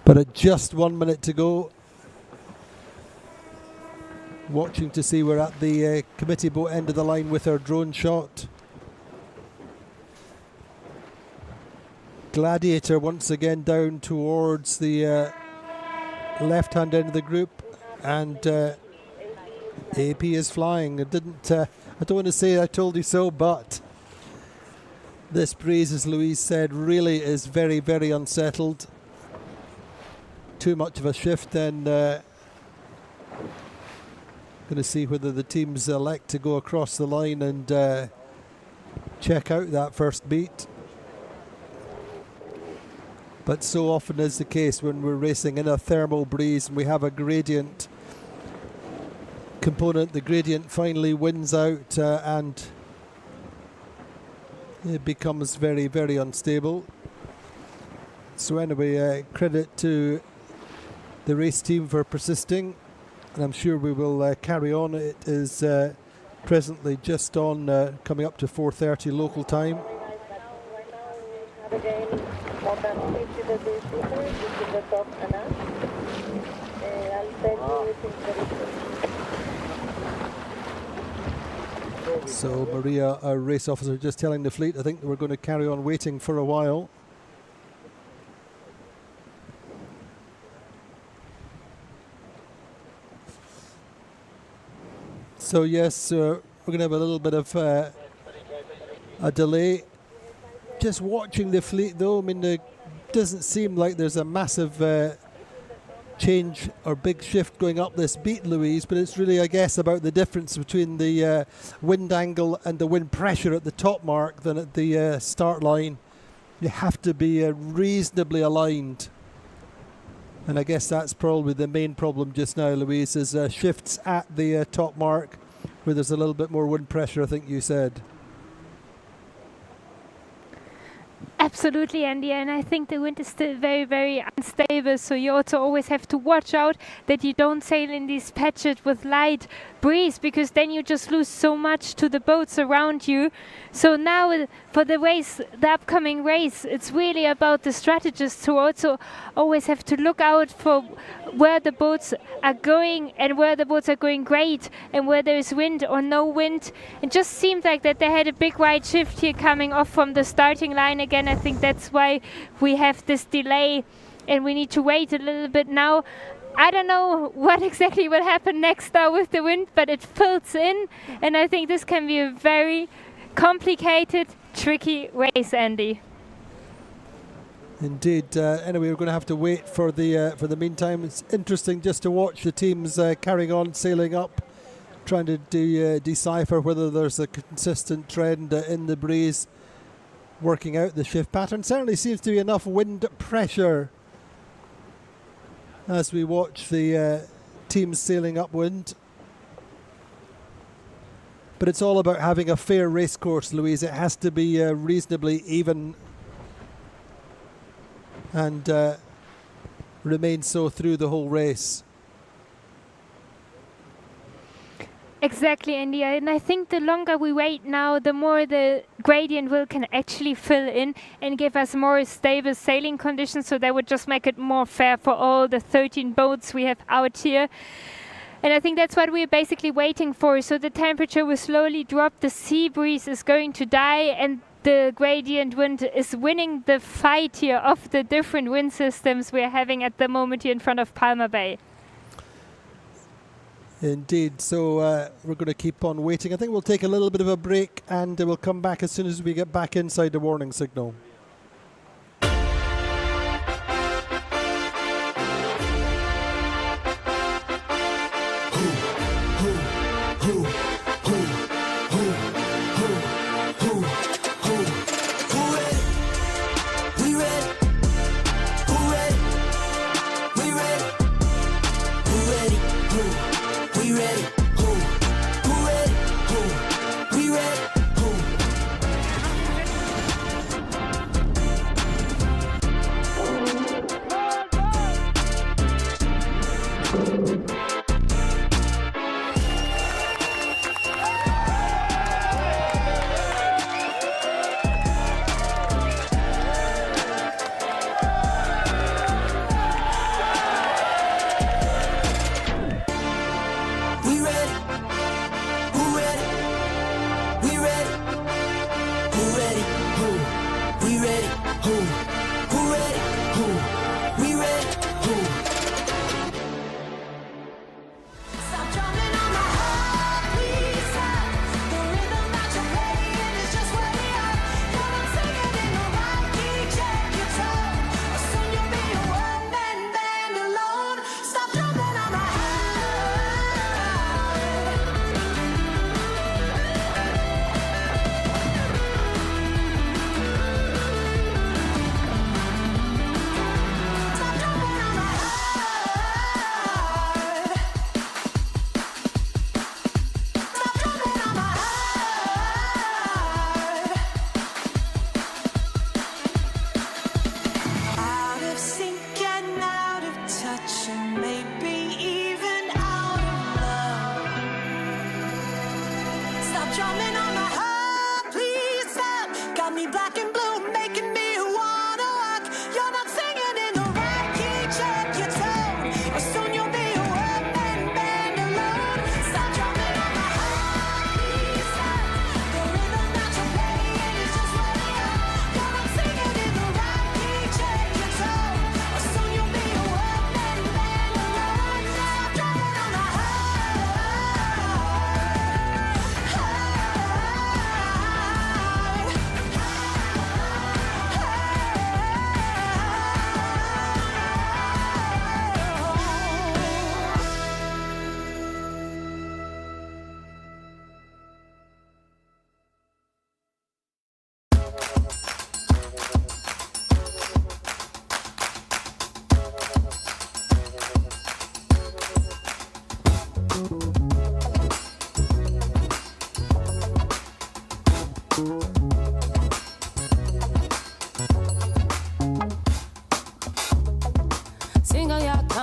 But at just 1 minute to go. Watching to see we're at the committee boat end of the line with our drone shot. Gladiator once again down towards the left-hand end of the group, and AP is flying. I don't want to say I told you so, but this breeze, as Louise said, really is very, very unsettled. Too much of a shift, then going to see whether the teams elect to go across the line and check out that first beat. But so often is the case when we're racing in a thermal breeze and we have a gradient component, the gradient finally wins out and it becomes very, very unstable. So anyway, credit to the race team for persisting, and I'm sure we will carry on. It is presently just on coming up to 4:30 local time. So Maria, our race officer, just telling the fleet I think we're going to carry on waiting for a while. So yes, we're going to have a little bit of a delay. Just watching the fleet though, I mean, it doesn't seem like there's a massive change or big shift going up this beat, Louise, but it's really, I guess, about the difference between the wind angle and the wind pressure at the top mark than at the start line. You have to be reasonably aligned. And I guess that's probably the main problem just now, Louise, is shifts at the top mark where there's a little bit more wind pressure, I think you said. Absolutely, Andy, and I think the wind is still very, very unstable, so you also always have to watch out that you don't sail in these patches with light breeze, because then you just lose so much to the boats around you. So now for the race, the upcoming race, it's really about the strategists who also always have to look out for where the boats are going and where the boats are going great and where there is wind or no wind. It just seemed like that they had a big right shift here coming off from the starting line again. I think that's why we have this delay and we need to wait a little bit now. I don't know what exactly will happen next now with the wind, but it fills in, and I think this can be a very complicated, tricky race, Andy. Indeed. Anyway, we're going to have to wait for the meantime. It's interesting just to watch the teams carrying on, sailing up, trying to decipher whether there's a consistent trend in the breeze, working out the shift pattern. Certainly seems to be enough wind pressure as we watch the teams sailing upwind. But it's all about having a fair race course, Louise. It has to be reasonably even and remain so through the whole race. Exactly, Andy, and I think the longer we wait now, the more the gradient will can actually fill in and give us more stable sailing conditions, so that would just make it more fair for all the 13 boats we have out here. And I think that's what we're basically waiting for. So the temperature will slowly drop, the sea breeze is going to die, and the gradient wind is winning the fight here of the different wind systems we're having at the moment here in front of Palma Bay. Indeed, so we're going to keep on waiting. I think we'll take a little bit of a break and we'll come back as soon as we get back inside the warning signal.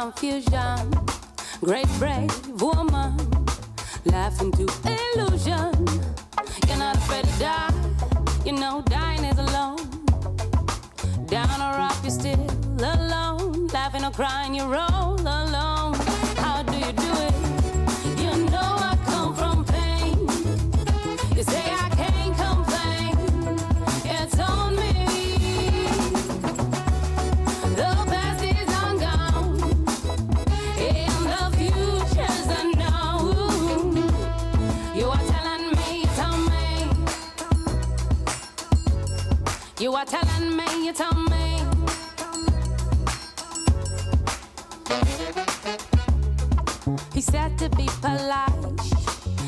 confusion. Great brave woman, laughing to illusion. You're not afraid to die, you know dying is alone. Down or up, you're still alone. Laughing or crying, you're all alone. How do you do it? You know I come from pain. You say I can't complain. It's on me. The past is on gone, and the future's unknown. You are telling me, tell me. You are telling me, you tell me. He said to be polite.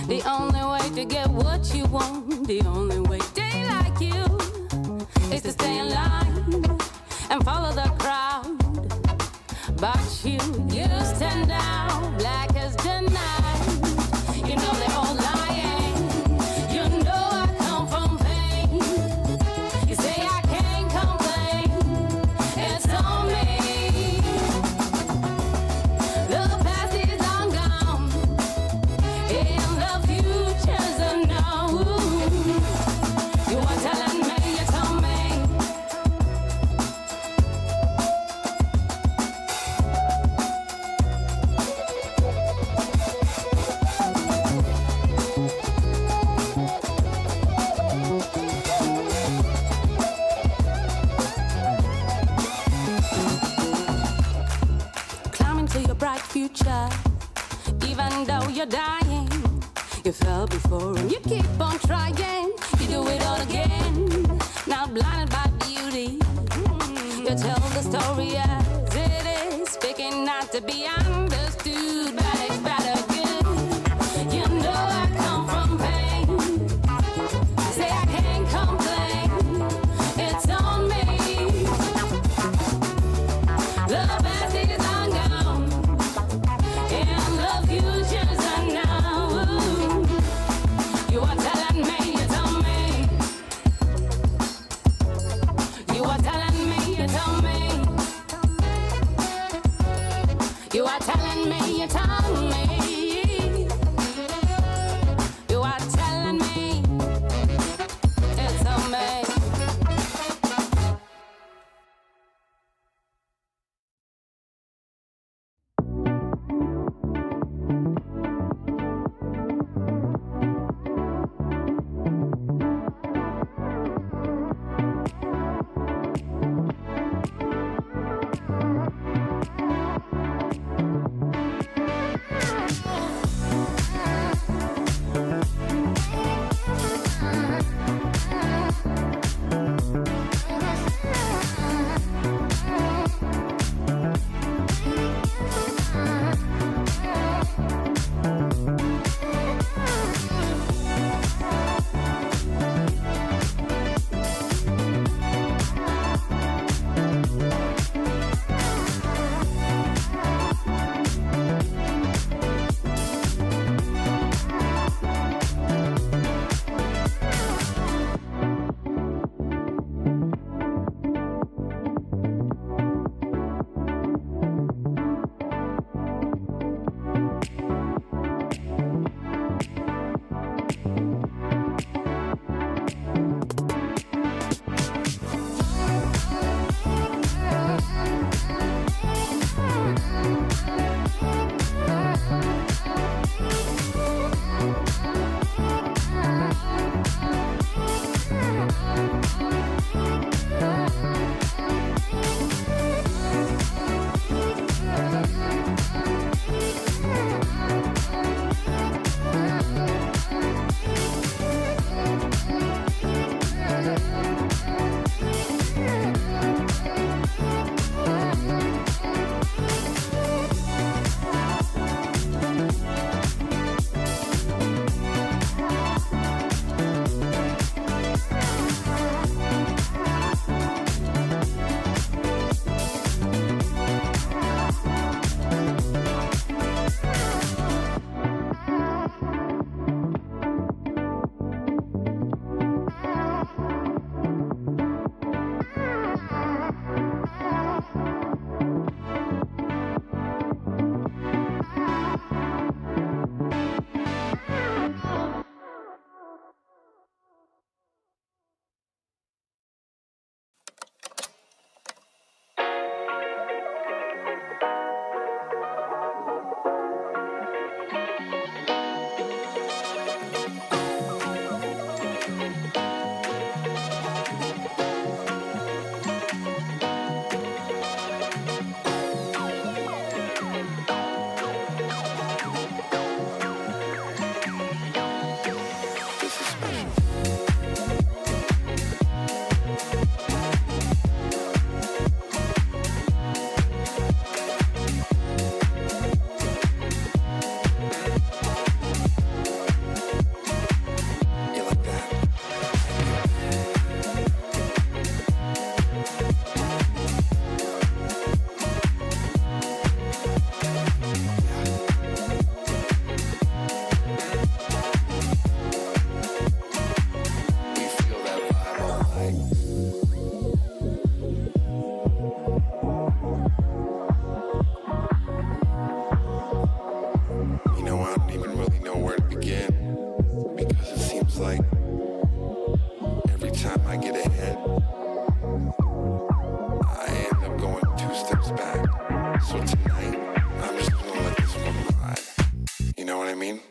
The only way to get what you want, the only way they like you, is to stay in line and follow the crowd. But you stand out, black as the night. You know they're all lying. You know I come from pain. You say I can't complain. It's on me. The past is on gone, and the future's unknown. You are telling me, you tell me. Climbing to your bright future, even though you're dying. You fell before and you keep on trying. You do it all again, now blinded by beauty. You tell the story as it is, speaking not to be understood, but it's better good. You know I come from pain. Say I can't complain. It's on me. The past is on gone, and the future's unknown. You are telling me, you tell me. You are telling me, you tell me. You are telling slips back. So tonight, I'm just gonna let this one ride. You know what I mean?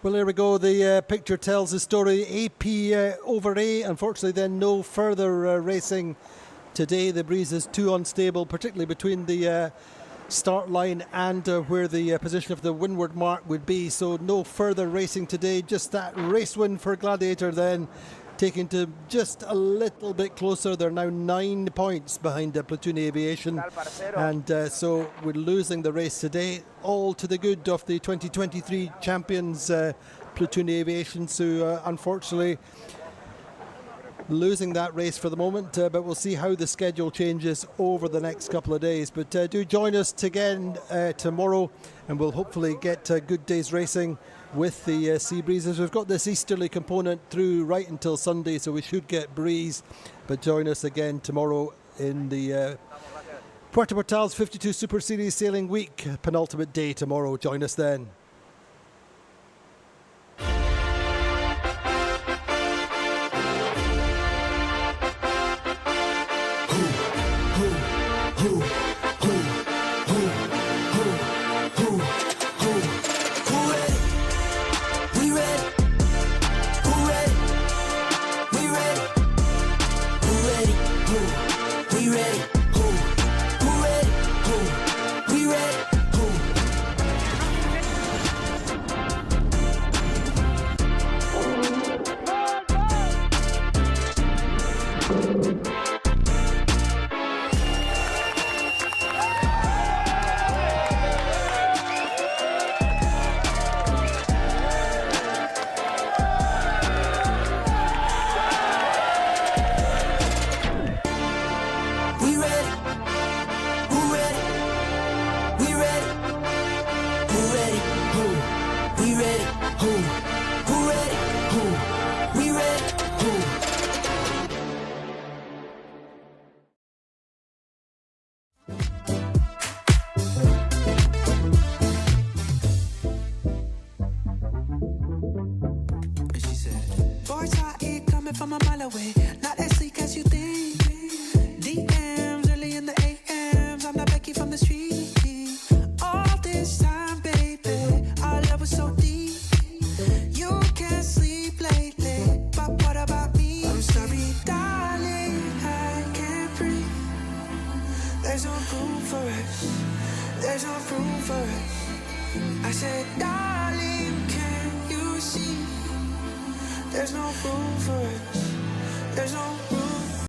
Well, there we go. The picture tells the story. AP over A. Unfortunately, then no further racing today. The breeze is too unstable, particularly between the start line and where the position of the windward mark would be. So no further racing today. Just that race win for Gladiator then, taking to just a little bit closer. They're now 9 points behind Platoon Aviation, and so we're losing the race today, all to the good of the 2023 champions Platoon Aviation. So unfortunately losing that race for the moment, but we'll see how the schedule changes over the next couple of days. But do join us again tomorrow, and we'll hopefully get a good day's racing with the sea breezes. We've got this easterly component through right until Sunday, so we should get breeze. But join us again tomorrow in the Puerto Portals 52 Super Series Sailing Week, penultimate day tomorrow. Join us then. From a mile away, not as sleek as you think. DMs early in the AMs, I'm not Becky from the street. All this time, baby, our love was so deep. You can't sleep lately, but what about me? I'm sorry, darling, I can't breathe. There's no room for us, there's no room for us. I said, darling, can you see? There's no room for us. There's no